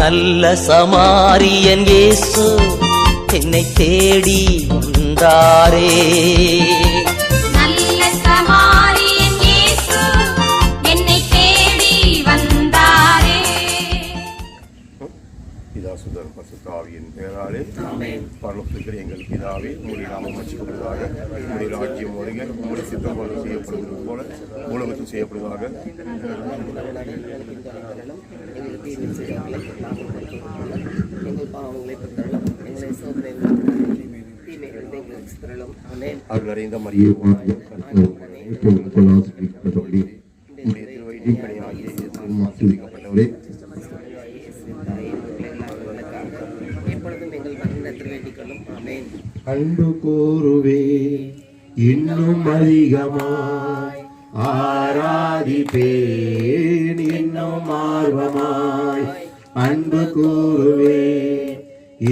நல்ல சமாரியன் இயேசு என்னை தேடி வந்தாரே. நல்ல சமாரியன் இயேசு என்னை தேடி வந்தாரே. பிதா சுதன் பரிசுத்த ஆவியின் பெயராலே பரலோகத்தில் எங்கள் பிதாவே, உம்முடைய நாமம் மகிமைப்படுவதாக, உம்முடைய ராஜ்யம் வருக, உம்முடைய சித்தம் செய்யப்படுவது போல உலகத்தில் செய்யப்படுவதாக. அருள் அறிந்த மரியே ஆசிரியப்பட்டவரே, அன்பு கூறுவே இன்னும் அதிகமாய் ஆராதிப்பேன், இன்னும் ஆர்வமாய் அன்பு கூறுவே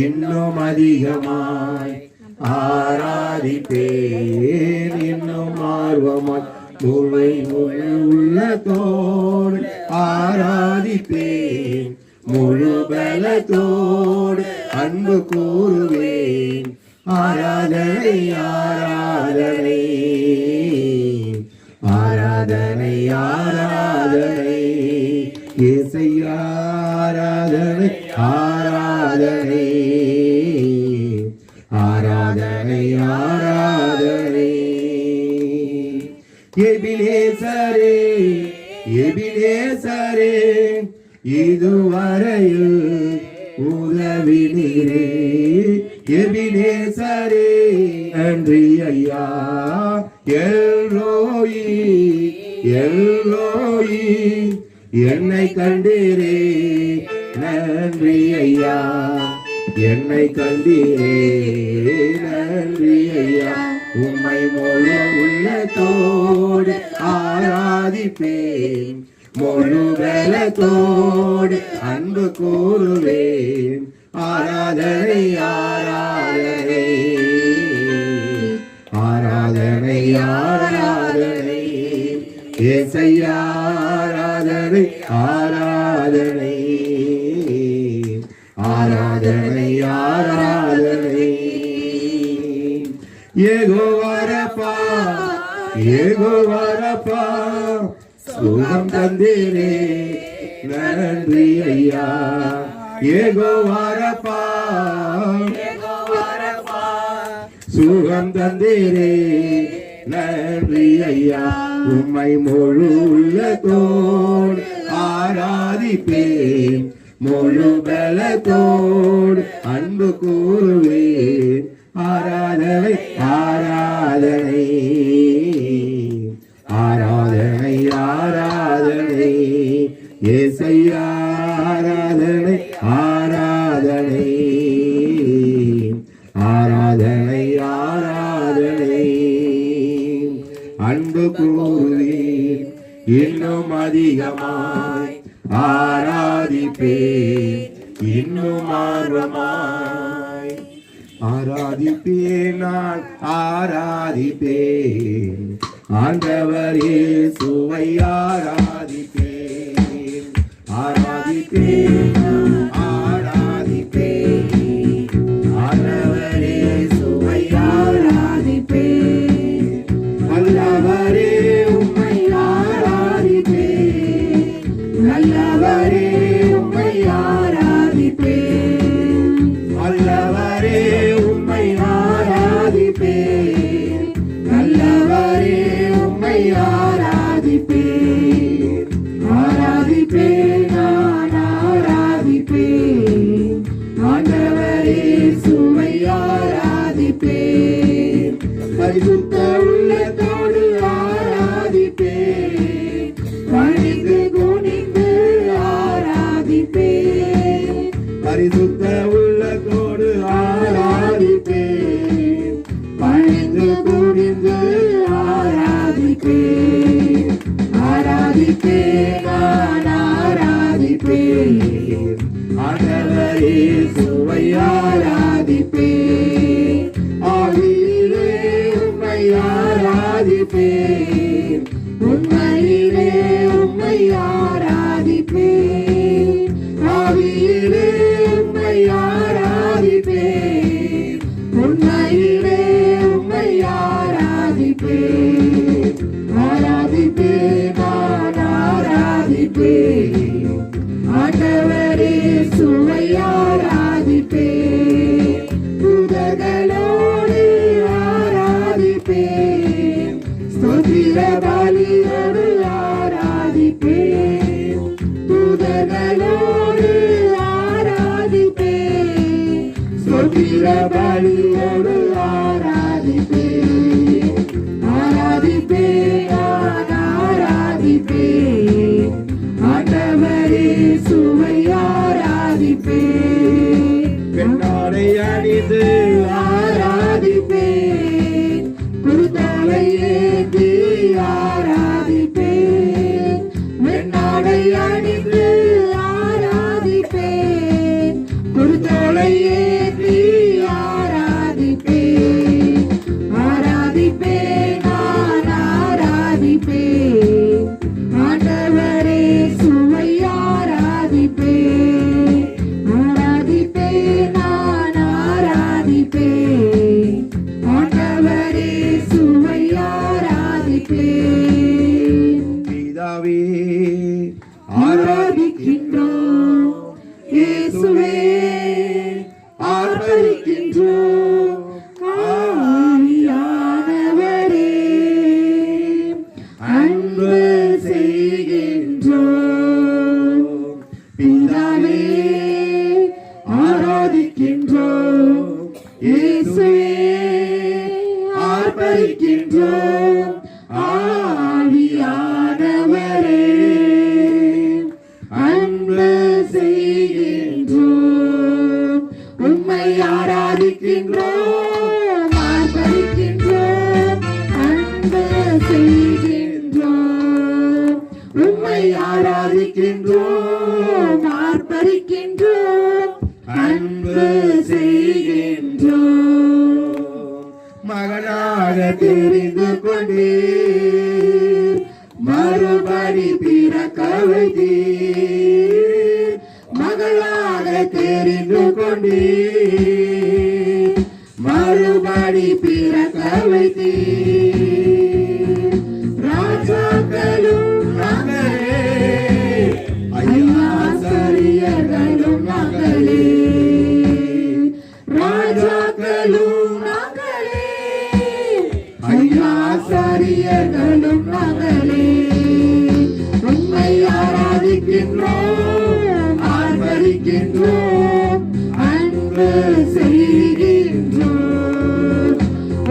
இன்னும் அதிகமாய் ஆராதிப்பேன், இன்னும் ஆர்வமாய் முழு உள்ளத்தோடு ஆராதிப்பேன், முழு பலத்தோடு அன்பு கூறுவேன். ஆராதனை ஆராதனை ஆராதனை ஆராதனை இயேசையா, ஆராதனை ஆராதனை ஆராதனை ஆராதனை. எபினேசரே எபினேசரே, இதுவரையில் உதவினீரே. எபினேசரே நன்றி ஐயா. எல்ரோயி எல்ரோயி, என்னை கண்டீரே நன்றி ஐயா, என்னை கண்டீரே நன்றி ஐயா. உம்மை முழு உள்ளத்தோடு ஆராதிப்பேன், முழு பலத்தோடு அன்பு கூறுவேன். ஆராதனை ஆராதனை ஆராதனை ஆராதனை இயேசையா, ஆராதனை ஆராதனை ஆராதனை ஆராதனை. யெகோவா ரப்பா யெகோவா ரப்பா, சுகம் தந்தீரே நன்றி ஐயா. யெகோவா ரப்பா சுகம் தந்தீரே நன்றி ஐயா. உம்மை முழு உள்ளத்தோடு ஆராதிப்பேன், முழு பலத்தோடு அன்பு கூறுவேன். ஆராதனை ஆராதனை ஆராதனை ஆராதனை இயேசையா, ஆராதனை ஆராதனை ஆராதனை ஆராதனை. அன்பு கூறுவேன் இன்னும் அதிகமாய் ஆராதிப்பேன், இன்னும் ஆர்வமாய் ஆராதிப்பேன். நான் ஆராதிப்பேன் ஆண்டவர் இயேசுவை, ஆராதிப்பேன் ஆராதிப்பேன் ஆராதிப்பேன் ஆண்டவர் இயேசுவை, ஆராதிப்பேன். நல்லவரே உம்மை ஆராதிப்பேன், நல்லவரே உம்மை ஆராதிப்பேன், நல்லவரே உம்மை ஆராதிப்பேன், நல்லவரே உம்மை ஆராதிப்பேன். ஆராதிப்பேன் நான் ஆராதிப்பேன், ஆண்டவரே இயேசுவை ஆராதிப்பேன். பரிசுத்த உள்ளத்தோடு ஆராதிப்பேன், பணிந்து குனிந்து ஆராதிப்பேன். பரிசுத்த உள்ளத்தோடு ஆராதிப்பேன், பணிந்து குனிந்து ஆராதிப்பேன். ஆராதிப்பேன் நான் ஆராதிப்பேன், ஆண்டவர் இயேசுவை ஆராதிப்பேன். ஆவியிலே உம்மை ஆராதிப்பேன், உண்மையிலே உம்மை ஆராதிப்பேன். ஆவியிலே ஆண்டவரே சுவை ஆராதிப்பே, தூதர்களோடு ஆராதிப்பே, ஸ்தோத்திர பலியோடு ஆராதிப்பே, தூதர்களோடு ஆராதிப்பே, ஸ்தோத்திர பலியோடு ஆராதிப்பே, ஆராதிப்பே ஆராதிப்பே, ஆண்டவரே சுவை ஆராதிப்பே, பெண்ணாடை அணிந்து ஆராதிப்பே, குருத்தலை ஏந்தி ஆராதிப்பே, பெண்ணாடை அணிந்து ஆராதிப்பே, குருத்தலை ஏந்தி ஆராதிப்பே, ஆராதிப்பே நான் ஆராதிப்பே, ஆண்டவரே சுவை ஆராதிப்பே, ஆராதிப்பே நான் ஆராதிப்பே, ஆண்டவரே சுவை ஆராதிப்பே. பிதாவே ஆராதிக்கின்றோம் இயேசுவே, ஆர்ப்பரிக்கின்றோம் ஆவியானவரே, அன்பு செய்கின்றோம். பிதாவே ஆராதிக்கின்றோம் இயேசுவே, ஆர்ப்பரிக்கின்றோம் ஆவியானவரே, அன்பு செய்கின்றோம். உம்மை ஆராதிக்கின்றோம், ஆர்ப்பரிக்கின்றோம், அன்பு செய்கின்றோம். உம்மை ஆராதிக்கின்றோம், ஆர்ப்பரிக்கின்றோம், அன்பு செய்கின்றோம். மகனாக தெரிந்து கொண்டீர், மறுபடி பிறக்க வைத்தீர், மகளாக தெரிந்து கொண்டீர், மறுபடி பிறக்க வைத்தீர். ராஜாக்களும் நாங்களே, ஐயாசரியர்களும் நாங்களே, ராஜாக்களும் நாங்களே, ஐயாசரியர்களும் நாங்களே. உம்மை ஆராதிக்கின்றோம், ஆர்ப்பரிக்கின்றோம், அன்பு செய்கின்றோம்.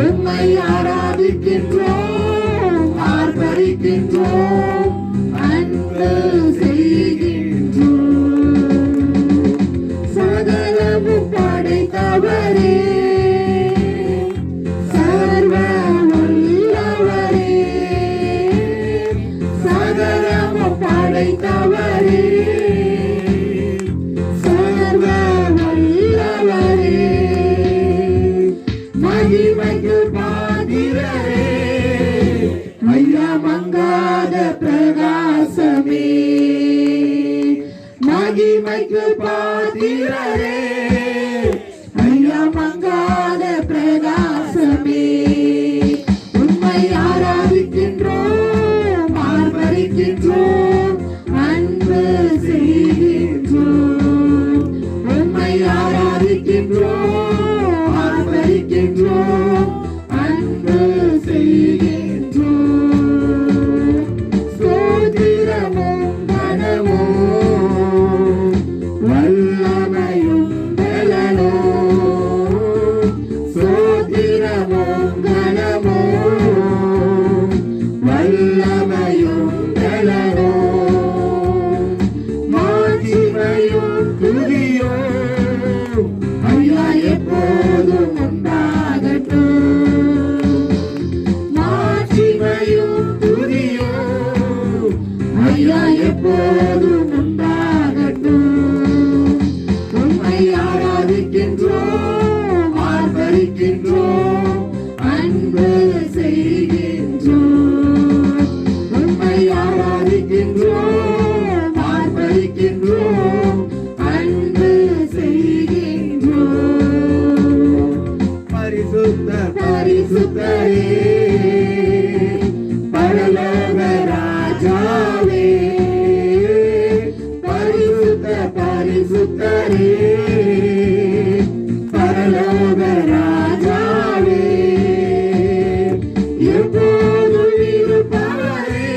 உம்மை ஆராதிக்கின்றோம், ஆர்ப்பரிக்கின்றோம், அன்பு செய்கின்றோம். சகலமும் படைத்தவரே, சர்வ வல்லவரே, சகலமும் படைத்தவரே, சர்வ வல்லவரே, மகிமைக்கு பாத்திரரே, ஐயா மங்காத பிரகாசமே, மகிமைக்கு பாத்திரரே, ஐயா மங்காத பிரகாசமே. உம்மை ஆராதிக்கின்றோம், ஆர்ப்பரிக்கின்றோம், அன்பு செய்கின்றோம். உம்மை ஆராதிக்கின்றோம், ஆர்ப்பரிக்கின்றோம், அன்பு செய்கின்றோம். ஸ்தோத்திரமும் கனமும் வல்லமையும் பலனும், ஸ்தோத்திரமும் கனமும் வல்லமையும் பலனும், மாட்சிமையும் துதியும் ஐயா எப்போதும் உண்டாகட்டும். மாட்சிமையும் துதியும் ஐயா எப்போதும் உண்டாகட்டும். உம்மை ஆராதிக்கின்றோம், ஆர்ப்பரிக்கின்றோம், அன்பு செய்கின்றோம். உம்மை ஆராதிக்கின்றோம், ஆர்ப்பரிக்கின்றோம், அன்பு பரிசுத்தரே பரலோக ராஜாவே எப்போதும் இருப்பவரே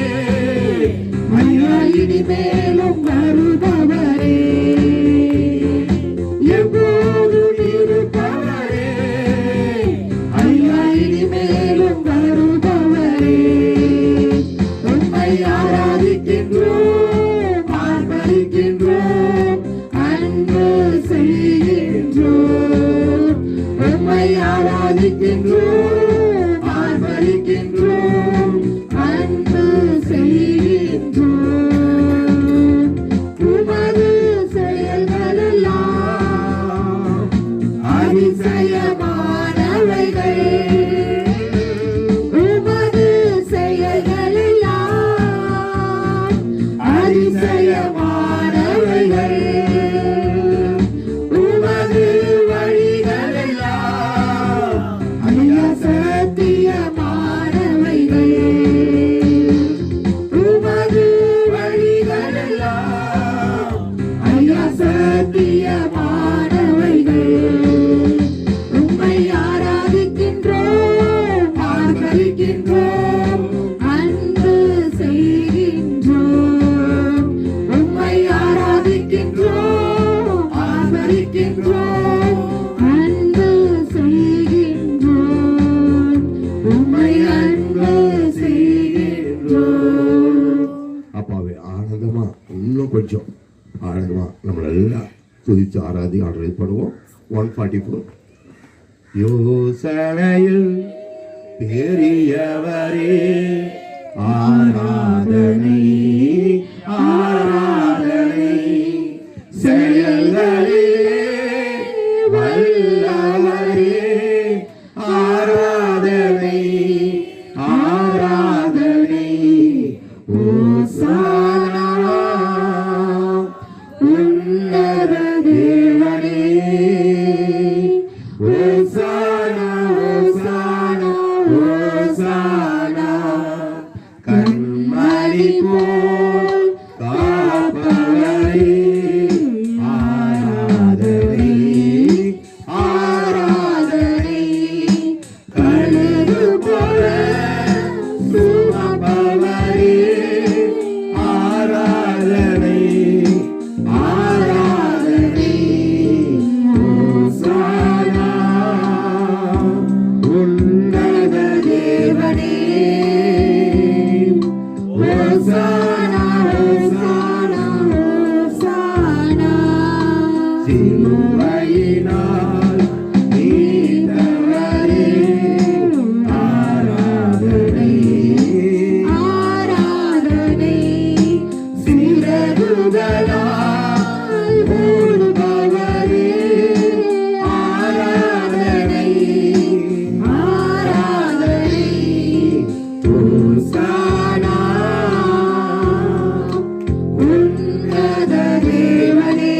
ஐயா இனிமேலும் வருபவரே எப்போதும் இருப்பவரே ஐயா இனிமேலும் வருபவரே உம்மை ஆராதிக்கின்றோம் ஆர்ப்பரிக்கின்றோம் அன்பு செய்கின்றோம் உம்மை ஆராதிக்கின்றோம் ஆர்ப்பரிக்கின்றோம் அன்பு செய்கின்றோம் உமது செயல்களெல்லாம் அதிசயமானவைகள் உமது செயல்களெல்லாம் அதிசயமானவைகள் உமது வழிகளெல்லாம் ஐயா சத்தியமானவைகள் உமது வழிகளெல்லாம் ஐயா சத்தியமானவைகள் உம்மை ஆராதிக்கின்றோம் ஆர்ப்பரிக்கின்றோம் அன்பு செய்கின்றோம் உம்மை ஆராதிக்கின்றோம் ஆர்ப்பரிக்கின்றோம் அன்பு செய்கின்றோம் உம்மை அன்பு செய்கின்றோம். அப்பாவே ஆனந்தமா இன்னும் கொஞ்சம் ஆனந்தமா நம்மள எல்லாம் துதித்து ஆராதி பண்ணுவோம். 144 யோசனையில் பெரியவரே ஆராதனை ஆராதனை செயல்களிலே வல்லவரே ஆராதனை ஆராதனை ஓசானா உன்னத தேவனே ஓசானா ஓசானா ஓசானா கண்மணி போல் காப்பவரே ஆராதனை ஆராதனை கழுகு போல சுமப்பவரே ஆராதனை ஆராதனை ஓசானா உன்னத தேவனே ஓசானா ஓசானா ஓசானா சிலுவையினால் மீட்டவரே ஆராதனை ஆராதனை சிறகுகளால் மூடுபவரே ஆராதனை ஆராதனை ஓசானா உன்னத தேவனே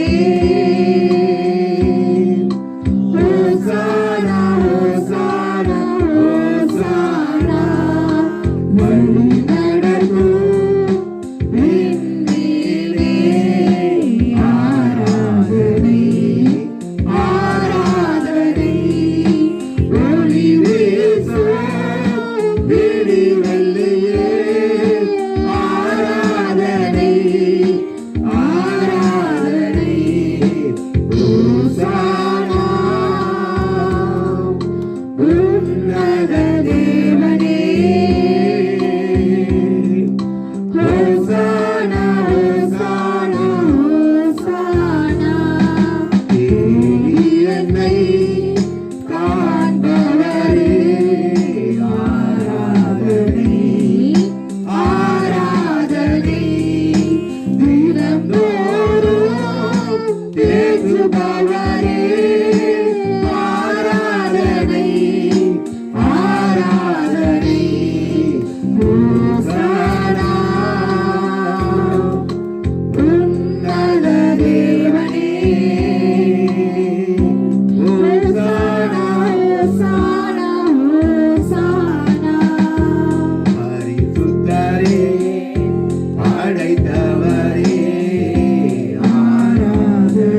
ஓசானா ஓசானா ஓசானா வழி நடக்கும் விண்ணிலே ஆராதனை ஆராதனை ஒளி வீசும் விடிவெள்ளியே ஆராதனை ஆராதனை ஓசானா உன்னத தேவனே ஓசானா ஓசானா ஓசானா தேடி என்னை காண்பவரே ஆராதனை ஆராதனை தினந்தோறும் பேசுபவரே ஆராதனை ஆராதனை ஓசானா உன்னத தேவனே ஓசானா ஓசானா ஓசானா பரிசுத்தரே படைத்தவரே ஆராதனை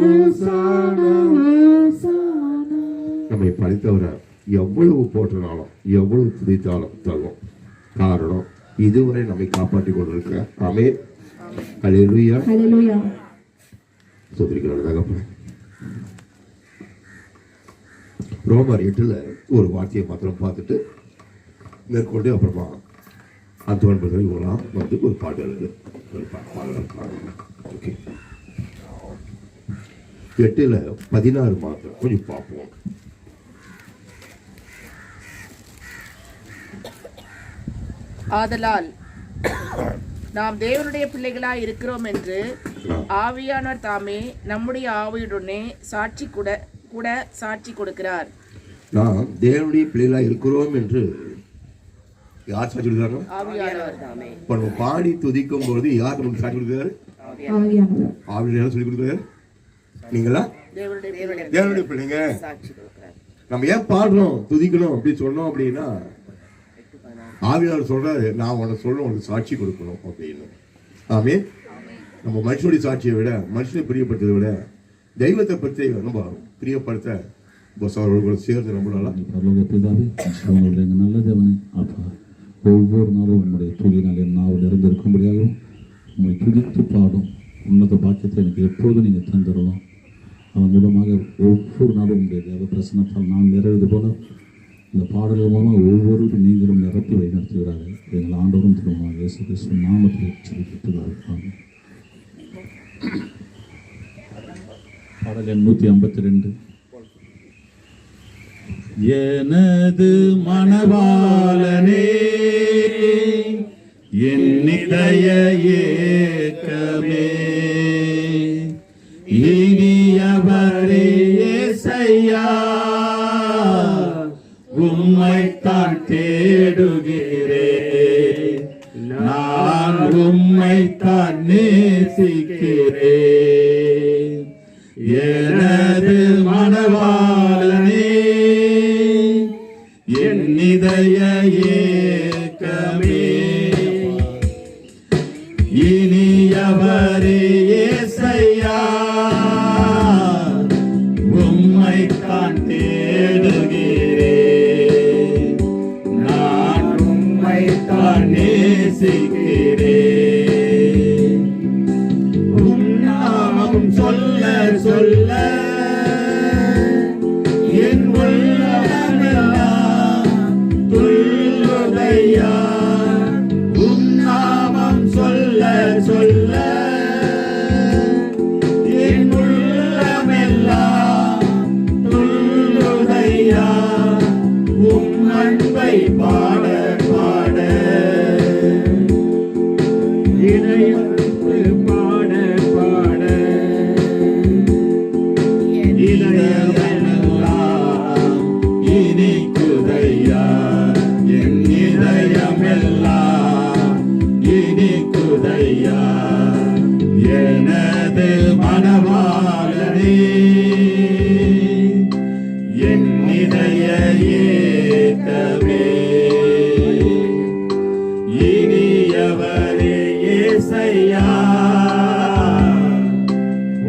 ஹோசானா ஹோசானா. நம்மை படைத்தவரை எவ்வளவு போற்றினாலும் எவ்வளவு துதித்தாலும் தகும். காரணம், இதுவரை நம்மை காப்பாற்றி கொண்டிருக்க. ஆமென். ஹல்லேலூயா. ஹல்லேலூயா. சோதரிக்கிறோம் தகப்பனே. ரோமர் 8 ஒரு வார்த்தையை மாத்திரம் பார்த்துட்டு மேற்கொண்டு அப்புறமா அந்தவன் பதில் இவங்களாம் வந்து ஒரு பாட்டு எழுது. ஒரு பாடல். ஓகே. 8:16 மாத்திரம் கொஞ்சம் பார்ப்போம். ஆதலால் நாம் தேவனுடைய பிள்ளைகளாய் இருக்கிறோம் என்று ஆவியானவர் தாமே நம்முடைய ஆவியுடனே சாட்சி கூட சாட்சி கொடுக்கிறார். நாம் தேவனுடைய பிள்ளைகளாய் இருக்கிறோம் என்று யார் சாட்சி கொடுக்குறாங்க? ஆவியானவர் தாமே. நம்ம பாடி துதிக்கும் பொழுது யார் நமக்கு சாட்சி கொடுக்குறாரு? ஆவியானவர். ஆவியானவர் சொல்லி கொடுக்குறாரு. நீங்களா தேவனுடைய பிள்ளைங்க. சாட்சி கொடுக்கிறார். நம்ம ஏன் பாடுறோம் துதிக்கணும் அப்படின்னு சொன்னோம் அப்படின்னா, ஆவியானவர் சொல்றாரு, நான் உனக்கு சொல்றேன், உனக்கு சாட்சி கொடுக்கணும் அப்படின்னு. ஆமென். நம்ம மனுஷனுடைய சாட்சியை விட, மனுஷனை பிரியப்படுத்ததை விட, தெய்வத்தை பற்றி நம்ம பிரியப்படுத்த அவர்களோட சேர்ந்து நம்மளால. பரலோக பிதாவே, எங்கள் நல்ல தேவனே, அப்பா ஒவ்வொரு நாளும் உங்களுடைய துதினால் என் நாவல் இருந்திருக்கும்படியாகவும் உங்களை துதித்து பாடும் உன்னத பாக்கியத்தை எனக்கு எப்பொழுதும் நீங்கள் தந்துடலாம். அதன் மூலமாக ஒவ்வொரு நாளும் உங்களுடைய தேவ பிரசனத்தால் நான் நிறைவது போல இந்த பாடல்கள் மூலமாக ஒவ்வொருவரும் நீங்களும் நிரப்பி வழிநடத்துகிறார்கள். எங்கள் ஆண்டவரும் திரும்ப இயேசு கிறிஸ்து நாமத்தை சொல்லிவிட்டுகிறார்கள். பாடல் எண் 152. எனது மணவாளனே, என் இதய ஏக்கமே, இனியவரே இயேசையா, உம்மைத்தான் தேடுகிறேன், நான் உம்மைத்தான் நேசிக்கிறேன். எனது மணவாளனே, என் இதய ஏக்கமே, இனியவரே இயேசையா, உம்மைத்தான் தேடுகிறேன், நான் உம்மைத்தான் நேசிக்கிறேன். உம் நாமம் சொல்ல சொல்ல என் உள்ளமெல்லாம் துள்ளுதையா. உம் நாமம் சொல்ல சொல்ல என் உள்ளமெல்லாம் துள்ளுதையா. உம் அன்பை பாட பாட இறைவனுக்கு பாட பாட இதயமெல்லாம் இனிக்குதையா. என் இதயமெல்லாம் இனிக்குதையா. எனது மணவாளனே, என் இதய ஏக்கமே, இனியவரே இயேசையா,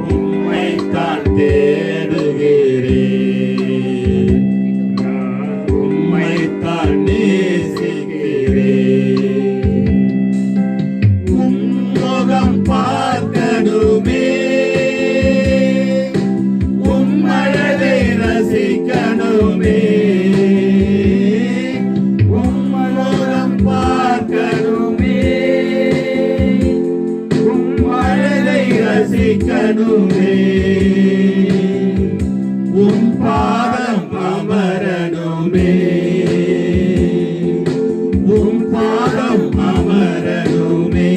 உம்மைத்தான் தேடுகிறேன், நான் உம்மைத்தான் நேசிக்கிறேன். உம்முகம் பார்க்கணுமே, உம் அழகை ரசிக்கணுமே, உம்முகம் பார்க்கணுமே, உம் அழகை ரசிக்கணுமே, உம் பாதம் அமரணுமே, உம் பாதம் அமரணுமே,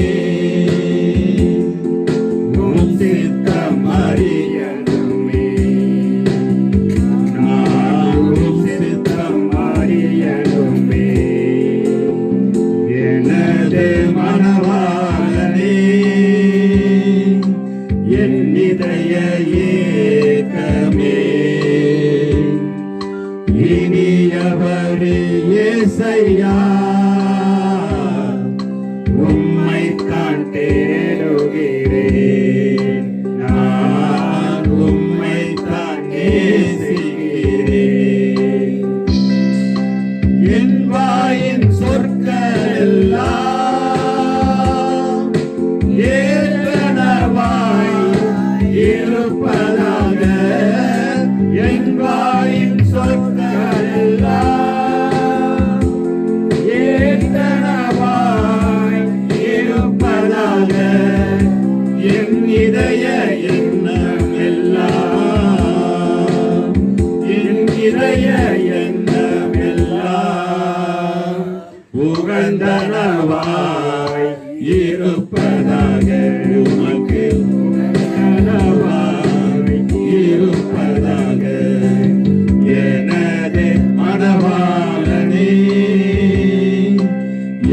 உம் சித்தம் அறியணுமே, நான் உம் சித்தம் அறியணுமே. எனது மணவாளனே, என் இதய ஏக்கமே, இனியவரே இயேசையா, உம்மைத்தான் தேடுகிறேன், நான் என்னுடைய எண்ணமெல்லாம் உகந்தனவாய் இருப்பதாக உமக்கு உகந்தனவாய் இருப்பதாக எனது மணவாளனே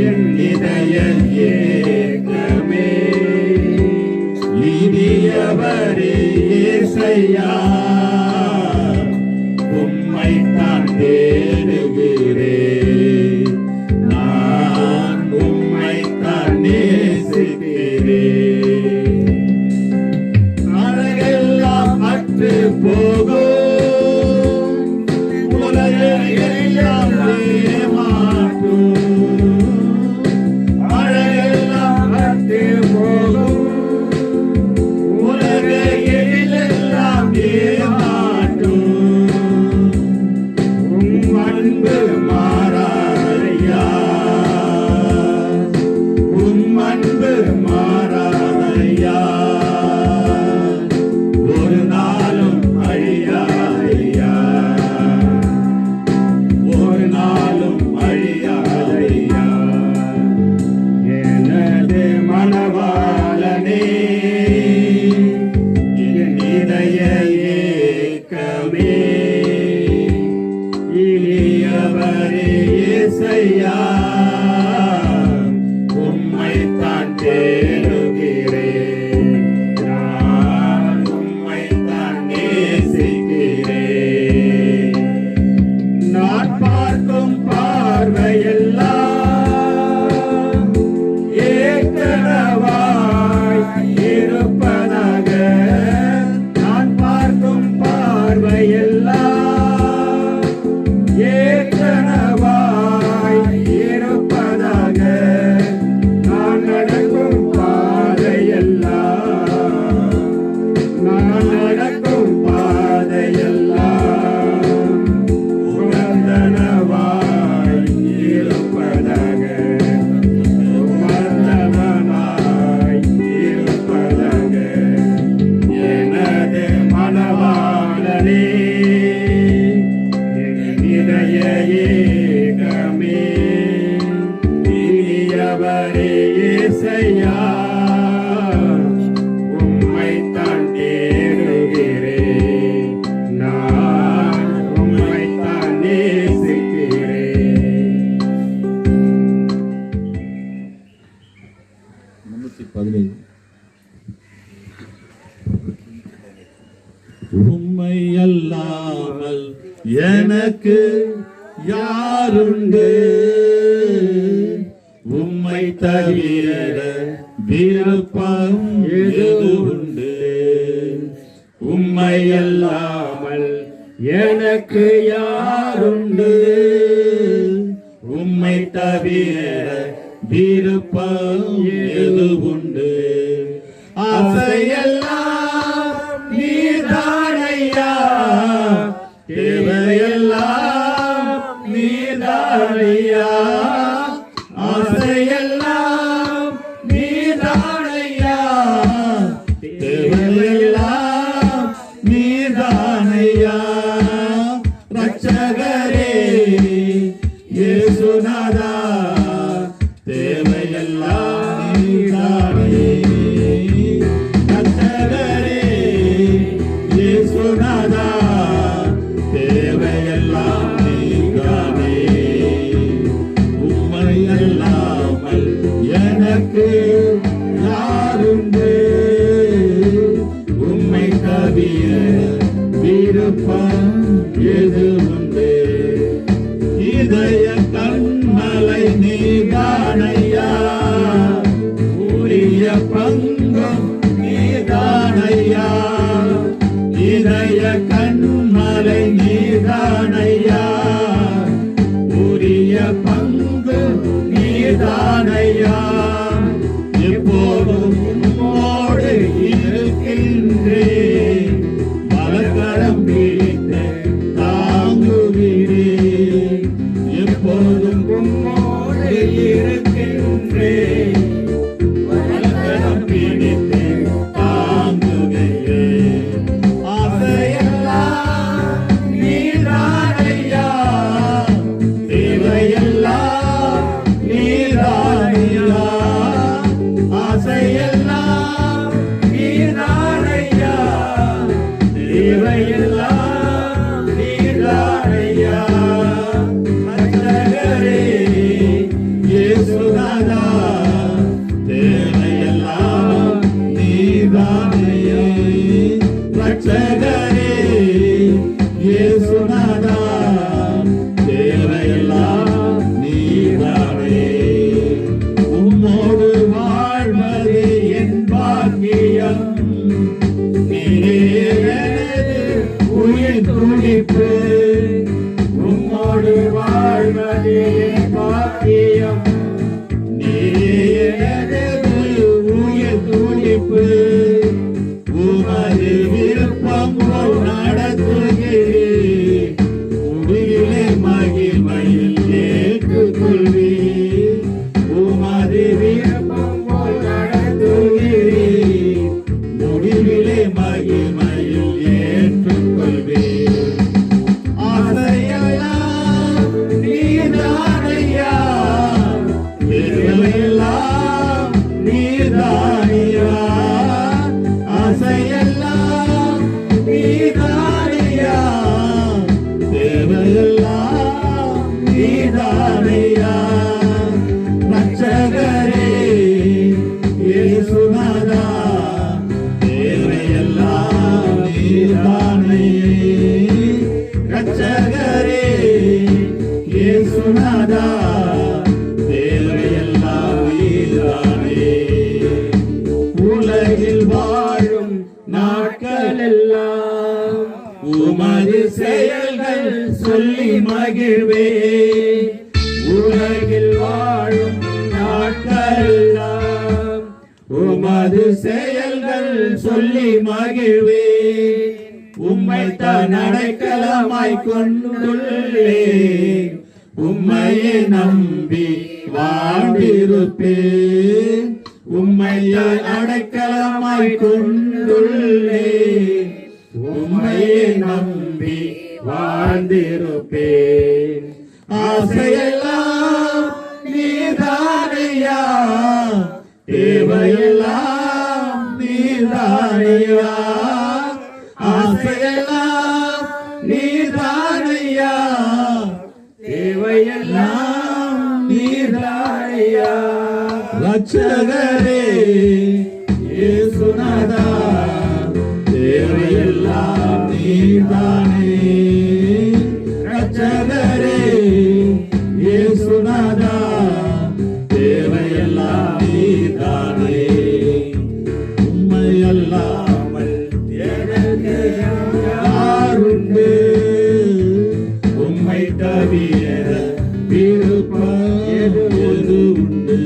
என் இதய ஏக்கமே இனியவரே இயேசையா உம்மைத்தான் தேடுகிறேன் நான் உம்மைத்தான் நேசிக்கிறேன் அழகெல்லாம் அற்று போகும் உலகெல்லாம் ஏமாற்றும் அழகெல்லாம் அற்று போகும் உலகெல்லாம் ஏமாற்றும் உம் அன்பு மாறாதையா உம் அன்பு மாறாதையா ஒரு நாளும் அழியாதையா ஒரு நாளும் அழியாதையா எனது மணவாளனே என் இதய ஏக்கமே இனியவரே இயேசையா உம்மைத்தான் தேடுகிறேன் நான் உம்மைத்தான் நேசிக்கிறேன் நான் பார்க்கும் பார்வையெல்லாம் ஏக்கனவாய் இருப்பதாக நான் பார்க்கும் பார்வையெல்லாம் ஏக்கனவாய் இருப்பதாக நான் நடக்கும் பாதையெல்லாம் நான் நடக்கும் பாதையெல்லாம் உகந்தனவாய் இருப்பதாக உகந்தவனாய் இருப்பதாக எனது மணவாளனே என் இதய ஏகமே இனியவரே இயேசையா உம்மைத்தான் தேடுகிறேன் நான் உம்மைத்தான் நேசிக்கிறேன் 317 உம்மை அல்லாமல் எனக்கு யாருண்டு உம்மை தவிர விருப்பம் எது உண்டு உம்மை அல்லாமல் எனக்கு யாருண்டு உம்மை தவிர விருப்பம் எது உண்டு ஆசையெல்லாம் நீதானையா தேவையெல்லாம் நீதானையா ஆசையெல்லாம் நீதானையா தேவையெல்லாம் நீதானையா ரட்சகரே இயேசுநாதா தேவையெல்லாம் நீதானே ரட்சகரே இயேசுநாதா தேவையெல்லாம் நீதானே உம்மை அல்லாமல் எனக்கு யாருண்டு உம்மை தவிர விருப்பம் எது உண்டு இதய கண்மலை நீதானையா உரிய பங்கும் நீதானையா இதய கண்மலை நீதானையா உரிய பங்கு நீதானையா எப்போதும் உம்மோடு இருக்கின்றேன் பலகரம் பிடித்து தாங்குகிறேன் எப்போதும் உம்மோடு இருக்கின்றேன் பலகரம் பிடித்து தாங்குகிறேன் ஆசையெல்லாம் நீதானையா தேவையெல்லாம் நீதானையா ரட்சகரே இயேசுநாதா தேவையெல்லாம் நீதானையே ரட்சகரே இயேசுநாதா தேவையெல்லாம் நீதானே உம்மோடு வாழ்வது என் பாக்கியம் நீரே எனது உயிர் துடிப்பு உம்மோடு வாழ்வது என் பாக்கியம் நீரே எனது உயிர் துடிப்பு உமது விருப்பம் போல் நடத்துகிறேன் முடிவிலே மகிமையில் ஏற்றுக்கொள்வேன் உமது விருப்பம் போல் நடத்துகிறேன் முடிவிலே மகிமையில் ஏற்றுக்கொள்வேன் ஆசையெல்லாம் நீதானையா தேவையெல்லாம் நீதானையா ஆசையெல்லாம் நீதானையா தேவையெல்லாம் நீதானையா ரட்சகரே இயேசுநாதா தேவையெல்லாம் நீதானே ரட்சகரே இயேசுநாதா தேவையெல்லாம் நீதானே உலகில் வாழும் நாட்களெல்லாம் உமது செயல்கள் சொல்லி மகிழ்வே உலகில் வாழும் நாட்களெல்லாம் உமது செயல்கள் சொல்லி மகிழ்வே உம்மைத்தான் அடைக்கலமாய் கொண்டுள்ளே உம்மையே நம்பி வாழ்ந்திருப்பேன் உம்மையாய் அடைக்கலமாய் கொண்டுள்ளே உம்மையே நம்பி வாழ்ந்திருப்பேன் ஆசையெல்லாம் நீதானையா தேவையெல்லாம் நீதானையா ஆசையெல்லாம் நீதானையா தேவையெல்லாம் நீதானையா ரட்சகரே இயேசுநாதா தேவையெல்லாம் நீதானே ரட்சகரே இயேசுநாதா தேவையெல்லாம் நீதானே உம்மையல்லாமல் எனக்கு யாருண்டு உம்மை தவிர விருப்பம் எது உண்டு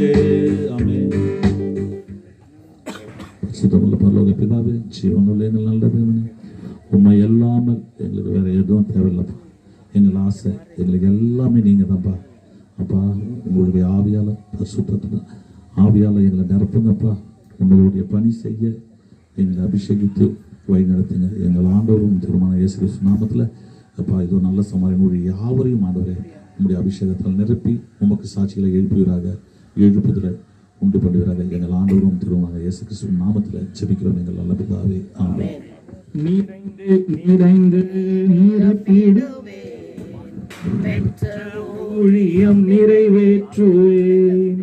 ஆமென் சுத்தமுள்ள பரலோக பிதாவே ஜீவனுள்ள எங்கள் நல்ல தேவனே உண்மை எல்லாமே எங்களுக்கு வேற எதுவும் தேவையில்லைப்பா எங்கள் ஆசை எங்களுக்கு எல்லாமே நீங்கள் தான்ப்பா அப்பா உங்களுடைய ஆவியால் பரிசுத்தத்துல ஆவியால் எங்களை நிரப்புங்கப்பா உங்களுடைய பணி செய்ய எங்களை அபிஷேகித்து வழி நடத்துங்க எங்கள் ஆண்டவரும் திருமண இயேசு கிறிஸ்து நாமத்தில் அப்பா இதோ நல்ல சமாளினுடைய யாவரையும் ஆண்டவரே உங்களுடைய அபிஷேகத்தால் நிரப்பி உமக்கு சாட்சிகளை எழுப்புதலை உண்டு பண்ணுவீராக எங்கள் ஆண்டவரும் திருமண இயேசு கிறிஸ்து நாமத்தில் ஜெபிக்கிறோம் எங்கள் நல்ல பிதாவே ஆமென் நிறைந்து நிறைந்து நிரப்பிடுவே பெற்ற ஊழியம் நிறைவேற்றுவேன்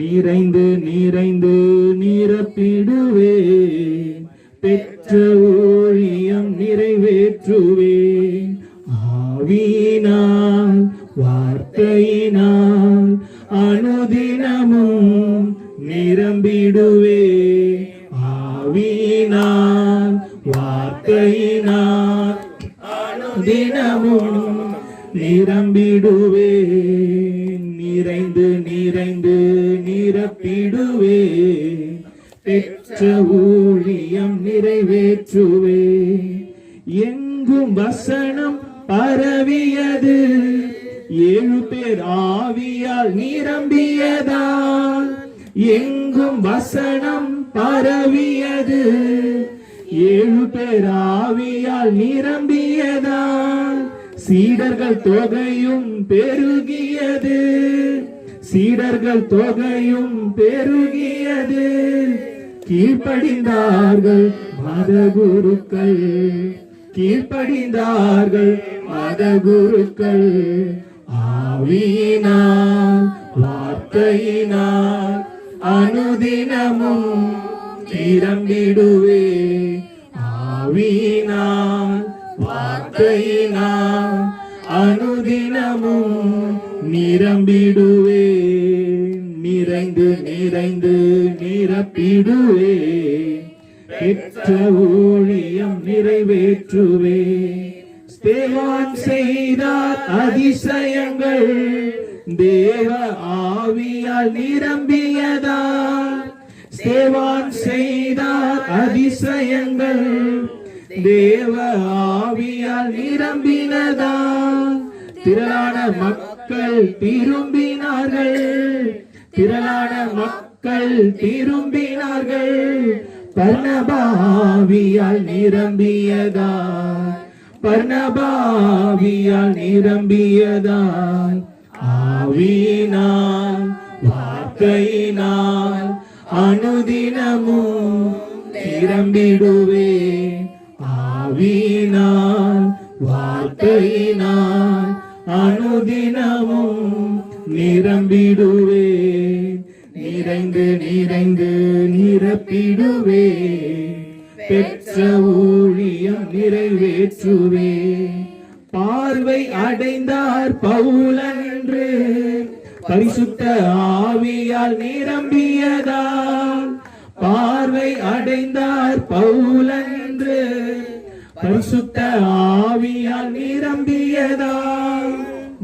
நிறைந்து நிறைந்து நிரப்பிடுவேன் பெற்ற ஊழியம் நிறைவேற்றுவேன் ஆவியினால் வார்த்தையினால் அனுதினமும் நிரம்பிடுவே ஆவியினால் வார்த்தையினால் அனுதினமும் நிரம்பிடுவே நிறைந்து நிறைந்து நிரப்பிடுவே பெற்ற ஊழியம் நிறைவேற்றுவே எங்கும் வசனம் பரவியது 7 பேர் ஆவியால் நிரம்பியதால் எங்கும் வசனம் பரவியது 7 பேர் ஆவியால் நிரம்பியதால் சீடர்கள் தொகையும் பெருகியது சீடர்கள் தொகையும் பெருகியது கீழ்ப்படிந்தார்கள் மதகுருக்கள் கீழ்ப்படிந்தார்கள் மத குருக்கள். ஆவியினால் வார்த்தையினால் அனுதினமும் நிரம்பிடுவே. ஆவியினால் வார்த்தையினால் அனுதினமும் நிரம்பிடுவே. நிறைந்து நிறைந்து நிரப்பிடுவே. பெற்ற ஊழியம் நிறைவேற்றுவே. ஸ்தேவான் செய்தார் அதிசயங்கள் தேவ ஆவியால் நிரம்பியதால். ஸ்தேவான் செய்தார் அதிசயங்கள் தேவ ஆவியால் நிரம்பினதால். திரளான மக்கள் திரும்பினார்கள். திரளான மக்கள் திரும்பினார்கள். பர்னபாவியால் நிரம்பியதால். பர்னபாவியால் நிரம்பியதால். ஆவியினால் வார்த்தையினால் அனுதினமும் நிரம்பிடுவே. ஆவியினால் வார்த்தையினால் அனுதினமும் நிரம்பிடுவே. நிறைந்து நிறைந்து நிரப்பிடுவே. பெற்ற ஊழியம் நிறைவேற்றுவே. பார்வை அடைந்தார் பவுலன்று பரிசுத்த ஆவியால் நிரம்பியதால். பார்வை அடைந்தார் பவுலன்று பரிசுத்த ஆவியால் நிரம்பியதால்.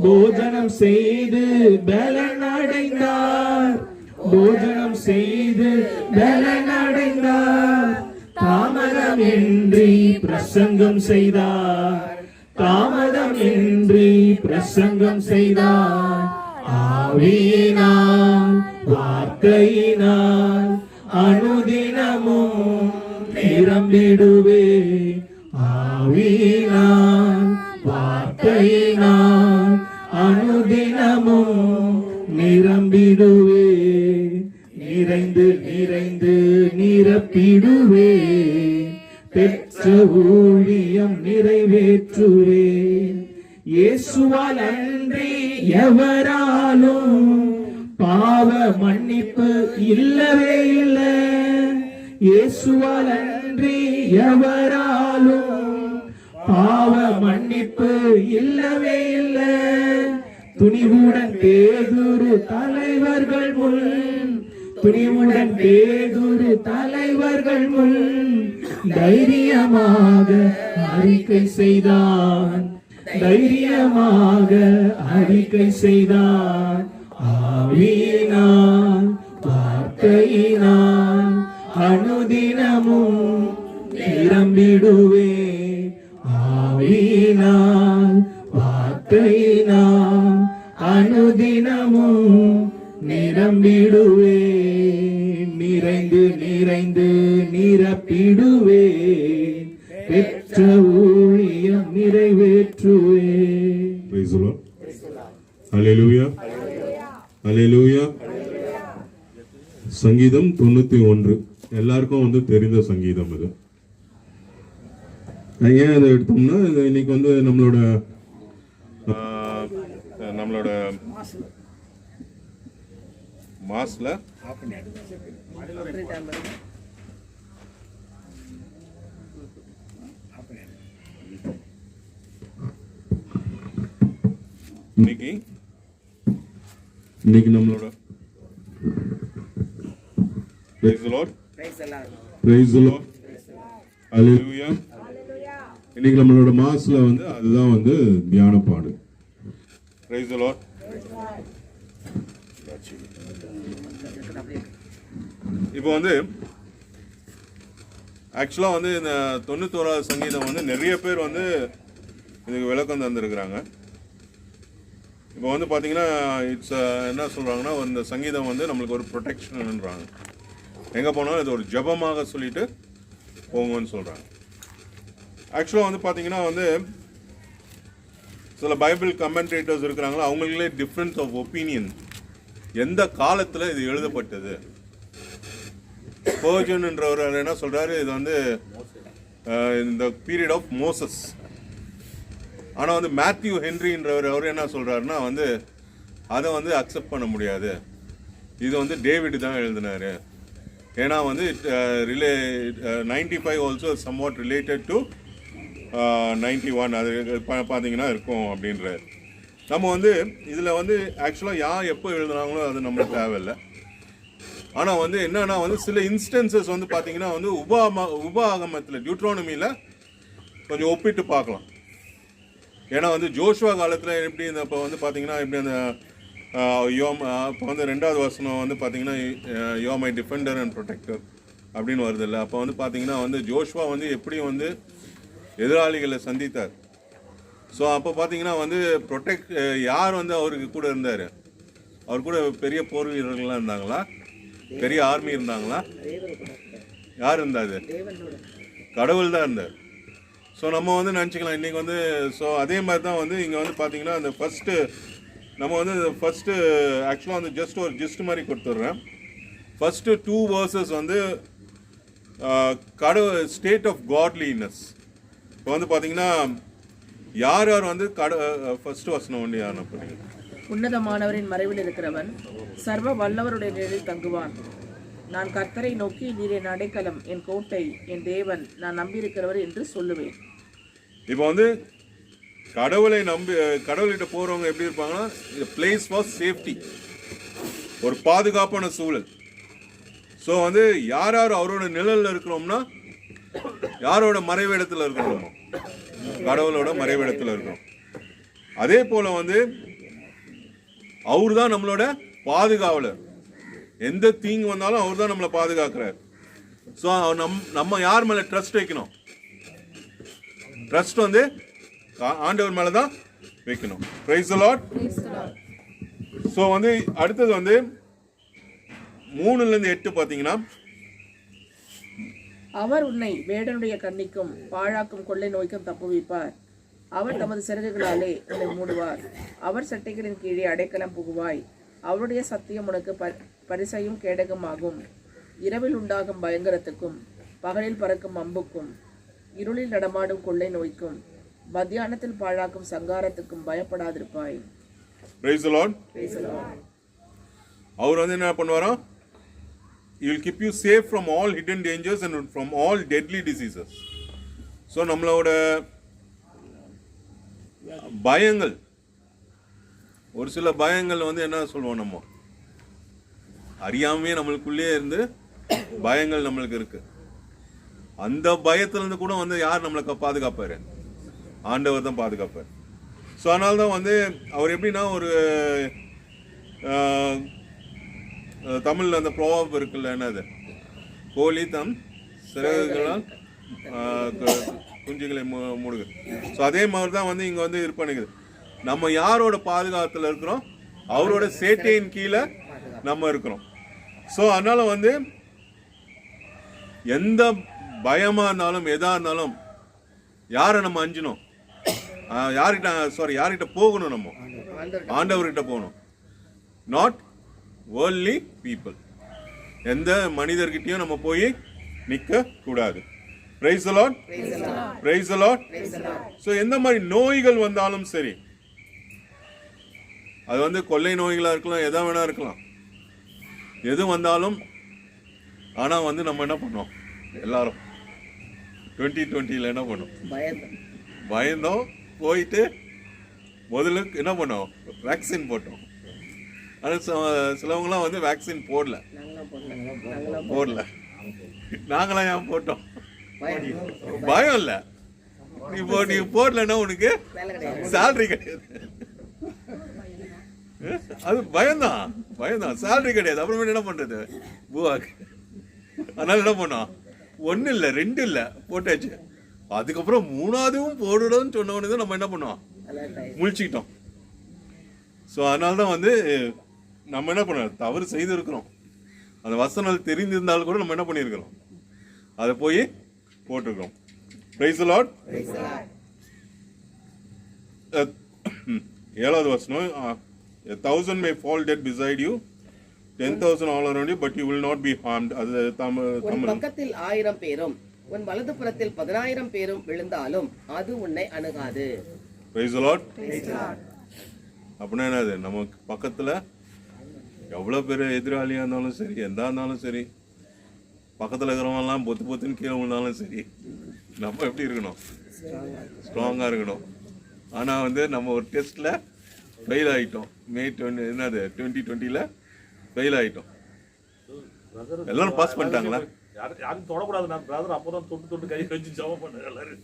போஜனம் செய்து பலன் அடைந்தார். போஜனம் செய்து பலன் அடைந்தார். தாமதமின்றி பிரசங்கம் செய்தார். தாமதமின்றி பிரசங்கம் செய்தார். ஆவியினால் வார்த்தையினால் அனுதினமும் நிரம்பிடுவே. ஆவியினால் வார்த்தையினால் அனுதினமும் நிரம்பிடுவே. நிறைந்து நிறைந்து நிரப்பிடுவே. பெற்ற ஊழியம் நிறைவேற்றுவே. இயேசுவால் அன்றி எவராலும் பாவ மன்னிப்பு இல்லவே இல்லை. இயேசுவால் அன்றி எவராலும் பாவ மன்னிப்பு இல்லவே இல்லை. துணிவுடன் பேதுரு தலைவர்கள் முன். துணிவுடன் பேதுரு தலைவர்கள் முன் தைரியமாக அறிக்கை செய்தான். தைரியமாக அறிக்கை செய்தான். ஆவியினால் வார்த்தையினால் அனுதினமும் நிரம்பிடுவே. ஆவியினால் வார்த்தையினால் அனுதினமும் நிரம்பிடுவே. நிறைந்து நிறைந்து நிரப்பிடுவே. பெற்ற ஊழியம் நிறைவேற்றுவே. Praise the Lord. Hallelujah. Hallelujah. சங்கீதம் 91 எல்லாருக்கும் தெரிந்த சங்கீதம் இது. ஏன் அதை எடுத்தோம்னா இன்னைக்கு நம்மளோட மாஸ்ல இன்னைக்கு நம்மளோட Praise the Lord. Praise the Lord. Praise the Lord. Hallelujah. இன்னைக்கு நம்மளோட மாஸ்ல அதுதான் தியான பாடு. Praise the Lord. இப்போ ஆக்சுவலா இந்த 91வது சங்கீதம் நிறைய பேர் இதுக்கு விளக்கம் தந்திருக்கிறாங்க. இப்போ பாத்தீங்கன்னா இட்ஸ் என்ன சொல்றாங்கன்னா இந்த சங்கீதம் நம்மளுக்கு ஒரு ப்ரொடெக்ஷன்ன்றாங்க. எங்க போனாலும் இது ஒரு ஜபமாக சொல்லிட்டு போங்கன்னு சொல்றாங்க. ஆக்சுவலா பாத்தீங்கன்னா சில பைபிள் கமெண்டேட்டர்ஸ் இருக்கிறாங்களா, அவங்களுக்குள்ளே டிஃப்ரென்ஸ் ஆஃப் ஒப்பீனியன். எந்த காலத்துல இது எழுதப்பட்டது? ஸ்பர்ஜன்ன்றவர் என்ன சொல்றாரு, இது இந்த பீரியட் ஆஃப் மோசஸ். ஆனால் வந்து மேத்யூ ஹென்ரின்றவர் அவர் என்ன சொல்கிறாருன்னா வந்து அதை வந்து அக்செப்ட் பண்ண முடியாது, இது வந்து டேவிட் தான் எழுதினார். ஏன்னா வந்து 95 ஆல்சோ சம்வாட் ரிலேட்டட் டு 91 அது பார்த்தீங்கன்னா இருக்கும் அப்படின்றார். நம்ம வந்து இதில் வந்து ஆக்சுவலாக யார் எப்போ எழுதுனாங்களோ அது நம்மளுக்கு தேவையில்லை. ஆனால் வந்து என்னன்னா வந்து சில இன்ஸ்டன்சஸ் வந்து பார்த்தீங்கன்னா வந்து உபாகமத்தில் டியூட்ரானமியில் கொஞ்சம் ஒப்பிட்டு பார்க்கலாம். ஏன்னா வந்து ஜோஷுவா காலத்தில் எப்படி இந்த இப்போ வந்து பார்த்தீங்கன்னா எப்படி அந்த இப்போ வந்து 2வது வசனம் வந்து பார்த்தீங்கன்னா யோ மை டிஃபெண்டர் அண்ட் ப்ரொடெக்டர் அப்படின்னு வருது இல்லை. அப்போ வந்து பார்த்தீங்கன்னா வந்து ஜோஷுவா வந்து எப்படி வந்து எதிராளிகளை சந்தித்தார். ஸோ அப்போ பார்த்தீங்கன்னா வந்து யார் வந்து அவருக்கு கூட இருந்தார்? அவர் கூட பெரிய போர் வீரர்கள்லாம் இருந்தாங்களா? பெரிய ஆர்மி இருந்தாங்களா? யார் இருந்தார்? கடவுள் தான் இருந்தார். ஸோ நம்ம வந்து நினச்சிக்கலாம் இன்றைக்கி வந்து ஸோ அதே மாதிரி தான் வந்து இங்கே வந்து பார்த்தீங்கன்னா அந்த ஃபஸ்ட்டு நம்ம வந்து ஃபஸ்ட்டு ஆக்சுவலாக வந்து ஜஸ்ட் ஒரு ஜிஸ்ட் மாதிரி கொடுத்துட்றேன். ஃபஸ்ட்டு 2 verses வந்து ஸ்டேட் ஆஃப் காட்லினஸ். இப்போ வந்து பார்த்தீங்கன்னா யார் யார் வந்து ஃபஸ்ட்டு வசனம் ஒன்று யார் பண்ணுங்க. உன்னதமானவரின் மறைவில் இருக்கிறவன் சர்வ வல்லவருடைய நிழலில் தங்குவான். நான் கர்த்தரை நோக்கி நீர் என் அடைக்கலம், என் கோட்டை, என் தேவன், நான் நம்பியிருக்கிறவர் என்று சொல்லுவேன். இப்போ வந்து கடவுள்கிட்ட போகிறவங்க எப்படி இருப்பாங்கன்னா பிளேஸ் ஃபார் சேஃப்டி, ஒரு பாதுகாப்பான சூழல். ஸோ வந்து யார் யார் அவரோட நிழலில் இருக்கிறோம்னா யாரோட மறைவிடத்தில் இருக்கிறோமோ கடவுளோட மறைவிடத்தில் இருக்கிறோம். அதே போல் வந்து அவர் தான் நம்மளோட பாதுகாவலர். எந்த தீங்கு வந்தாலும் அவர் தான் நம்மளை பாதுகாக்கிறார். ஸோ நம்ம யார் மேலே ட்ரஸ்ட் வைக்கணும்? ட்ரஸ்ட் வந்து ஆண்டவர் மேலே தான் வைக்கணும். Price the Lord. ஸோ வந்து அடுத்தது வந்து 3லேருந்து 8 பார்த்தீங்கன்னா அவர் உன்னை வேடனுடைய கண்ணிக்கும் பாழாக்கும் கொள்ளை நோய்க்கும் தப்புவிப்பார். அவர் தமது சிறகுகளாலே உன்னை மூடுவார். அவர் சட்டைகளின் கீழே அடைக்கலம் புகுவாய். அவருடைய சத்தியம் உனக்கு பரிசையும் கேடகம் ஆகும். இரவில் உண்டாகும் பயங்கரத்துக்கும் பகலில் பறக்கும் அம்புக்கும் இருளில் நடமாடும் கொள்ளை நோய்க்கும் மத்தியானத்தில் பாழாக்கும் சங்காரத்துக்கும் பயப்படாதிருப்பாய். Price the Lord. அவர் வந்து என்ன பண்ணுவாராம்? He will keep you safe from all hidden dangers and from all deadly diseases. So நம்மளோட பயங்கள், ஒரு சில பயங்கள் வந்து என்ன சொல்லுவோம், நம்ம அறியாமையே நம்மளுக்குள்ளே இருந்து பயங்கள் நம்மளுக்கு இருக்கு. அந்த பயத்திலிருந்து கூட வந்து யார் நம்மளுக்கு பாதுகாப்பாரு? ஆண்டவர் தான் பாதுகாப்பார். ஸோ அதனால தான் வந்து அவர் எப்படின்னா ஒரு தமிழில் அந்த ப்ரோவர்ப் இருக்குல்ல, என்னது, கோழி தம் சிறகுகளால் குஞ்சுகளை மூடுது. ஸோ அதே மாதிரி தான் வந்து இங்கே வந்து இருப்பானுங்க. நம்ம யாரோட பாதுகாத்தில் இருக்கிறோம்? அவரோட சேட்டையின் கீழே நம்ம இருக்கிறோம். ஸோ அதனால வந்து எந்த பயமாக இருந்தாலும் எதாக இருந்தாலும் யாரை நம்ம அஞ்சணும்? யார்கிட்ட போகணும்? நம்ம ஆண்டவர்கிட்ட போகணும். Not worldly people. எந்த மனிதர்கிட்டையும் நம்ம போய் நிற்க கூடாது. Price the Lord. Price the Lord. So எந்த மாதிரி நோய்கள் வந்தாலும் சரி, அது வந்து கொள்ளை நோய்களாக இருக்கலாம், எதா வேணா இருக்கலாம், எது வந்தாலும். ஆனால் வந்து நம்ம என்ன பண்ணோம்? எல்லாரும் 2020 என்ன பண்ணோம்? பயந்தோம். போயிட்டு முதல்ல என்ன பண்ணோம்? வேக்சின் போட்டோம். ஆனால் சிலவங்களாம் வந்து வேக்சின் போடல. நாங்களாம் ஏன் போட்டோம்? பயம் இல்லை. நீ போடலன்னா உனக்கு சேலரி கிடையாது. அது பயம்தான், சேலரி கிடையாது. அப்புறமேட்டு என்ன பண்றது? பூவாக்கு. அதனால என்ன பண்ணோம்? 1 இல்லை 2 இல்லை போட்டாச்சு. அதுக்கப்புறம் 3ஆவதும் போடுறோம்னு சொன்னவனுக்கு நம்ம என்ன பண்ணுவோம்? முழிச்சுக்கிட்டோம். ஸோ அதனால தான் வந்து நம்ம என்ன பண்ணோம்? தவறு செய்திருக்கிறோம். அந்த வசனம் தெரிந்திருந்தாலும் கூட நம்ம என்ன பண்ணியிருக்கிறோம்? அதை போய் போட்டிருக்கிறோம். Price the Lord. 7வது வசனம், 1,000 may fall dead beside you, 10,000 all around you, but you will not be harmed. அது தமிழ். பக்கத்தில் 1000 பேரும் உன் வலதுபுறத்தில் 10,000 பேரும் விழுந்தாலும் அது உன்னை அணுகாது. Praise the Lord. அப்படின்னா என்னது, நமக்கு பக்கத்துல எவ்வளவு பேர் எதிராளியா இருந்தாலும் சரி, எந்தா இருந்தாலும் சரி, பக்கத்துல இருக்கிறவங்கலாம் பொத்து பொத்துன்னு கீழே விழுந்தாலும் சரி, நம்ம எப்படி இருக்கணும்? ஸ்ட்ராங்கா இருக்கணும். ஆனா நம்ம ஒரு டெஸ்ட்ல ஃபெயில் ஆயிட்டோம். மே 2020ல ஃபெயில் ஆயிட்டோம். எல்லாரும் பாஸ் பண்ணிட்டாங்களா? யாரும் தொடக்கூடாது. நான் பிரதர் அப்போதான் தொட்டு கை வச்சு ஜெபம் பண்ண எல்லாரும்.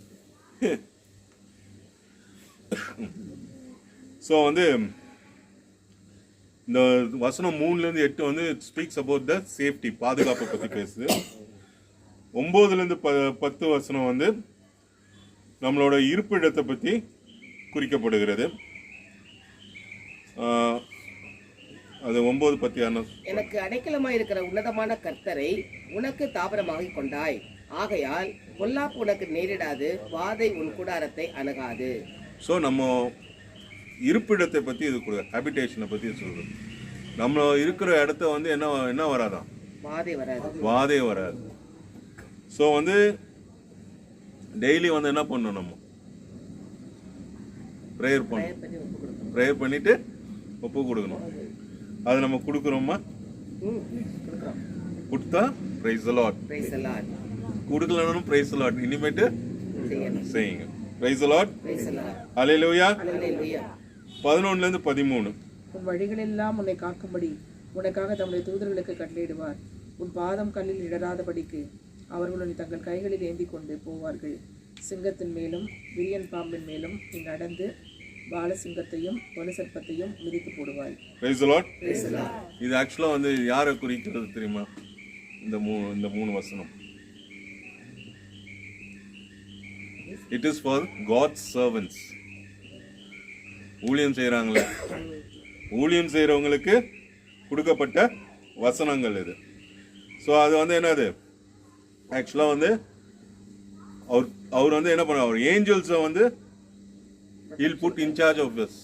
ஸோ இந்த வசனம் 3லேருந்து 8 ஸ்பீக்ஸ் அபவுட் த சேஃப்டி, பாதுகாப்பை பற்றி பேசுது. 9லேருந்து 10 வசனம் நம்மளோட இருப்பிடத்தை பற்றி குறிக்கப்படுகிறது. அது 9:10. எனக்கு அடைக்கலமாய் இருக்கிற உன்னதமான கர்த்தரை உனக்கு தாபரமாகிக் கொண்டாய். ஆகையால் பொல்லாப்பு உனக்கு நேரிடாது, வாதை உன் கூடாரத்தை அணுகாது. ஸோ நம்ம இருப்பிடத்தை பற்றி இது ஹேபிடேஷனை பற்றி சொல்றது. நம்ம இருக்கிற இடத்த என்ன வராதான்? வாதே வராது. ஸோ டெய்லி என்ன பண்ணணும்? நம்ம ப்ரேயர் பண்ணிட்டு ஒப்பு கொடுக்கணும். அது நம்ம கொடுக்குறோமா? கொடுத்தா பிரைஸ் தி லார்ட், கொடுக்கலனாலும் பிரைஸ் தி லார்ட். இனிமேட்டு செய்யுங்க. Praise the Lord, hallelujah. 11லேருந்து 13. உன் வழிகளெல்லாம் உன்னை காக்கும்படி உனக்காக தம்முடைய தூதர்களுக்கு கட்டளையிடுவார். உன் பாதம் கல்லில் இடராதபடிக்கு அவர்கள் உன்னை தங்கள் கைகளில் ஏந்தி கொண்டு போவார்கள். சிங்கத்தின் மேலும் விரியன் பாம்பின் மேலும் நீ நடந்து பாலசிங்கத்தையும் வலுசர்ப்பத்தையும் மிதித்து போடுவாய். Price the Lord. இது ஆக்சுவலா யாரை குறிக்கிறது தெரியுமா? இந்த மூணு வசனம். It is for god's servants. ஊழியம் செய்யறாங்களே, ஊழியம் செய்யறவங்களுக்கு கொடுக்கப்பட்ட வசனங்கள் இது. ஸோ அது என்னது, ஆக்சுவலா அவர் என்ன பண்ண, அவர் ஏஞ்சல்ஸை he'll put in charge of us.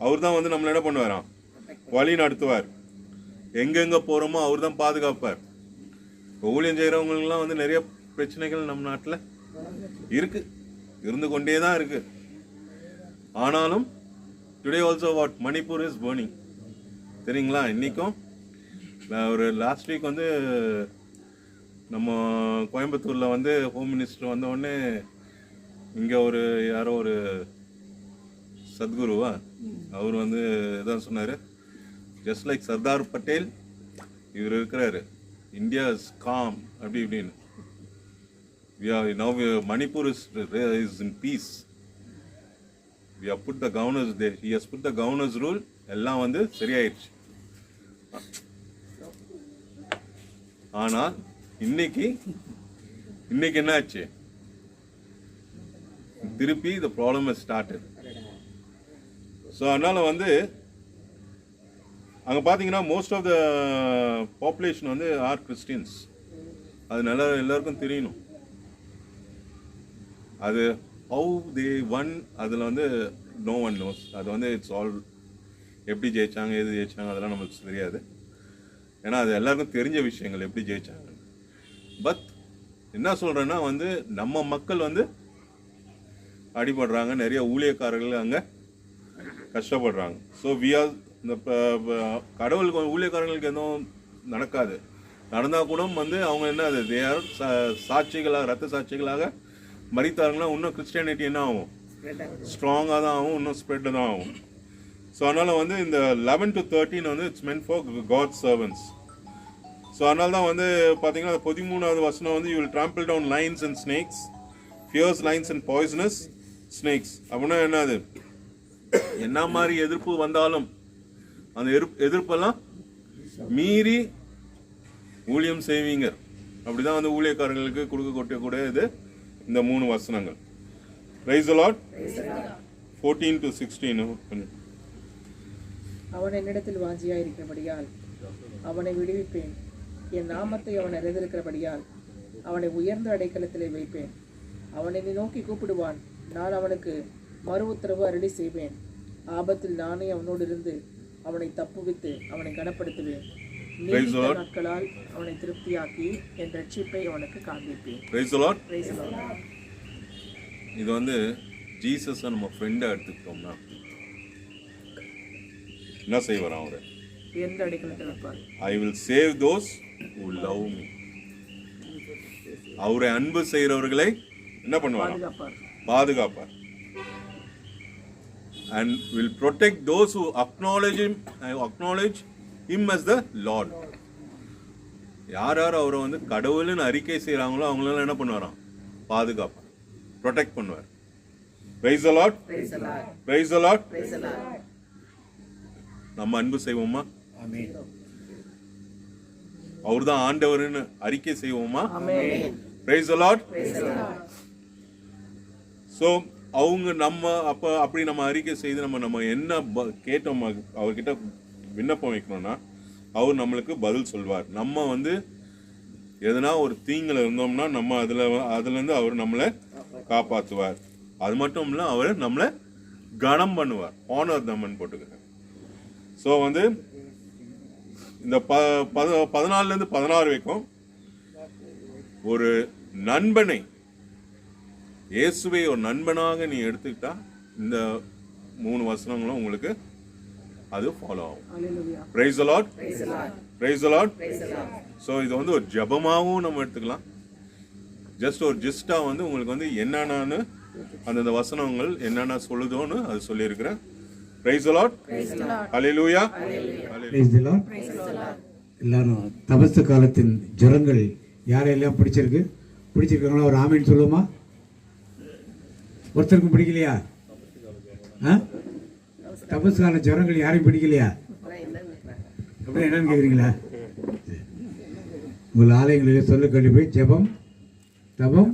அவர் தான் நம்மள என்ன பண்ணுவாராம்? வழி நடத்துவார். எங்கெங்க போறோமோ அவர் தான் பாதுகாப்பார். ஊழியம் செய்யறவங்களுக்குலாம் நிறைய பிரச்சனைகள் நம்ம நாட்டில் இருந்து கொண்டே தான் இருக்கு. ஆனாலும் today also what, Manipur is burning. சரிங்களா? இன்னைக்கும் ஒரு லாஸ்ட் வீக் நம்ம கோயம்புத்தூர்ல ஹோம் மினிஸ்டர் வந்த உடனே இங்க யாரோ ஒரு சத்குருவா அவர் இதான் சொன்னாரு, ஜஸ்ட் லைக் சர்தார் பட்டேல் இவர் இருக்கிறாரு, இந்தியா இஸ் காம் அப்படி இப்படின்னு. Manipur is in peace. We have put the governors there. He has put the governors rule. எல்லாம் சரியாயிடுச்சு. ஆனால் இன்னைக்கு என்ன ஆச்சு? திருப்பி the problem has started. So அதனால அங்கே பார்த்தீங்கன்னா most of the population are Christians. அது எல்லாருக்கும் தெரியணும். அது ஹவு தே ஒன், அதில் நோ ஒன் நோஸ். அது இட்ஸ் ஆல் எப்படி ஜெயிச்சாங்க, எது ஜெயிச்சாங்க அதெல்லாம் நம்மளுக்கு தெரியாது. ஏன்னா அது எல்லாருக்கும் தெரிஞ்ச விஷயங்கள் எப்படி ஜெயிச்சாங்க. பட் என்ன சொல்கிறேன்னா நம்ம மக்கள் அடிபடுறாங்க, நிறைய ஊழியக்காரர்கள் அங்கே கஷ்டப்படுறாங்க. ஸோ இந்த கடவுளுக்கு ஊழியக்காரங்களுக்கு எதுவும் நடக்காது. நடந்தால் கூட அவங்க என்ன அது தேர் சாட்சிகளாக, ரத்த சாட்சிகளாக மறித்தாருங்கன்னா இன்னும் கிறிஸ்டியானிட்டி என்ன ஆகும்? ஸ்ட்ராங்காக தான் ஆகும், இன்னும் ஸ்ப்ரெட் தான் ஆகும். ஸோ அதனால் இந்த 11 to 13 it's meant for god servants. So அதனால தான் பார்த்தீங்கன்னா 13வது வசனம் you will trample down lions and snakes, fierce lions and poisonous snakes. அப்படின்னா என்னது, என்ன மாதிரி எதிர்ப்பு வந்தாலும் அந்த எதிர்ப்பெல்லாம் மீறி ஊழியம் செய்வீங்க. அப்படிதான் ஊழியக்காரங்களுக்கு கொடுக்கக்கூடிய இது இந்த 3 வசனங்கள். Price the Lord. 14 to 16. அவன் என்னிடத்தில் வாஞ்சியாய் இருக்கிறபடியால் அவனை விடுவிப்பேன். என் நாமத்தை அவன் அறிந்திருக்கிறபடியால் அவனை உயர்ந்த அடைக்கலத்திலே வைப்பேன். அவனை நீ நோக்கி கூப்பிடுவான், நான் அவனுக்கு மறு உத்தரவு அருளி செய்வேன். ஆபத்தில் நானே அவனோடு இருந்து அவனை தப்புவித்து அவனை கனப்படுத்துவேன். Praise the நீடித்த Lord. நாட்களால் அவனை திருப்தியாக்கி என் ரட்சிப்பை அவனுக்கு காண்பிப்பேன். Praise the Lord. Praise the Lord. இது வந்து ஜீசஸை நம்ம ஃப்ரெண்டாக எடுத்துக்கிட்டோம்னா என்ன செய்வார் அவர்? எந்த அடைக்கலத்தில் வைப்பார்? I will save those who love me. அவரை அன்பு செய்கிறவர்களை என்ன பண்ணுவார்? பாதுகாப்பார். பாதுகாப்பார். And will protect those who acknowledge him as the Lord. யார் யார் அவரை வந்து கடவுள்னு அறிக்கை செய்கிறாங்களோ அவங்களெல்லாம் என்ன பண்ணுவாராம்? பாதுகாப்பார், ப்ரொடெக்ட் பண்ணுவார். Praise the Lord. Praise the Lord. Praise the Lord. Praise the Lord. நம்ம அன்பு செய்வோமா? அவர்தான் ஆண்டவர்னு அறிக்கை செய்வோமா? Praise the Lord. ஸோ அவங்க நம்ம அப்படி நம்ம அறிக்கை செய்து நம்ம என்ன கேட்டோம் அவர்கிட்ட விண்ணப்பம் வைக்கணும்னா அவர் நம்மளுக்கு பதில் சொல்வார். நம்ம வந்து எதனா ஒரு தீங்கில் இருந்தோம்னா நம்ம அதுலேருந்து அவர் நம்மளை காப்பாற்றுவார். அது மட்டும் இல்லை, அவர் நம்மளை கனம் பண்ணுவார். ஆனர் தம்மன் போட்டுக்கிறேன். ஸோ வந்து இந்த 14 16 வரைக்கும் ஒரு நண்பனை, இயேசுவை ஒரு நண்பனாக நீ எடுத்துக்கிட்டா இந்த 3 வசனங்களும் உங்களுக்கு அது ஃபாலோ ஆகும். Praise the Lord. Praise the Lord. So இது வந்து ஒரு ஜபமாகவும் நம்ம எடுத்துக்கலாம். ஜஸ்ட் ஒரு ஜிஸ்டா வந்து உங்களுக்கு வந்து என்னென்னு அந்தந்த வசனங்கள் என்னென்ன சொல்லுதோன்னு அது சொல்லியிருக்கிறேன். Praise the Lord. Hallelujah. Praise the Lord. எல்லாரும் தபசு காலத்தின் ஜுரங்கள் யாரையெல்லாம் பிடிச்சிருக்காங்களோ ஒரு ஆமீன் சொல்லுமா? ஒருத்தருக்கும் பிடிக்கலையா? தபசு கால ஜுரங்கள் யாரையும் பிடிக்கலையா? அப்படி என்னன்னு கேட்குறீங்களா? உங்கள் ஆலயங்களில் சொல்ல கல்வி ஜெபம், தபம்,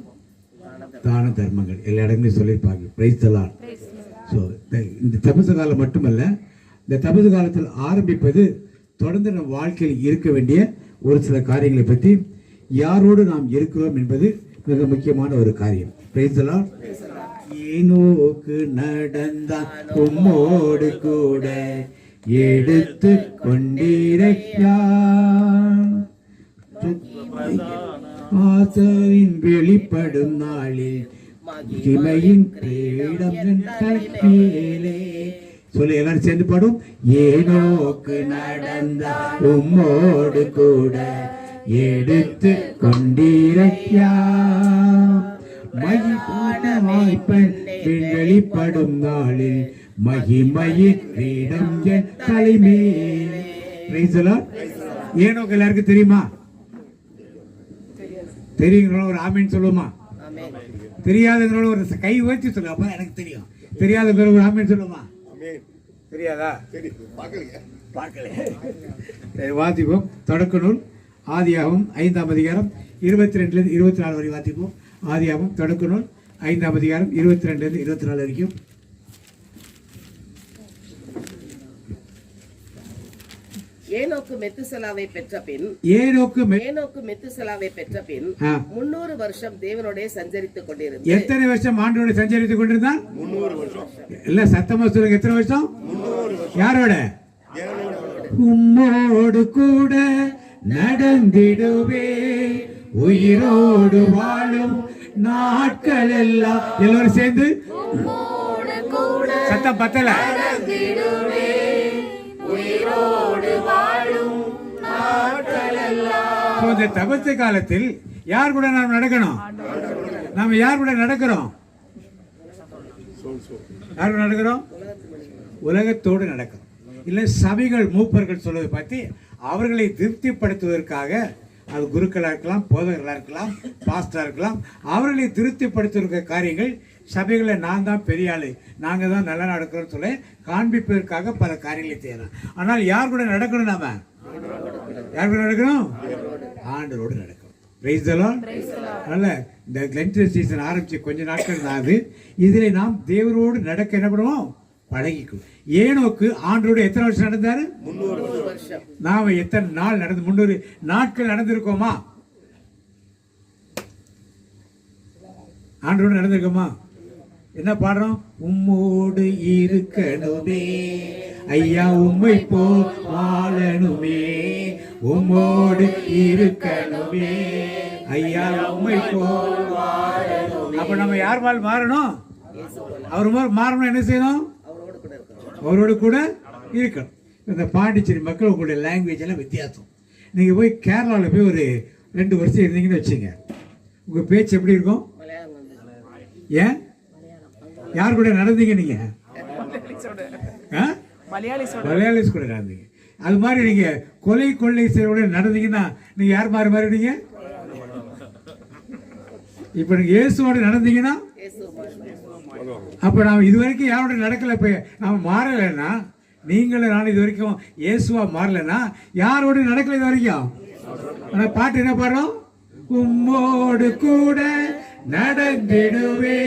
தான தர்மங்கள் எல்லா இடங்களையும் சொல்லியிருப்பாங்க. Price the Lord. ஸோ இந்த தபசு காலம் மட்டுமல்ல, இந்த தபசு காலத்தில் ஆரம்பிப்பது தொடர்ந்து நம் வாழ்க்கையில் இருக்க வேண்டிய ஒரு சில காரியங்களை பற்றி, யாரோடு நாம் இருக்கிறோம் என்பது மிக முக்கியமான ஒரு காரியம். Price the Lord. ஏனோக்கு நடந்தான் உம்மோடு கூட எடுத்து கொண்டிருக்கிறார், ஆசரின் வெளிப்படும் நாளில் மகிமையின் கிரீடம் தலைமேலே. சொல்லி எல்லாரும் சேர்ந்து பாடும். ஏனோக்கு நடந்த உம்மோடு கூட எடுத்து கொண்டிருக்கிறார், மகிமையின் வெளிப்படும் நாளில் மகிமையின் கிரீடம் என் தலைமேலே. Price the Lord. ஏனோக்கு எல்லாருக்கும் தெரியுமா? தெரியுங்களா? ஒரு ஆமீன் சொல்லுமா? தெரியாதவங்களோட ஒரு கை வச்சு சொல்லுங்க. அப்ப எனக்கு தெரியும். தெரியாதவங்களோட ஒரு ஆமீன் சொல்லுமா? தெரியாதா? பார்க்கல. வாசிப்போம். தொடக்க நூல் ஆதியாகமம் 5ஆம் அதிகாரம் 22 24 வரை வாசிப்போம். ஆதியாகமம் தொடக்க நூல் 5ஆம் அதிகாரம் 22 24 வரைக்கும். ஏனோக்கு மெத்துசலாவை பெற்ற பின் 300 வருஷம் தேவனோடே சஞ்சரித்துக் கொண்டிருந்தார். எத்தனை வருஷம் ஆண்டோட சஞ்சரித்துக் கொண்டிருந்தான்? 300 வருஷம். எல்லாம் சத்தமா சொல்லுங்க. எத்தனை வருஷம்? யாரோட? உம்மோடு கூட நடந்திடுவே, உயிரோடு வாழும் நாட்கள் எல்லாம். எல்லாரும் சேர்ந்து சத்தம் பத்தல. இந்த தபசு காலத்தில் யார் கூட நாம் நடக்கணும்? நாம யார் கூட நடக்கிறோம்? யார் கூட நடக்கிறோம்? உலகத்தோடு நடக்கிறோம். இல்லை சபைகள் மூப்பர்கள் சொல்வதை பற்றி அவர்களை திருப்திப்படுத்துவதற்காக, அது குருக்களாக இருக்கலாம், போதகர்களாக இருக்கலாம், பாஸ்டராக இருக்கலாம், அவர்களை திருப்திப்படுத்துவதற்காக காரியங்கள் சபைகளில் நான் தான் பெரிய ஆளு, நாங்கள் தான் நல்லா நடக்கிறோம்னு சொல்ல காண்பிப்பதற்காக பல காரியங்களை செய்யலாம். ஆனால் யார் கூட நடக்கணும்? நாம யார் கூட நடக்கணும்? ஆண்டவரோடு நடக்கணும். Price the Lord. அதனால இந்த லென்ட் சீசன் ஆரம்பிச்சு கொஞ்ச நாட்கள் தான் அது. இதில் நாம் தேவரோடு நடக்க என்ன பண்ணுவோம்? பழகிக்கும். ஏனோக்கு ஆண்டவரோடு எத்தனை வருஷம் நடந்தாரு? 300 வருஷம். நாம எத்தனை நாள் நடந்து? 300 நாட்கள் நடந்திருக்கோமா? ஆண்டவரோடு நடந்திருக்கோமா? என்ன பாடுறோம்? உம்மோடு இருக்கணுமே, ஐயா உம்மை போல் வாழணுமே, உம்மோடு இருக்கணுமே, ஐயா உம்மை போல் வாழணுமே. அப்ப நம்ம யார் மேல் மாறணும்? அவர் மேல் மாறணும். என்ன செய்யணும்? அவரோடு கூட இருக்கணும். இந்த பாண்டிச்சேரி மக்கள் உங்களுடைய லாங்குவேஜ் எல்லாம் வித்தியாசம். நீங்கள் போய் கேரளாவில் போய் ஒரு 2 வருஷம் இருந்தீங்கன்னு வச்சுங்க, உங்கள் பேச்சு எப்படி இருக்கும்? ஏன்? யார் கூட நடந்தீங்க நீங்க? மலையாளிஸ் கூட நடந்தீங்க. அது மாதிரி நீங்க கொலை கொள்ளை செய்யறோட நடந்தீங்கன்னா நீங்க யார் மாதிரி மாறிடுங்க? இப்ப நீங்க இயேசுவோட நடந்தீங்கன்னா, அப்ப நாம இது வரைக்கும் யாரோட நடக்கல, இப்ப நாம மாறலைன்னா, நீங்களும் நான் இது வரைக்கும் இயேசுவா மாறலன்னா யாரோட நடக்கல இது வரைக்கும். ஆனா பாட்டு என்ன பாடுறோம்? உம்மோடு கூட நடந்திடுவே,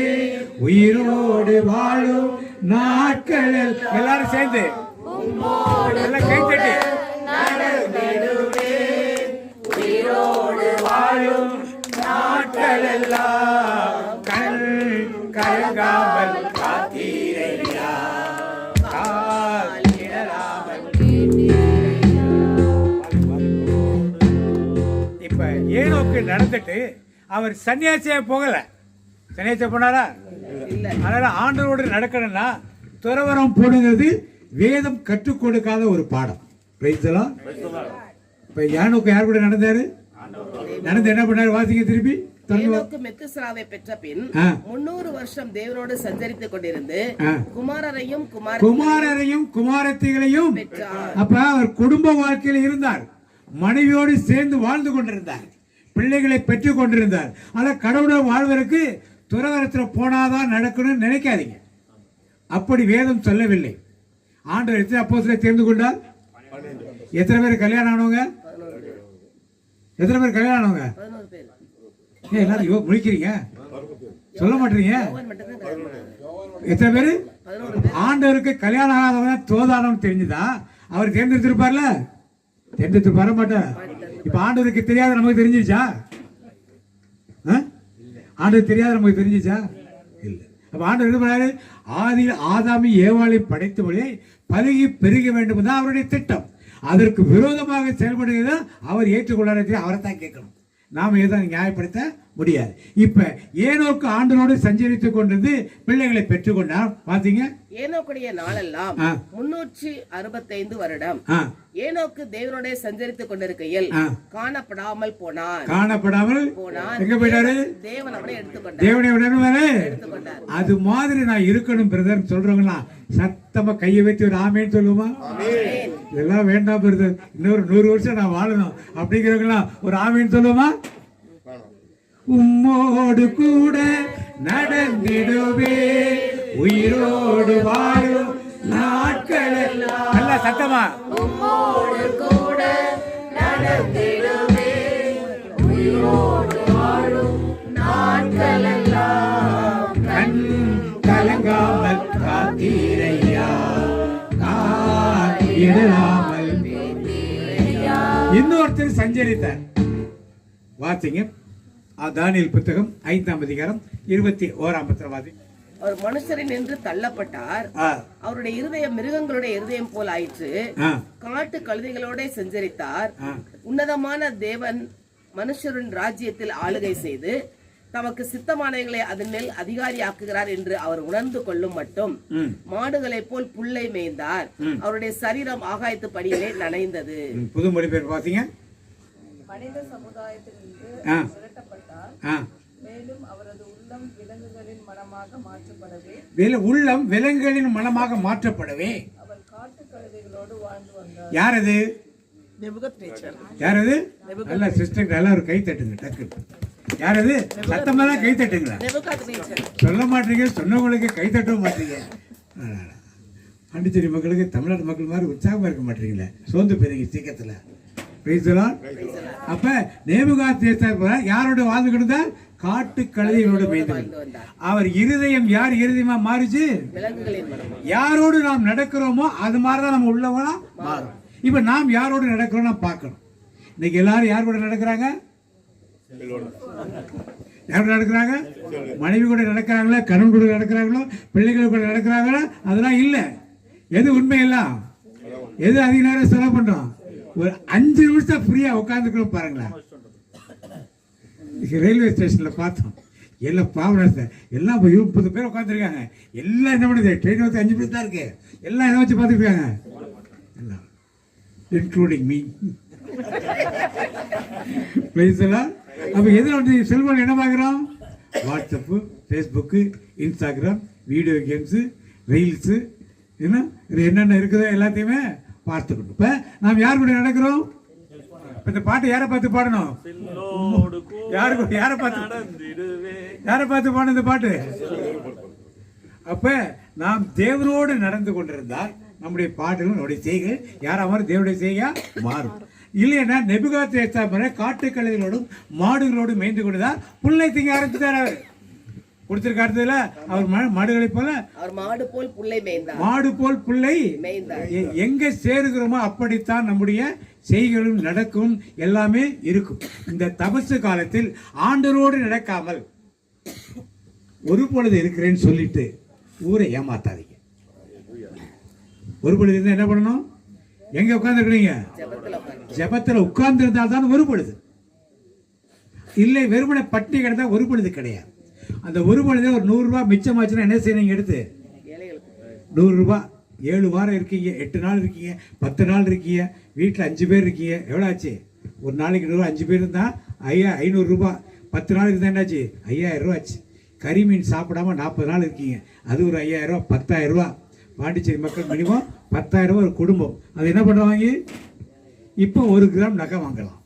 உயிரோடு வாழும் நாட்களில். எல்லாரும் சேர்ந்து எல்லாம் கை தட்டி உயிரோடு வாழும் நாட்களெல்லாம் கண் கலங்காமல் காத்தீரையா, கால் இடராமல். இப்ப ஏனோக்கு நடந்துட்டு அவர் சன்னியாசியா போகல. சன்னியாசியா போனாரா? அதனால ஆண்டவரோடு நடக்கணும்னா துறவரம் போடுங்கிறது வேதம் கற்றுக் கொடுக்காத ஒரு பாடம். இப்ப ஏனோக்கு யார் கூட நடந்தாரு? நடந்து என்ன பண்ணாரு? வாசிங்க திருப்பி. ஏனோக்கு மெத்துசலாவை பெற்ற பின் 300 வருஷம் தேவனோடு சஞ்சரித்துக் கொண்டிருந்து குமாரரையும் குமாரத்திகளையும் பெற்றார். அப்ப அவர் குடும்ப வாழ்க்கையில் இருந்தார், மனைவியோடு சேர்ந்து வாழ்ந்து கொண்டிருந்தார், பிள்ளைகளை பெற்றுக் கொண்டிருந்தார். ஆனா கடவுளை வாழ்வதற்கு துறவரத்தில் போனாதான் நடக்கணும்னு நினைக்காதீங்க. அப்படி வேதம் சொல்லவில்லை. ஆண்டவர் எத்தனை அப்போஸ்தலரை தெரிந்து கொண்டார்? எத்தனை பேர் கல்யாணம் ஆனவங்க? எத்தனை பேர் கல்யாணம் ஆனவங்க? எல்லாரும் முழிக்கிறீங்க, சொல்ல மாட்டீங்க. எத்தனை பேரு? ஆண்டவருக்கு கல்யாணம் ஆகாதவங்க தோதானம் தெரிஞ்சுதா அவர் தேர்ந்தெடுத்திருப்பார்ல? தேர்ந்தெடுத்து வர மாட்டார். இப்ப ஆண்டவருக்கு தெரியாத நமக்கு தெரிஞ்சிச்சா? ஆண்டவர் தெரியாத நமக்கு தெரிஞ்சிச்சா? இல்ல. அப்ப ஆண்டவர் என்ன பண்ணாரு? ஆதியில் ஆதாமி ஏவாளை படைத்தபடியே பருகி பெருக வேண்டும் தான் அவருடைய திட்டம். அதற்கு விரோதமாக செயல்படுகிறது அவர் ஏற்றுக்கொள்ளாத அவரை தான் கேட்கணும். நாம ஏதாவது நியாயப்படுத்த முடியாது. இப்ப ஏனோக்கு ஆண்டவரோடு சஞ்சரித்துக் கொண்டிருந்து பிள்ளைகளை பெற்றுக்கொண்டார். பாத்தீங்க, ஏனோக்குடைய நாளெல்லாம் 365 வருடம் ஏனோக்கு தேவனோட சஞ்சரித்துக் கொண்டிருக்கையில் காணப்படாமல் போனார். எங்க போயிட்டாரு? தேவன் அவனை எடுத்துக்கொண்டார். அது மாதிரி நான் இருக்கணும் பிரதர் சொல்றவங்களா சத்தமா கையை வைத்து ஒரு ஆமேன்னு சொல்லுமா? இதெல்லாம் வேண்டாம் பிரதர், இன்னொரு 100 வருஷம் நான் வாழணும் அப்படிங்கிறவங்களா ஒரு ஆமேன்னு சொல்லுமா? உம்மோடு கூட நடந்திடுவே, உயிரோடு வாழும் நாட்கள் எல்லாம். நல்ல சத்தமா உம்மோடு கூட நடந்திடுவே, உயிரோடு வாழும் நாட்கள் எல்லாம் கண் கலங்காமல் காத்தீரையா, காத்திடாமல். இன்னொருத்தர் சஞ்சரித்தார். வாசிங்க தானியேல் புத்தகம் 5ஆம் அதிகாரம் 21ஆம் வாசி. அவர் மனுஷரின் என்று தள்ளப்பட்டார், அவருடைய இருதயம் மிருகங்களுடைய இருதயம் போல் ஆயிற்று, காட்டு கழுதைகளோட சஞ்சரித்தார். உன்னதமான தேவன் மனுஷரின் ராஜ்யத்தில் ஆளுகை செய்து தமக்கு சித்தமானவர்களை அதன் மேல் அதிகாரி ஆக்குகிறார் என்று அவர் உணர்ந்து கொள்ளும் மட்டும் மாடுகளை போல் புல்லை மேய்ந்தார். அவருடைய சரீரம் ஆகாயத்து படியிலே நனைந்தது. புது மொழிபெயர்ப்பு பாத்தீங்க. மனித சமுதாயத்திலிருந்து விரட்டப்பட்டார், மேலும் அவரது உள்ளம் விலங்குகளின் மனமாக மாற்றப்படவே அவர் காட்டு கழுதைகளோடு வாழ்ந்து வந்தார். யாரது? யாரது? நல்ல சிஸ்டர் எல்லாரும் கை தட்டுங்க டக்கு. யாரது? சத்தமா தான் கை தட்டுங்களா? சொல்ல மாட்டீங்க, சொன்னவங்களுக்கு கை தட்டவும் மாட்டீங்க. பாண்டிச்சேரி மக்களுக்கு தமிழ்நாட்டு மக்கள் மாதிரி உற்சாகமா இருக்க மாட்டீங்களே, சோர்ந்து போயிருங்க சீக்கிரத்துல. அப்ப நேபுகாத்நேச்சார் யாரோட வாழ்ந்து கொண்டார்? காட்டு கழுதைகளோடு மேய்ந்தார். அவர் இருதயம் யார் இருதயமா மாறிச்சு? யாரோடு நாம் நடக்கிறோமோ அது மாதிரிதான் நம்ம உள்ளவங்களா மாறும். இப்ப நாம் யாரோடு நடக்கிறோம் பார்க்கணும். இன்னைக்கு எல்லாரும் யார் கூட நடக்கிறாங்க? யாரோட நடக்கிறாங்க? மனைவி கூட நடக்கிறாங்களா? கணவன் கூட நடக்கிறாங்களோ? பிள்ளைகள் கூட நடக்கிறாங்களா? அதெல்லாம் இல்ல. எது உண்மையெல்லாம், எது அதிக நேரம் செலவு பண்றோம்? ஒரு 5 நிமிஷம் ஃப்ரீயா உட்காந்துக்கணும் பாருங்களேன். ரயில்வே ஸ்டேஷன்ல பார்த்தோம், எல்லாம் பாவம் எல்லாம் 30 பேர் உட்காந்துருக்காங்க. எல்லாம் என்ன பண்ணுது, ட்ரெயின் வந்து 5 நிமிஷம் தான் இருக்கு, எல்லாம் என்ன வச்சு பார்த்துட்டு இருக்காங்க, எல்லாம் இன்க்ளூடிங் மீ. அப்ப எதுல வந்து செல்போன் என்ன பார்க்குறோம்? WhatsApp, Facebook, Instagram, video games, reels, என்ன இது என்னென்ன இருக்குதோ எல்லாத்தையுமே பார்த்துக்கணும். இப்போ நாம் யார் கூட நடக்கிறோம்? இந்த பாட்டு யாரை பார்த்து பாடணும்? யாரை பார்த்து பாடணும் இந்த பாட்டு? அப்ப நாம் தேவனோடு நடந்து கொண்டிருந்தால் நம்முடைய பாட்டுகள், நம்முடைய செய்கை யாரா மாதிரி தேவனுடைய செய்கையா மாறும். இல்லைன்னா நெபுகாத்நேச்சார் காட்டு கழுதைகளோடும் மாடுகளோடும் மேய்ந்து கொண்டுதான் புல்லை திங்க ஆரம்பித்தார். அவர் கொடுத்திருக்க அர்த்தத்துல அவர் மாடுகளை போல, அவர் மாடு போல் புல்லை மேய்ந்தார். மாடு போல் புல்லை மேய்ந்தார். எங்க சேருகிறோமோ அப்படித்தான் நம்முடைய செய்களும் நடக்கும், எல்லாமே இருக்கும். இந்த தபசு காலத்தில் ஆண்டரோடு நடக்காமல் ஒரு பொழுது இருக்கிறேன்னு சொல்லிட்டு ஊரை ஏமாத்தாதீங்க. ஒரு பொழுது இருந்தா என்ன பண்ணணும்? எங்க உட்கார்ந்துருக்கீங்க? ஜெபத்துல உட்கார்ந்து இருந்தால்தான் ஒரு பொழுது. இல்லை வெறுமனை பட்டி கிடந்தா ஒரு பொழுது கிடையாது. அந்த ஒரு பொழுது ஒரு 100 ரூபாய் மிச்சமாச்சுன்னா என்ன செய்யணும்? எடுத்து 100 ரூபாய், 7 வாரம் இருக்கீங்க, 8 நாள் இருக்கீங்க, 10 நாள் இருக்கீங்க, வீட்டில் 5 பேர் இருக்கீங்க, எவ்வளோ ஆச்சு? ஒரு நாளைக்கு 100, 5 பேர் இருந்தா 500 ரூபாய். 10 நாள் இருந்தா என்னாச்சு? 5000 ரூபா ஆச்சு. கறி மீன் சாப்பிடாம 40 நாள் இருக்கீங்க, அது ஒரு 5000 ரூபா, 10000 ரூபா. பாண்டிச்சேரி மக்கள் மினிமம் 10000 ரூபா ஒரு குடும்பம். அது என்ன பண்ணுவாங்க? இப்போ 1 கிராம் நகை வாங்கலாம்,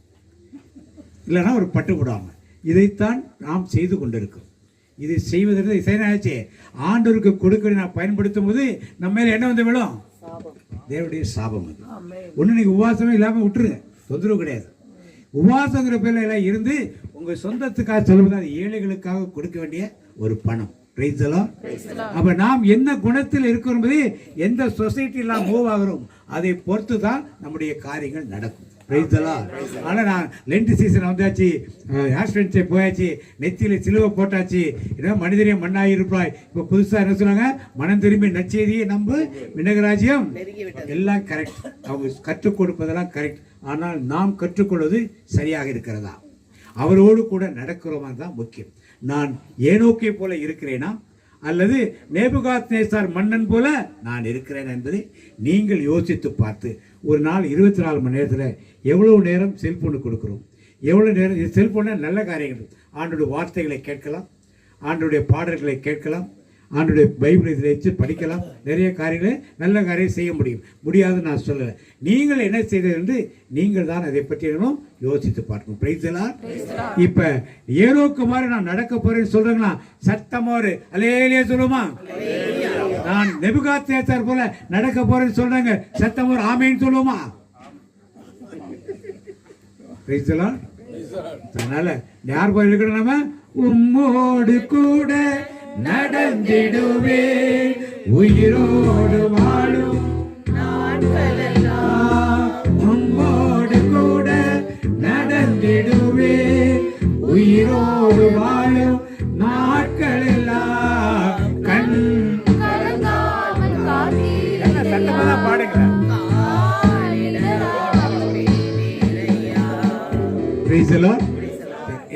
இல்லைன்னா ஒரு பட்டு போடாமல். இதைத்தான் நாம் செய்து கொண்டிருக்கோம். இது செய்வதற்கு இசைனாச்சு ஆண்டவருக்கு கொடுக்க நான் பயன்படுத்தும் போது நம்ம மேல என்ன வந்து விழும்? தேவனுடைய சாபம். ஒண்ணு நீங்க உபவாசமே இல்லாம விட்டுருங்க, தொந்தரவு கிடையாது. உபவாசங்கிற பேர்ல எல்லாம் இருந்து உங்க சொந்தத்துக்காக செல்வது அது ஏழைகளுக்காக கொடுக்க வேண்டிய ஒரு பணம். அப்ப நாம் என்ன குணத்தில் இருக்கிறோம் என்பது, எந்த சொசைட்டில மூவ் ஆகிறோம் அதை பொறுத்து தான் நம்முடைய காரியங்கள் நடக்கும். ஆனா நான் லென்ட் சீசன் வந்தாச்சு, ஆக்சிடென்ட்ஸே போயாச்சு, நெத்தியில சிலுவை போட்டாச்சு, ஏன்னா மனிதரே மண்ணாகி இருப்பாய். இப்ப புதுசா என்ன சொன்னாங்க? மனம் திரும்பி நற்செய்தியை நம்பு, விண்ணகராஜ்யம் எல்லாம் கரெக்ட். அவங்க கற்றுக் கொடுப்பதெல்லாம் கரெக்ட். ஆனால் நாம் கற்றுக்கொள்வது சரியாக இருக்கிறதா, அவரோடு கூட நடக்கிறோமா தான் முக்கியம். நான் ஏனோக்கை போல இருக்கிறேனா அல்லது நேபுகாத்நேச்சார் மன்னன் போல நான் இருக்கிறேன் என்பதை நீங்கள் யோசித்து பார்த்து, ஒரு நாள் 24 மணி நேரத்தில் எவ்வளவு நேரம் செல்போனுக்கு கொடுக்குறோம்? எவ்வளவு நேரம் செல்போனில் நல்ல காரியங்கள், ஆண்டோடைய வார்த்தைகளை கேட்கலாம், ஆண்டோடைய பாடல்களை கேட்கலாம், ஆண்டோடைய பைபிளை இதில் வச்சு படிக்கலாம், நிறைய காரியங்களை நல்ல காரியம் செய்ய முடியாதுன்னு நான் சொல்லலை. நீங்கள் என்ன செய்தது என்று நீங்கள் தான் அதை பற்றி யோசித்து பார்க்கணும். பிரைஸ்லாம். இப்ப ஏரோக்கு மாதிரி நான் நடக்க போறேன்னு சொல்றேங்களா? சத்தமோரு அலேலியா சொல்லுமா? நான் நெபுகாத்நேச்சார் போல நடக்க போறேன்னு சொல்றாங்க, சத்தமோரு ஆமேன்னு சொல்லுமா? பிரைஸ்லாம். அதனால யார் போய் இருக்கணும்? நம்ம உம்மோடு கூட நடந்திடுவே, உயிரோடு வாழும் நாட்களெல்லாம் உம்மோடு கூட நடந்திடுவே, உயிரோடு வாழும் நாட்களெல்லாம் கண் கலங்காமல் காத்தீரே. சத்தமா பாடுங்க.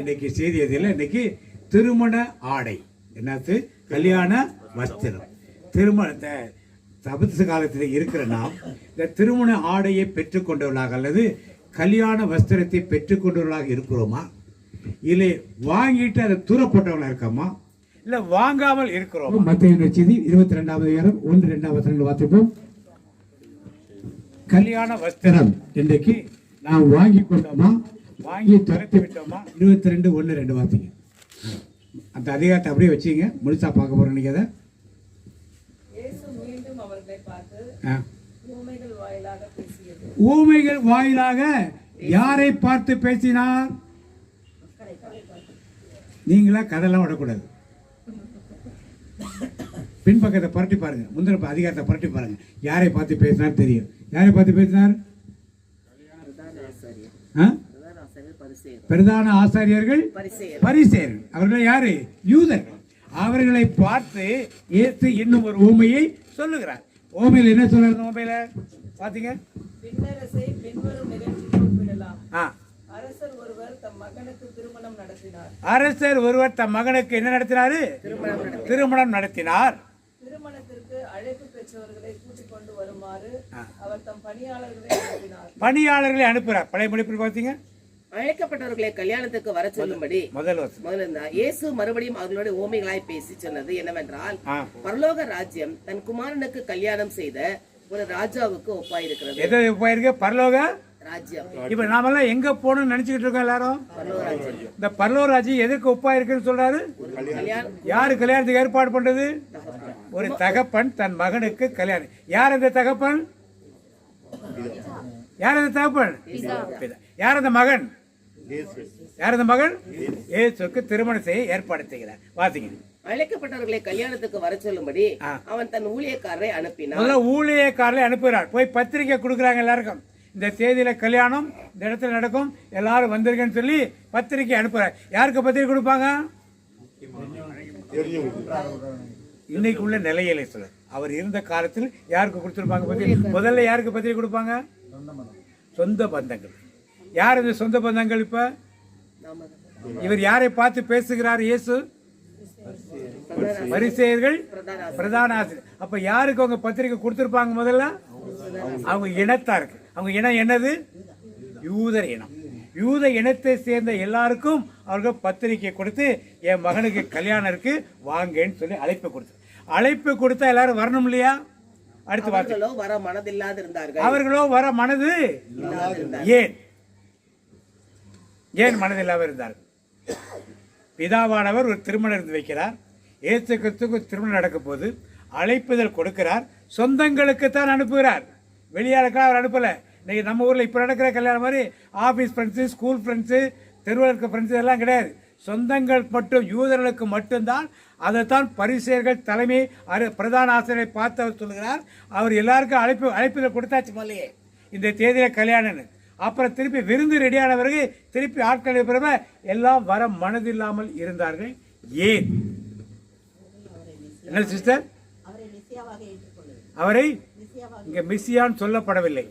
இன்னைக்கு செய்தி எதில்? இன்னைக்கு திருமண ஆடை, என்னது? கல்யாண வஸ்திரம். திருமண தபசு காலத்தில் இருக்கிற நாம் இந்த திருமண ஆடையை பெற்றுக்கொண்டவர்களாக அல்லது கல்யாண வஸ்திரத்தை பெற்றுக்கொண்டவர்களாக இருக்கிறோமா, இல்லை வாங்கிட்டு அதை தூரப்பட்டவர்களாக இருக்கோமா, இல்லை வாங்காமல் இருக்கிறோம்? மத்திய செய்தி 22வது அதிகாரம் 1-2 வாசிப்போம். கல்யாண வஸ்திரம் இன்றைக்கு நாம் வாங்கி கொண்டோமா, வாங்கி துரத்தி விட்டோமா? 22:1-2 வாசிங்க. அந்த அதிகாரத்தை அப்படியே வச்சுங்க, முழுசா பார்க்க போறோம். நீங்க அதை ஊமைகள் வாயிலாக யாரை பார்த்து பேசினார்? நீங்களா கதெல்லாம் விடக்கூடாது. பின்பக்கத்தை புரட்டி பாருங்க, முந்தின அதிகாரத்தை புரட்டி பாருங்க. யாரை பார்த்து பேசினார் தெரியும். யாரை பார்த்து பேசினார்? பிரதான ஆசாரியர்கள், பரிசேயர்கள். அவர்கள் யாரு? யூதர்கள். அவர்களை பார்த்து இயேசு இன்னும் ஒரு ஊமையை சொல்லுகிறார். ஓமையில் என்ன சொல்றாரு? ஓமையில பாத்தீங்க, பின்னரசை பின்வரும் நிகழ்ச்சிக்கு ஒப்பிடலாம். ஆ, அரசர் ஒருவர் தம் மகனுக்கு திருமணம் நடத்தினார். அரசர் ஒருவர் தம் மகனுக்கு என்ன நடத்தினாரு? திருமணம் நடத்தினார். திருமணத்திற்கு அழைப்பு பெற்றவர்களை கூட்டிக் கொண்டு வருமாறு அவர் தம் பணியாளர்களை அனுப்பினார். பணியாளர்களை அனுப்புறார். பழைய மொழிப்பில் பார்த்தீங்க, அழைக்கப்பட்டவர்களை கல்யாணத்துக்கு வர சொல்லும்படி முதல்ல இயேசு மறுபடியும் அவர்களோட ஓமைகளாய் பேசி சொன்னது என்னவென்றால், பரலோக ராஜ்யம் தன் குமாரனுக்கு கல்யாணம் செய்த ஒரு ராஜாவுக்கு ஒப்பாயிருக்கிறது. எதை ஒப்பாயிருக்கு? பரலோக ராஜ்யம். இப்ப நாமெல்லாம் எங்க போகணும்னு நினைச்சுக்கிட்டு இருக்கோம் எல்லாரும். இந்த பரலோக ராஜ்யம் எதுக்கு ஒப்பாயிருக்குன்னு சொல்றாரு? யாரு கல்யாணத்துக்கு ஏற்பாடு பண்றது? ஒரு தகப்பன் தன் மகனுக்கு கல்யாணம். யார் அந்த தகப்பன்? யார் அந்த தகப்பன்? யார் அந்த மகன்? யார் அந்த மகன்? இயேசுவுக்கு திருமணம் செய்ய ஏற்பாடு செய்கிறார். வாசிங்க. அழைக்கப்பட்டவர்களை கல்யாணத்துக்கு வர சொல்லும்படி அவன் தன் ஊழியக்காரரை அனுப்பினார். முதல்ல ஊழியக்காரரை அனுப்புகிறார். போய் பத்திரிக்கை கொடுக்குறாங்க எல்லாருக்கும். இந்த தேதியில கல்யாணம் இந்த இடத்துல நடக்கும், எல்லாரும் வந்திருக்கேன்னு சொல்லி பத்திரிக்கை அனுப்புறார். யாருக்கு பத்திரிக்கை கொடுப்பாங்க? இன்னைக்கு உள்ள நிலையில சொல்ல அவர் இருந்த காலத்தில் யாருக்கு கொடுத்துருப்பாங்க பத்திரிக்கை? முதல்ல யாருக்கு பத்திரிக்கை கொடுப்பாங்க? சொந்த பந்தங்கள். யார் இந்த சொந்த பந்தங்கள்? இப்ப இவர் யாரை பார்த்து பேசுகிறார்? இயேசு பரிசேயர்கள், பிரதான ஆசிரியர். அப்ப யாருக்கு அவங்க பத்திரிக்கை கொடுத்திருப்பாங்க? முதல்ல அவங்க இனத்தாருக்கு. அவங்க இனம் என்னது? யூதர் இனம். யூத இனத்தை சேர்ந்த எல்லாருக்கும் அவர்கள் பத்திரிக்கை கொடுத்து, என் மகனுக்கு கல்யாணம் இருக்கு வாங்கன்னு சொல்லி அழைப்பு கொடுத்து, அழைப்பு கொடுத்தா எல்லாரும் வரணும் இல்லையா? அடுத்து அவர்களோ வர மனதில்லாது இருந்தார்கள். அவர்களோ வர மனது ஏன் ஏன் மனதில்லாமல் இருந்தார்கள்? பிதாவானவர் ஒரு திருமணம் இருந்து வைக்கிறார். இயேசு கிறிஸ்துவுக்கு திருமணம் நடக்க போது அழைப்புதல் கொடுக்கிறார். சொந்தங்களுக்கு தான் அனுப்புகிறார், வெளியாளுக்கெல்லாம் அவர் அனுப்பல. இன்னைக்கு நம்ம ஊர்ல இப்ப நடக்கிற கல்யாணம் மாதிரி ஆபீஸ் ஃப்ரெண்ட்ஸு, ஸ்கூல் ஃப்ரெண்ட்ஸு, தெருவில் இருக்க ஃப்ரெண்ட்ஸு எல்லாம் கிடையாது. சொந்தங்கள் மட்டும், யூதர்களுக்கு மட்டும்தான். அதைத்தான் பரிசேயர்கள் தலைமை பிரதான ஆசிரியரை பார்த்து அவர் சொல்லுகிறார். அவர் எல்லாருக்கும் அழைப்புதல் கொடுத்தாச்சு முதலையே, இந்த தேதியில கல்யாணம்னு. அப்புறம் திருப்பி விருந்து ரெடியான பிறகு திருப்பி ஆட்கள் பிறகு எல்லாம் வர மனதில்லாமல் இருந்தார்கள். ஏன்? என்ன சிஸ்டர்? அவரை இங்க மெசியான்னு சொல்லப்படவில்லை.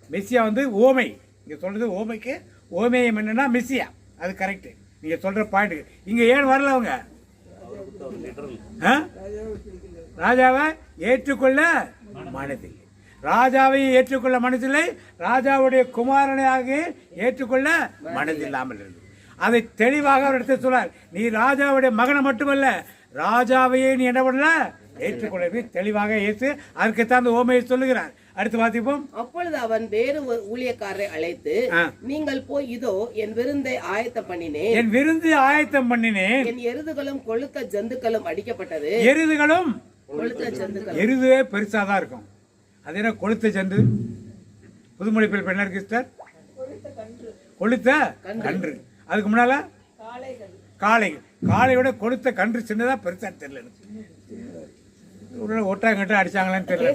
மெசியா வந்து ஓமை. இங்க சொல்றது ஓமைக்கு ஓமேயம் என்னன்னா மெசியா. அது கரெக்ட். நீங்க சொல்ற பாயிண்ட். இங்க ஏன் வரல அவங்க? ராஜாவை ஏற்றுக்கொள்ள மனதில்லை. ராஜாவை ஏற்றுக்கொள்ள மனதில்லை. ராஜாவுடைய குமாரனையாக ஏற்றுக்கொள்ள மனதில்லாமல் இருந்தது. அதை தெளிவாக அவர் எடுத்து சொன்னார். நீ ராஜாவுடைய மகனை மட்டுமல்ல, ராஜாவையே நீ என்ன பண்ணல ஏற்றுக்கொள்ள தெளிவாக ஏற்று அதற்குத்தான் அந்த ஓமையை சொல்லுகிறார். அடுத்து வாசிப்போம். அப்பொழுது அவன் வேறு ஒரு ஊழியக்காரரை அழைத்து, நீங்கள் போய் இதோ என் விருந்தை ஆயத்தம் பண்ணினேன், என் விருந்து ஆயத்தம் பண்ணினேன், என் எருதுகளும் கொழுத்த ஜந்துக்களும் அடிக்கப்பட்டது. எருதுகளும் கொழுத்த ஜந்துக்கள். எருதுவே பெருசாதான் இருக்கும். அது என்ன கொளுத்த ஜந்து? புதுமொழிப்பில் என்ன இருக்கு சிஸ்டர்? கொளுத்த கன்று. அதுக்கு முன்னால காளைகள். காளையோட கொளுத்த கன்று சின்னதா பெருசா தெரியல. ஒட்டாங்கட்ட அடிச்சாங்களான்னு தெரியல.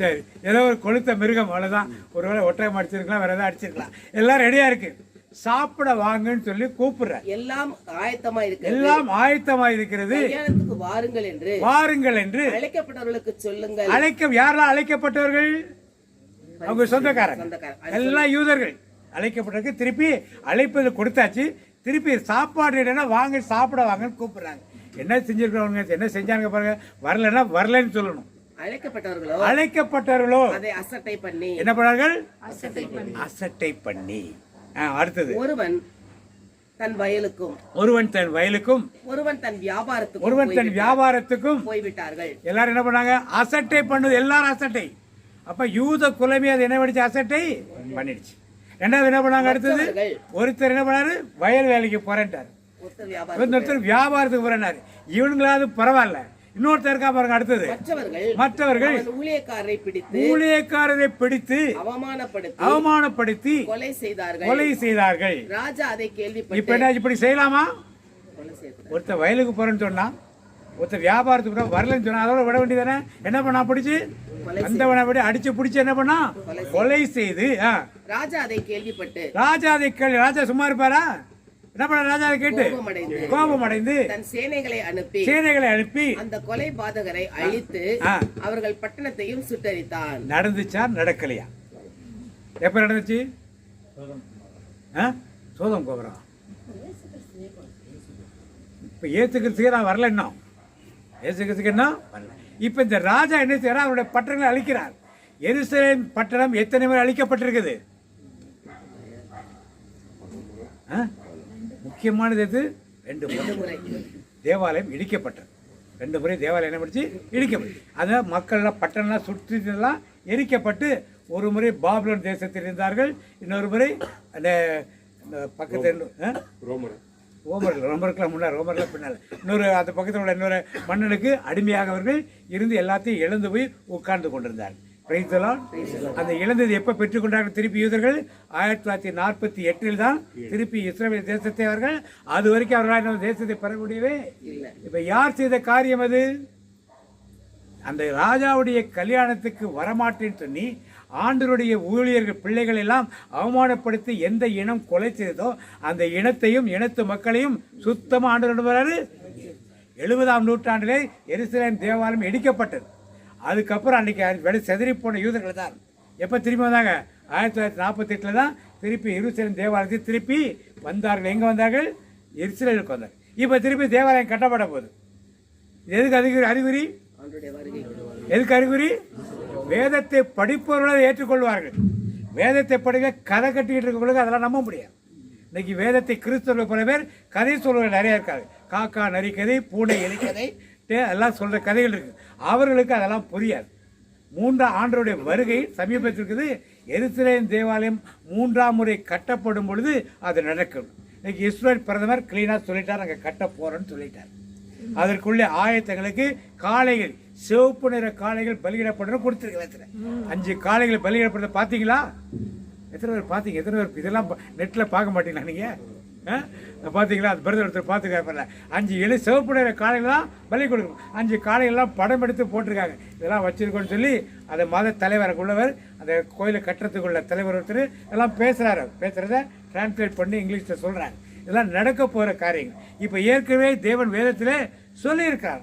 சரி, ஏதோ ஒரு கொளுத்த மிருகம், அவ்வளவுதான். ஒருவேளை ஒட்டகம் அடிச்சிருக்கலாம், வேற ஏதாவது அடிச்சிருக்கலாம். எல்லாம் ரெடியா இருக்கு, சாப்பிட வாங்கன்னு சொல்லி கூப்பிடுற. எல்லாம் ஆயத்தமா இருக்கு, எல்லாம் ஆயத்தமா இருக்கிறது, வாருங்கள் என்று அழைக்கப்பட்டவர்களுக்கு சொல்லுங்கள். யாரெல்லாம் அழைக்கப்பட்டவர்கள்? அவங்க சொந்தக்காரங்க, எல்லாம் யூதர்கள். அழைக்கப்பட்டவர்கள் திருப்பி அழைப்பது கொடுத்தாச்சு. திருப்பி சாப்பாடு வாங்க, சாப்பிட வாங்கன்னு கூப்பிடுறாங்க. என்ன செஞ்சிருக்கிறவங்க, என்ன செஞ்சாங்க பாருங்க. வரலன்னா வரலன்னு சொல்லணும். அழைக்கப்பட்டவர்களோ அதை அசட்டை பண்ணி என்ன பண்ணார்கள்? அசட்டை பண்ணி. அடுத்தது, ஒருவன் தன் வயலுக்கும், ஒருவன் தன் வயலுக்கும், ஒருவன் தன் வியாபாரத்துக்கும், ஒருவன் தன் வியாபாரத்துக்கும் போய்விட்டார்கள். எல்லாரும் என்ன பண்ணாங்க? அசட்டை பண்ணுது. எல்லாரும் அசட்டை. அப்ப யூத குலமே அது என்ன பண்ணிச்சு? அசட்டை பண்ணிடுச்சு. ரெண்டாவது என்ன பண்ணாங்க? அடுத்தது, ஒருத்தர் என்ன பண்ணாரு? வயல் வேலைக்கு போறேன்ட்டாரு. ஒருத்தர் வியாபாரத்துக்கு போறேன்னாரு. இவனுங்களாவது பரவாயில்ல. இன்னொருத்தருக்கா பாருங்க. அடுத்தது, மற்றவர்கள் ஊழியக்காரரை பிடித்து அவமானப்படுத்தி கொலை செய்தார்கள். ராஜா அதை கேள்விப்பட்டு, இப்ப என்ன இப்படி செய்யலாமா? ஒருத்தர் வயலுக்கு போறேன்னு சொன்னா, ஒருத்தர் வியாபாரத்துக்கு வரலன்னு சொன்னா, அதோட விட வேண்டியதானே? என்ன பண்ணா? பிடிச்சு வந்தவனை விட அடிச்சு பிடிச்சு என்ன பண்ணா? கொலை செய்து. ராஜா அதை கேள்விப்பட்டு, ராஜா சும்மா இருப்பாரா? என்ன பண்ண ராஜாவை கேட்டு கோபம் அடைந்து தன் சேனைகளை அனுப்பி அந்த கொலை பாதகரை அழித்து அவர்கள் பட்டணத்தையும் சுட்டரித்தான். நடந்துச்சா நடக்கலையா? எப்ப நடந்துச்சு? சோதம் கோபுரம் இப்ப ஏசுக்கிறதுக்கு நான் வரல, இன்னும் ஏசுக்கிறதுக்கு என்ன வரல. இப்ப இந்த ராஜா என்ன செய்யறார்? அவருடைய பட்டணங்களை அழிக்கிறார். எருசலேம் பட்டணம் எத்தனை முறை அழிக்கப்பட்டிருக்குது? முக்கியமானது எது? 2 முறை தேவாலயம் இடிக்கப்பட்டது. 2 முறை தேவாலயம் என்ன படிச்சு இடிக்கப்பட்டது. அதனால மக்கள்லாம் பட்டணம்லாம் சுற்றிலாம் எரிக்கப்பட்டு, ஒரு முறை பாபிலோன் தேசத்தில் இருந்தார்கள், இன்னொரு முறை அந்த பக்கத்தில் ரோமருக்கெல்லாம் முன்னாள், ரோமருக்கெல்லாம் பின்னால் இன்னொரு அந்த பக்கத்தில் உள்ள இன்னொரு மன்னனுக்கு அடிமையாக அவர்கள் இருந்து எல்லாத்தையும் இழந்து போய் உட்கார்ந்து கொண்டிருந்தார்கள். அந்த இழந்தது எப்ப பெற்றுக்கொண்டார்கள் திருப்பி யூதர்கள்? 1948 தான் திருப்பி இஸ்ரவேல் தேசத்தை அவர்கள், அது வரைக்கும் அவர்களால் தேசத்தை பெற முடியவே. இப்ப யார் செய்த காரியம் அது? அந்த ராஜாவுடைய கல்யாணத்துக்கு வரமாட்டேன்னு சொல்லி ஆண்டவருடைய ஊழியர்கள் பிள்ளைகள் எல்லாம் அவமானப்படுத்தி எந்த இனம் கொலை செய்ததோ அந்த இனத்தையும் இனத்து மக்களையும் சுத்தமாக ஆண்டவர் வராரு. 70ஆம் நூற்றாண்டிலே எருசலேம் தேவாலயம் இடிக்கப்பட்டது. அதுக்கப்புறம் அன்றைக்கி செதறி போன யூதர்கள் தான் எப்போ திரும்பி வந்தாங்க? 1948 தான் திருப்பி எருசலேம் தேவாலயத்தை திருப்பி வந்தார்கள். எங்கே வந்தார்கள்? எருசலேமுக்கு வந்தார்கள். இப்போ திருப்பி தேவாலயம் கட்டப்பட போகுது. எதுக்கு அறிகுறி? எதுக்கு அறிகுறி? வேதத்தை படிப்பவர்களை ஏற்றுக்கொள்வார்கள். வேதத்தை படிக்க கதை கட்டிக்கிட்டு இருக்கவங்களுக்கு அதெல்லாம் நம்ப முடியாது. இன்னைக்கு வேதத்தை கிறிஸ்தவர்கள் பல பேர் கதை சொல்வது நிறைய இருக்காது. காக்கா நரி கதை, பூனை எலி கதை எல்லாம் சொல்கிற கதைகள் இருக்குது. அவர்களுக்கு அதெல்லாம் புரியாது. 3ஆம் ஆண்டருடைய வருகை சமீபத்தில் இருக்குது. எருசலேம் தேவாலயம் 3ஆம் முறை கட்டப்படும் பொழுது அது நடக்கும். இன்னைக்கு இஸ்ரேல் பிரதமர் கிளீனாக சொல்லிட்டார், நாங்கள் கட்ட போகிறோன்னு சொல்லிட்டார். அதற்குள்ளே ஆயத்தங்களுக்கு காளைகள், சிவப்பு நிற காளைகள் பலியிடப்படணும் கொடுத்துருக்கேன். 5 காளைகள் பலியிடப்படுறத பார்த்தீங்களா? எத்தனை பேர் பார்த்தீங்க? எத்தனை பேர் இதெல்லாம் நெட்டில் பார்க்க மாட்டீங்களா நீங்கள்? பார்த்தீங்களா? அது பிரதர் ஒருத்தர் பார்த்துக்க 5 சிவப்பு நிற காளைகள் தான் பலி கொடுக்கணும். 5 காளைகள்லாம் படம் எடுத்து போட்டிருக்காங்க. இதெல்லாம் வச்சிருக்கோன்னு சொல்லி அதை மத தலைவருக்கு உள்ளவர், அந்த கோயிலை கட்டுறதுக்குள்ள தலைவர் ஒருத்தர் எல்லாம் பேசுகிறத டிரான்ஸ்லேட் பண்ணி இங்கிலீஷில் சொல்கிறாங்க. இதெல்லாம் நடக்க போகிற காரியங்கள். இப்போ ஏற்கனவே தேவன் வேதத்தில் சொல்லியிருக்கார்,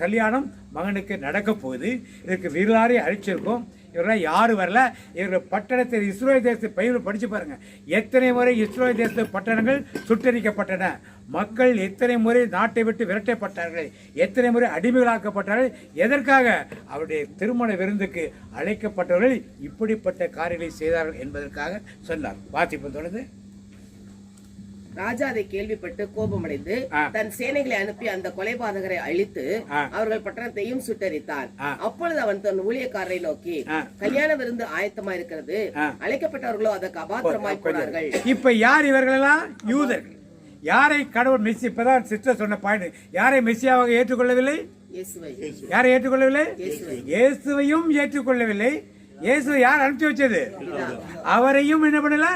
கல்யாணம் மகனுக்கு நடக்க போகுது. இதுக்கு வீரலாரி அழிச்சிருக்கோம். இவரெல்லாம் யாரும் வரல. இவர்கள் பட்டணத்தில் இஸ்ரேல் தேசத்தை பயிர் படித்து பாருங்க. எத்தனை முறை இஸ்ரேல் தேச பட்டணங்கள் சுட்டரிக்கப்பட்டன, மக்கள் எத்தனை முறை நாட்டை விட்டு விரட்டப்பட்டார்கள், எத்தனை முறை அடிமைகளாக்கப்பட்டார்கள். எதற்காக? அவருடைய திருமண விருந்துக்கு அழைக்கப்பட்டவர்கள் இப்படிப்பட்ட காரியங்களை செய்தார்கள் என்பதற்காக சொன்னார். வாசிப்பு தொடர்ந்து. ராஜா அதை கேள்விப்பட்டு கோபமடைந்து தன் சேனைகளை அனுப்பி அந்த கொலைபாதகரை அழித்து அவர்கள் பட்டணத்தையும் சுட்டரித்தான். அப்பொழுது அவன் தன் ஊழியக்காரரை நோக்கி, கல்யாண விருந்து ஆயத்தமா இருக்கிறது, அழைக்கப்பட்டவர்களோ அதற்கு அபாத்திரமாய் போனார்கள். இப்ப யார் இவர்களெல்லாம்? யூதர்கள். யாரை கடவுள் மெஸ்ஸி, இப்பதான் சிஸ்டர் சொன்ன பாயிண்ட், யாரை மெஸ்ஸியாவாக ஏற்றுக்கொள்ளவில்லை? யாரை ஏற்றுக்கொள்ளவில்லை? இயேசுவையும் ஏற்றுக்கொள்ளவில்லை. இயேசு யார் அனுப்பிச்சு வச்சது? அவரையும் என்ன பண்ணல?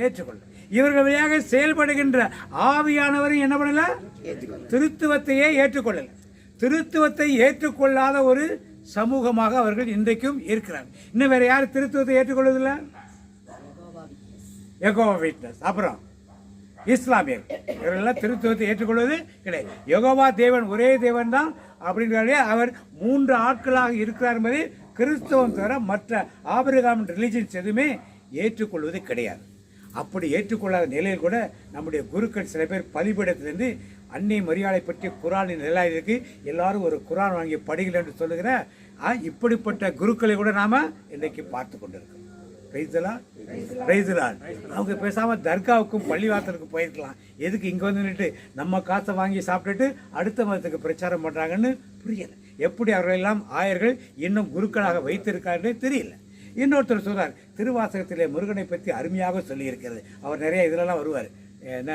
ஏற்றுக்கொள்ள. இவர்கள் வழியாக செயல்படுகின்ற ஆவியானவரை என்ன பண்ணல? திருத்துவத்தையே ஏற்றுக்கொள்ளல. திருத்துவத்தை ஏற்றுக்கொள்ளாத ஒரு சமூகமாக அவர்கள் இன்றைக்கும் இருக்கிறார். இன்னும் வேற யார் திருத்துவத்தை ஏற்றுக்கொள்வதில்லை? யெகோவா விட்னஸ், அப்புறம் இஸ்லாமியர், இவர்களெல்லாம் திருத்துவத்தை ஏற்றுக்கொள்வது கிடையாது. யெகோவா தேவன் ஒரே தேவன் தான் அப்படின்றாலே அவர் 3 ஆட்களாக இருக்கிறார் என்பதை கிறிஸ்தவம் தவிர மற்ற ஆபிரகாம் ரிலிஜன்ஸ் எதுவுமே ஏற்றுக்கொள்வது கிடையாது. அப்படி ஏற்றுக்கொள்ளாத நிலையில் கூட நம்முடைய குருக்கள் சில பேர் பலிபீடத்திலிருந்து அன்னை மரியாதை பற்றி குரானின் நிலையிற்கு எல்லாரும் ஒரு குரான் வாங்கி படிகள் என்று சொல்லுகிற இப்படிப்பட்ட குருக்களை கூட நாம இன்னைக்கு பார்த்து கொண்டிருக்கோம். அவங்க பேசாம தர்காவுக்கும் பள்ளிவாசலுக்கும் போயிருக்கலாம். எதுக்கு இங்க வந்துட்டு நம்ம காசை வாங்கி சாப்பிட்டுட்டு அடுத்த மதத்துக்கு பிரச்சாரம் பண்றாங்கன்னு புரியல. எப்படி அவர்கள் எல்லாம் ஆயர்கள் இன்னும் குருக்களாக வைத்திருக்காருன்னு தெரியல. இன்னொருத்தர் சொல்றார், திருவாசகத்திலே முருகனை பற்றி அருமையாக சொல்லி இருக்கிறது. அவர் நிறைய இதெல்லாம் வருவார், என்ன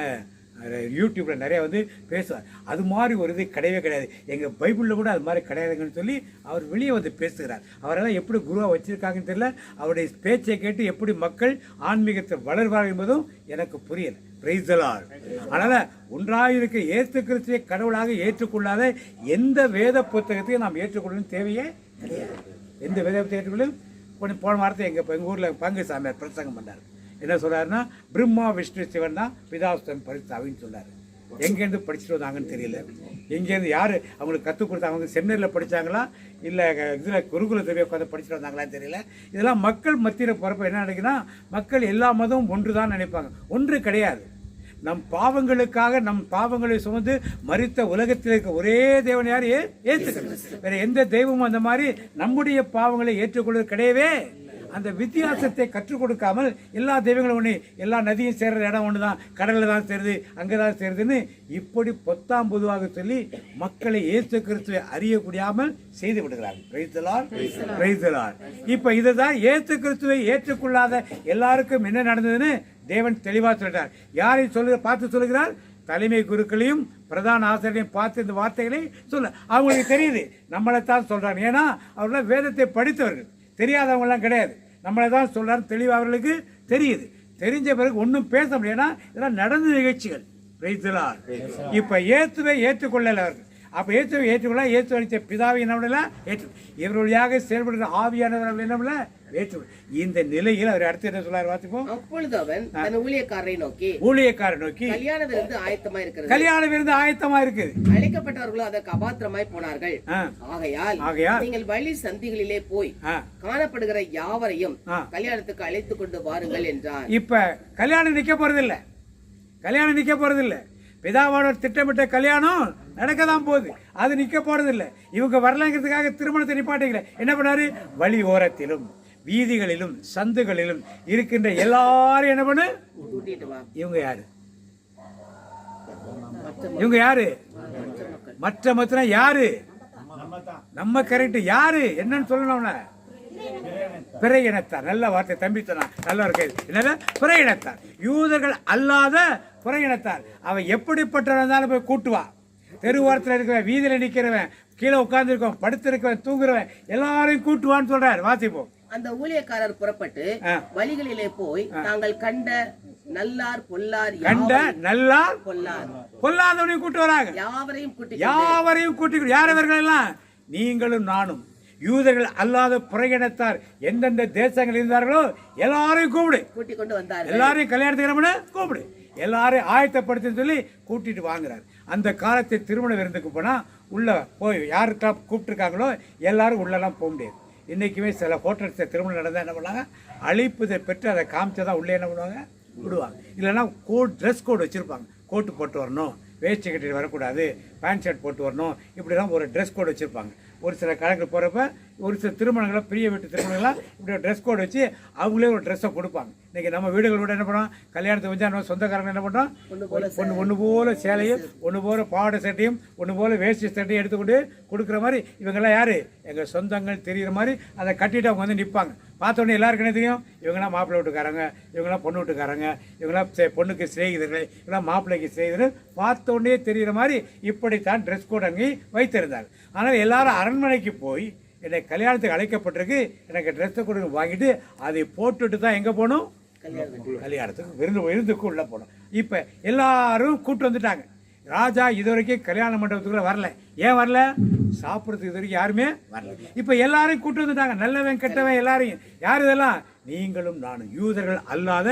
யூடியூப்ல நிறைய வந்து பேசுவார். அது மாதிரி ஒரு இது கிடையவே கிடையாது, எங்கள் பைபிளில் கூட அது மாதிரி கிடையாதுங்கன்னு சொல்லி அவர் வெளியே வந்து பேசுகிறார். அவரெல்லாம் எப்படி குருவாக வச்சிருக்காங்கன்னு தெரியல. அவருடைய பேச்சை கேட்டு எப்படி மக்கள் ஆன்மீகத்தை வளர்வார்கள் என்பதும் எனக்கு புரியல. அதனால ஒன்றாயிருக்க இயேசு கிறிஸ்துவை கடவுளாக ஏற்றுக்கொள்ளாத எந்த வேத புத்தகத்தையும் நாம் ஏற்றுக்கொள்ளணும் தேவையே கிடையாது. எந்த வேதத்தை ஏற்றுக்கொள்ளும். போன வாரத்தை எங்கள் ஊரில் பங்கு சாமியார் பிரசங்கம் பண்ணார். என்ன சொல்றாருன்னா பிரம்மா விஷ்ணு சிவன் தான் பிதாசுதன் பரிசுத்தாவின்னு சொல்றாரு. எங்கேருந்து படிச்சுட்டு வந்தாங்கன்னு தெரியல, எங்கேருந்து யார் அவங்களுக்கு கற்றுக் கொடுத்தாங்க, அவங்க செமினரில் படித்தாங்களா இல்லை இதில் குருகுலத்தில் உட்காந்து படிச்சுட்டு வந்தாங்களான்னு தெரியல. இதெல்லாம் மக்கள் மத்தியில் போகிறப்ப என்ன நினைக்குன்னா, மக்கள் எல்லா மதமும் ஒன்று தான் நினைப்பாங்க. ஒன்று கிடையாது. நம் பாவங்களுக்காக நம் பாவங்களை சுமந்து மரித்த உலகத்தில் இருக்க ஒரே தேவன் யார்? ஏற்றுக்கிறது. வேற எந்த தெய்வமும் அந்த மாதிரி நம்முடைய பாவங்களை ஏற்றுக்கொள்வது கிடையவே. அந்த வித்தியாசத்தை கற்றுக் கொடுக்காமல் எல்லா தெய்வங்களும் ஒன்று, எல்லா நதியும் சேர்ற இடம் ஒன்று தான், கடலில் தான் சேருது, அங்கே தான் சேருதுன்னு இப்படி பொத்தாம் பொதுவாக சொல்லி மக்களை இயேசு கிறிஸ்துவை அறியக்கூடியாமல் செய்து விடுகிறார்கள். இப்ப இதுதான் இயேசு கிறிஸ்துவை ஏற்றுக்கொள்ளாத எல்லாருக்கும் என்ன நடந்ததுன்னு தேவன் தெளிவாக சொல்லிட்டார். யாரை பார்த்து சொல்லுகிறார்? தலைமை குருக்களையும் பிரதான ஆசிரியரையும் பார்த்து இந்த வார்த்தைகளை சொல்ல அவங்களுக்கு தெரியுது. நம்மளைத்தான் சொல்றாங்க. ஏன்னா அவர்களாம் வேதத்தை படித்தவர்கள், தெரியாதவங்கலாம் கிடையாது. நம்மளை தான் சொல்றாரு தெளிவாக அவர்களுக்கு தெரியுது. தெரிஞ்ச பிறகு ஒன்றும் பேச முடியாது. இதெல்லாம் நடந்த நிகழ்ச்சிகள். இப்ப இயேசுவை ஏற்றுக்கொள்ளல அவர்கள். அப்ப இயேசுவை ஏற்றுக்கொள்ள இயேசு அளித்த பிதாவை என்ன ஏற்று இவர் வழியாக செயல்படுகிற ஆவியானவர்கள் என்ன ஏற்று. இந்த நிலையில் அவர் அடுத்து என்ன சொல்றாரு வாசிப்போம். அப்பொழுது அவன் தன் ஊழியக்காரரை நோக்கி கல்யாண விருந்து ஆயத்தமா இருக்கிறது, கல்யாண விருந்து ஆயத்தமா இருக்குது, அழைக்கப்பட்டவர்களோ அதற்கு அபாத்திரமாய் போனார்கள். ஆகையால் நீங்கள் வழி சந்திகளிலே போய் காணப்படுகிற யாவரையும் கல்யாணத்துக்கு அழைத்துக் கொண்டு வாருங்கள் என்றார். இப்ப கல்யாணம் நிக்க போறதில்லை. பிதாவோட திட்டமிட்ட கல்யாணம் நடக்கதான் போகுது, அது நிக்க போறதில்லை. இவங்க வரலங்கிறதுக்காக திருமணத்தை நிப்பாட்டிக்கல. என்ன பண்ணாரு? வழி ஓரத்திலும் வீதிகளிலும் சந்துகளிலும் இருக்கின்ற எல்லாரும் என்ன பண்ணு கூட்டிட்டு வா. இவங்க யாரு? மற்ற மற்ற யாரு? நம்ம கரெக்ட். யாரு என்னன்னு சொல்லணும்னா பிறை இனத்தார். நல்ல வார்த்தை தம்பி சொன்னா நல்லா இருக்கு. என்னது? பிறை இனத்தார். யூதர்கள் அல்லாத பிறை இனத்தார். அவன் எப்படிப்பட்டவன் இருந்தாலும் போய் கூட்டுவா. தெருவோரத்தில் இருக்கிறவன், வீதியில நிக்கிறவன், கீழே உட்கார்ந்து இருக்கவன், படுத்திருக்கவன், தூங்குறவன் எல்லாரையும் கூட்டுவான்னு சொல்றாரு. வாசிப்போம். அந்த ஊழியக்காரர் புறப்பட்டு வழிகளிலே போய் தாங்கள் கண்ட நல்லார் பொல்லார் பொல்லாதவனையும் கூட்டு வராங்க. யாவரையும் கூட்டி. யாரவர்கள் எல்லாம்? நீங்களும் நானும். யூதர்கள் அல்லாத புறகினத்தார் எந்தெந்த தேசங்கள் இருந்தார்களோ எல்லாரையும் கூட்டிக் கொண்டு வந்தார். எல்லாரையும் கல்யாணத்துக்கு கூப்பிடு, எல்லாரையும் ஆயத்தப்படுத்தி சொல்லி கூட்டிட்டு வாங்குறாரு. அந்த காலத்தை திருமண விருந்துக்கு போனா உள்ள போய் யாருக்கா கூப்பிட்டுருக்காங்களோ எல்லாரும் உள்ளெல்லாம் போக முடியாது. இன்னைக்குமே சில ஹோட்டல்ஸ் திருமணம் நடந்தால் என்ன பண்ணாங்க? அழைப்புதை பெற்று அதை காமிச்சதான் உள்ளே என்ன பண்ணுவாங்க? விடுவாங்க. இல்லைன்னா ட்ரெஸ் கோட் வச்சிருப்பாங்க. கோட்டு போட்டு வரணும், வேஷ்டி கட்டிட்டு வரக்கூடாது, பேண்ட் ஷர்ட் போட்டு வரணும், இப்படிலாம் ஒரு ட்ரெஸ் கோட் வச்சுருப்பாங்க. ஒரு சில கணக்கு போகிறப்ப ஒரு சில திருமணங்களை, பெரிய வீட்டு திருமணங்கள்லாம் இப்படி ஒரு ட்ரெஸ் கோட் வச்சு அவங்களே ஒரு ட்ரெஸ்ஸை கொடுப்பாங்க. இன்றைக்கி நம்ம வீடுகளோட என்ன பண்ணுறோம்? கல்யாணத்தை வச்சு நம்ம சொந்தக்காரங்க என்ன பண்ணுறோம்? ஒன்று போல சேலையும், ஒன்று போல பாவாடை சட்டையும், ஒன்று போல வேஷ்டி சட்டையும் எடுத்துக்கொண்டு கொடுக்குற மாதிரி இவங்கெல்லாம் யார்? எங்கள் சொந்தங்கள் தெரிகிற மாதிரி அதை கட்டிட்டு அவங்க வந்து நிற்பாங்க. பார்த்தோன்னே எல்லாருக்கும் என்ன தெரியும்? இவங்கெல்லாம் மாப்பிள்ளை வீட்டுக்காரங்க, இவங்கெல்லாம் பொண்ணு வீட்டுக்காரங்க, இவங்கெல்லாம் பொண்ணுக்கு சிநேகிதர்கள், இவங்கெல்லாம் மாப்பிள்ளைக்கு சிநேகிதர்கள், பார்த்தோன்னே தெரிகிற மாதிரி இப்படித்தான் ட்ரெஸ் கோட் அங்கே வைத்திருந்தாங்க. ஆனால் எல்லாரும் அரண்மனைக்கு போய் என்னை கல்யாணத்துக்கு அழைக்கப்பட்டிருக்கு, எனக்கு ட்ரெஸ்ஸை கொடுங்க வாங்கிட்டு அதை போட்டுட்டு தான் எங்கே போகணும்? கல்யாணத்துக்கு விருந்துக்கு உள்ளே போகணும். இப்போ எல்லாரும் கூப்பிட்டு வந்துட்டாங்க. ராஜா இது வரைக்கும் கல்யாண மண்டபத்துக்குள்ள வரல. ஏன் வரல? சாப்பிட்றதுக்கு இது வரைக்கும் யாருமே வரல. இப்போ எல்லாரையும் கூப்பிட்டு வந்துட்டாங்க. நல்லவன் கெட்டவன் எல்லாரையும். யார் இதெல்லாம்? நீங்களும் நானும். யூதர்கள் அல்லாத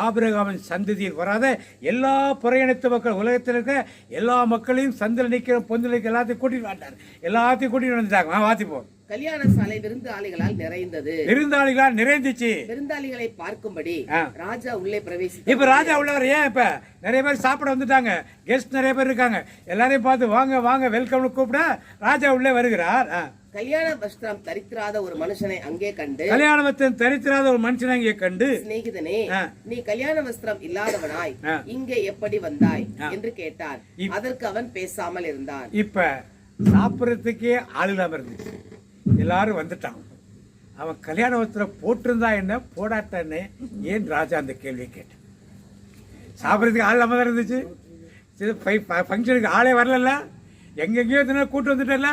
ஆபிரகாமின் சந்ததியில் வராத எல்லா புறையினத்து மக்கள், உலகத்தில் இருக்க எல்லா மக்களையும் சந்தில் நிற்கிற பொந்தில் எல்லாத்தையும் கூட்டிட்டு வந்தார். எல்லாத்தையும் கூட்டிட்டு வந்துட்டாங்க. வாத்திப்போம். கல்யாண சாலை விருந்தாளிகளால் நிறைந்தது. விருந்தாளிகளால் நிறைந்துச்சு. விருந்தாளிகளை பார்க்கும்படி ராஜா உள்ளே பிரவேசி. இப்ப ராஜா உள்ளவர். ஏன்? இப்ப நிறைய பேர் சாப்பிட வந்துட்டாங்க, கெஸ்ட் நிறைய பேர் இருக்காங்க. எல்லாரையும் பார்த்து வாங்க வாங்க வெல்கம்னு கூப்பிட ராஜா உள்ளே வருகிறார். கல்யாண வஸ்திரம் தரித்திராத ஒரு மனுஷனை அங்கே கண்டு, கல்யாண வஸ்திரம் தரித்திராத ஒரு மனுஷனை அங்கே கண்டு, சிநேகிதனே, நீ கல்யாண வஸ்திரம் இல்லாதவனாய் இங்கே எப்படி வந்தாய் என்று கேட்டார். அதற்கு அவன் பேசாமல் இருந்தான். இப்ப சாப்பிடறதுக்கே ஆள் இல்லாம இருந்துச்சு. எல்லாரும் வந்துட்டான். அவன் கல்யாண வஸ்திரம் போட்டிருந்தா என்ன, போடாட்ட என்ன? ஏன் ராஜா அந்த கேள்வியை கேட்டான்? சாப்பிட்றதுக்கு ஆள் இல்லாம தான் இருந்துச்சு. ஃபங்க்ஷனுக்கு ஆளே வரல, எங்கெங்கேயோ கூட்டு வந்துட்டல.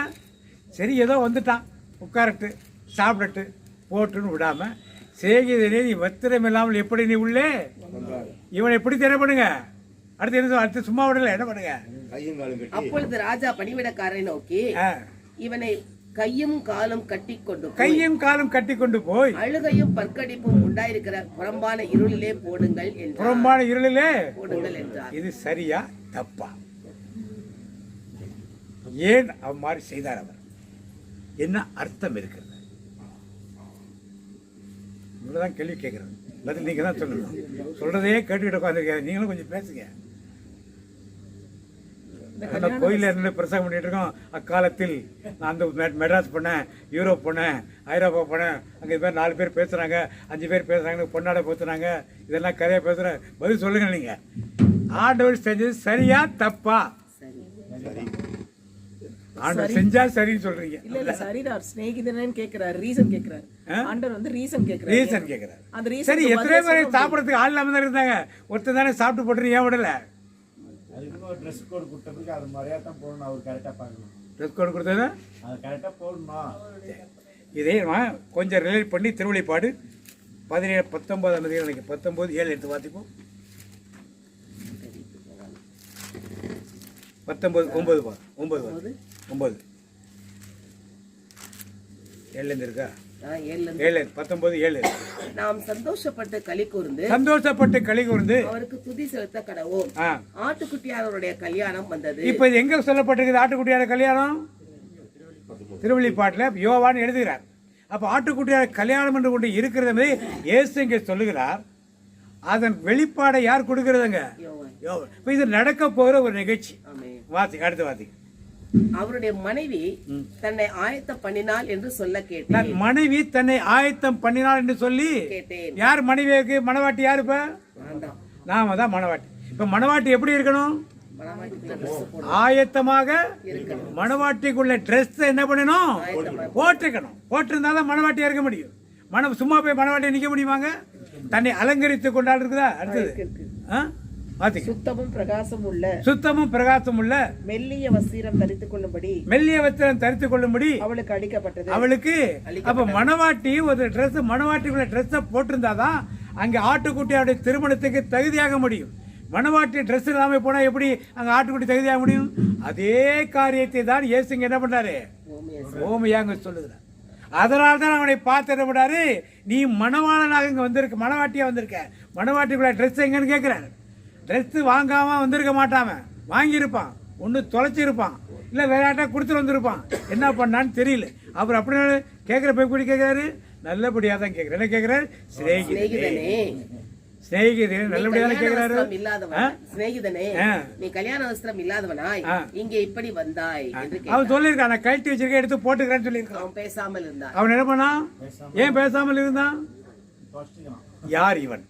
சரி ஏதோ வந்துட்டான், உட்காரட்டு சாப்பிடட்டு போட்டுன்னு விடாம, சேகிதனே நீ வஸ்திரம் இல்லாமல் எப்படி நீ உள்ளே? இவனை எப்படி தெரிய பண்ணுங்க? அடுத்து என்ன? அடுத்து சும்மா விடல, என்ன பண்ணுங்க? அப்பொழுது ராஜா பணிவிடக்காரரை நோக்கி, இவனை கையும் காலும் கட்டிக்கொண்டு கையும் காலும் கட்டி கொண்டு போய் அழுகையும் பற்கடிப்பும் உண்டாயிருக்கிற புறம்பான இருளிலே போடுங்கள் என்றார். புறம்பான இருளிலே போடுங்கள் என்றார். இது சரியா தப்பா? ஏன் அவ்வாறு செய்தார்? அவர் என்ன அர்த்தம் இருக்கிறது? இவ்வளவுதான் கேள்வி கேட்கிறேன். பதில் நீங்க தான் சொல்லணும். சொல்றதையே கேட்டுக்கிட்டு உட்காந்துருக்கேன். நீங்களும் கொஞ்சம் பேசுங்க. கோயில இருந்து பிரசங்கம் பண்ணிட்டு இருக்கோம். அக்காலத்தில் நான் அந்த மெட்ராஸ் போனேன், யூரோப் போனேன், ஐரோப்பா போனேன், அங்கே பேர் 4 பேர் பேசுறாங்க, 5 பேர் பேசுறாங்க, பொன்னாட பேசுறாங்க, இதெல்லாம் கதையா பேசுறேன். பதில் சொல்லுங்க. நீங்க ஆண்டவர் செஞ்சது சரியா தப்பா? ஆண்டவர் செஞ்சா சரின்னு சொல்றீங்க. இல்ல சரிதான். ஸ்நேகிதனன்னு கேக்குறாரு, ரீசன் கேக்குறாரு. ஆண்டவர் வந்து ரீசன் கேக்குறாரு. ரீசன் கேக்குறாரு. அந்த ரீசன் சரி, எத்தனை பேர் சாப்பிடறதுக்கு ஆள் இல்லாம தான் இருந்தாங்க. ஒருத்தர் தானே சாப்பிட்டு போட்டு ஏன் விடல? ட்ரெஸ் கோட் கொடுத்ததுக்கு அது மாதிரியா தான் போடணும். அவர் கரெக்டாக பார்க்கணும். ட்ரெஸ் கோட் கொடுத்தது அது கரெக்டாக போடணும். இதே கொஞ்சம் ரிலேட் பண்ணி திருவள்ளிப்பாடு 17-19 நினைக்கிறேன். 19:7 எடுத்து பார்த்துப்போம். 19:9 7 இருக்கா? 19:7 நாம் சந்தோஷப்பட்டு களி கூர்ந்து அவருக்கு துதி செலுத்த கடவோம். ஆட்டுக்குட்டியானவருடைய கல்யாணம் வந்தது. இப்ப இது எங்க சொல்லப்பட்டிருக்குது? ஆட்டுக்குட்டியார கல்யாணம் திருவள்ளிப்பாட்டுல யோவான் எழுதுகிறார். அப்ப ஆட்டுக்குட்டியார கல்யாணம் என்று கொண்டு இருக்கிறது இயேசு இங்க சொல்லுகிறார். அதன் வெளிப்பாடை யார் கொடுக்கிறதுங்க? யோவான். இது நடக்க போகிற ஒரு நிகழ்ச்சி. அடுத்து வாசி. அவருடைய மனைவி தன்னை ஆயத்தம் பண்ணினாள் என்று சொல்ல கேட்டேன். மனைவி தன்னை ஆயத்தம் பண்ணினாள் என்று சொல்லி கேட்டேன். யார் மனைவிக்கு? மணவாட்டி யாரு? இப்ப நாம தான் மணவாட்டி. இப்ப மணவாட்டி எப்படி இருக்கணும்? ஆயத்தமாக மணவாட்டிக்குள்ள ட்ரெஸ் என்ன பண்ணணும்? போட்டுக்கணும். போட்டிருந்தாதான் மணவாட்டியா இருக்க முடியும். சும்மா போய் மணவாட்டியை நிக்க முடியுமாங்க? தன்னை அலங்கரித்து கொண்டாடு இருக்குதா? அடுத்தது சுத்தமும் பிரகாசம் உள்ள மெல்லிய வஸ்திரம் தரித்துக் கொள்ளும்படி அவளுக்கு அளிக்கப்பட்டது. அவளுக்கு அப்ப மணவாட்டி ஒரு ட்ரெஸ், மணவாட்டிக்குள்ள ட்ரெஸ் போட்டிருந்தாதான் அங்க ஆட்டுக்குட்டியோட திருமணத்துக்கு தகுதியாக முடியும். மணவாட்டி ட்ரெஸ் இல்லாம போனா எப்படி அங்க ஆட்டுக்குட்டி தகுதியாக முடியும்? அதே காரியத்தை தான் இயேசுங்க என்ன பண்றாரு? ஓமையாங்க சொல்லுகிறார். அதனால்தான் அவனை பார்த்து என்ன பண்றாரு? நீ மணவாளனாக இங்க வந்திருக்க, மணவாட்டியா வந்திருக்க, மணவாட்டிக்குள்ள ட்ரெஸ் எங்கன்னு கேட்கிறாரு. ட்ரெஸ் வாங்காம வந்திருக்க மாட்டாம, வாங்கியிருப்பான், ஒன்று தொலைச்சிருப்பான், இல்லை விளையாட்டா கொடுத்துட்டு வந்திருப்பான். என்ன பண்ணான்னு தெரியல. அப்புறம் அப்படி கேட்குற போய் கூடி கேட்குறாரு. நல்லபடியாக தான் கேட்குறேன். என்ன கேட்குறாரு? சிநேகிதனே நல்லபடியாக கேட்குறாரு. சிநேகிதனே, நீ கல்யாண வஸ்திரம் இல்லாதவனாய் இங்கே இப்படி வந்தாய். அவன் சொல்லியிருக்கான், நான் கழட்டி வச்சிருக்கேன், எடுத்து போட்டுக்கிறேன்னு சொல்லியிருக்கான். அவன் பேசாமல் இருந்தான். அவன் என்ன பண்ணான்? ஏன் பேசாமல் இருந்தான்? யார் இவன்?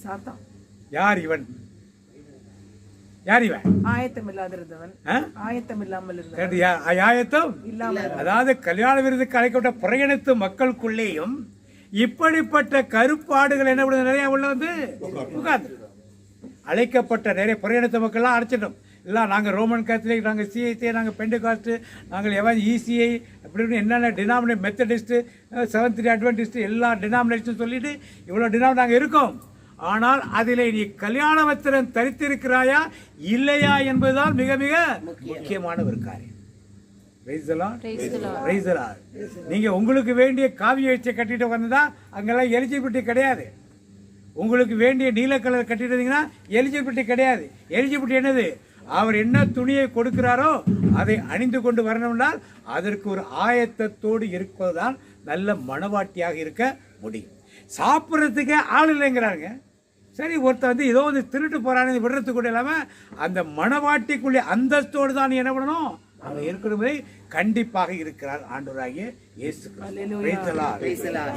சாத்தான். யார் இவன்? யார் இவன்? ஆயத்தம் இல்லாதிருந்தவன், ஆயத்தம் இல்லாமல் இருந்தவன். ஆயத்தம் இல்லாமல், அதாவது கல்யாண விருதுக்கு அழைக்கப்பட்ட புறையணித்து மக்களுக்குள்ளேயும் இப்படிப்பட்ட கருப்பாடுகள் என்ன பண்ணுது? நிறைய உள்ள வந்து உட்கார்ந்து அழைக்கப்பட்ட நிறைய புறையணித்த மக்கள்லாம் அழைச்சிட்டோம். இல்லை நாங்கள் ரோமன் கேத்தலிக், நாங்கள் சிஐசி, நாங்கள் பெண்டகாஸ்ட், நாங்கள் எவன் இசிஐ, அப்படி என்னென்ன டினாமினேட், மெத்தடிஸ்ட்டு, செவன்த் டே அட்வென்டிஸ்ட், எல்லா டினாமினேஷன் சொல்லிட்டு இவ்வளோ டினாமினேட் நாங்கள் இருக்கோம். ஆனால் அதிலே நீ கல்யாண வஸ்திரம் தரித்திருக்கிறாயா இல்லையா என்பதுதான் மிக மிக முக்கியமான ஒரு காரியம். நீங்க உங்களுக்கு வேண்டிய காவிய வச்ச கட்டிட்டு வந்தா அங்கெல்லாம் எலிஜிபிலிட்டி கிடையாது. உங்களுக்கு வேண்டிய நீல கலர் கட்டிட்டு எலிஜிபிலிட்டி கிடையாது. எலிஜிபிலிட்டி என்னது? அவர் என்ன துணியை கொடுக்கிறாரோ அதை அணிந்து கொண்டு வரணும்னால் அதற்கு ஒரு ஆயத்தத்தோடு இருப்பதுதான் நல்ல மணவாட்டியாக இருக்க முடியும். சாப்பிட்றதுக்கு ஆள் இல்லைங்கிறாங்க. சரி, ஒருத்தர் வந்து ஏதோ வந்து திருட்டு போறான்னு விடுறதுக்கு கூட இல்லாம அந்த மணவாட்டிக்குள்ளே அந்தஸ்தோடு தான் என்ன பண்ணணும்? அங்க இருக்கிறவரை கண்டிப்பாக இருக்கிறார் ஆண்டவராகிய இயேசு.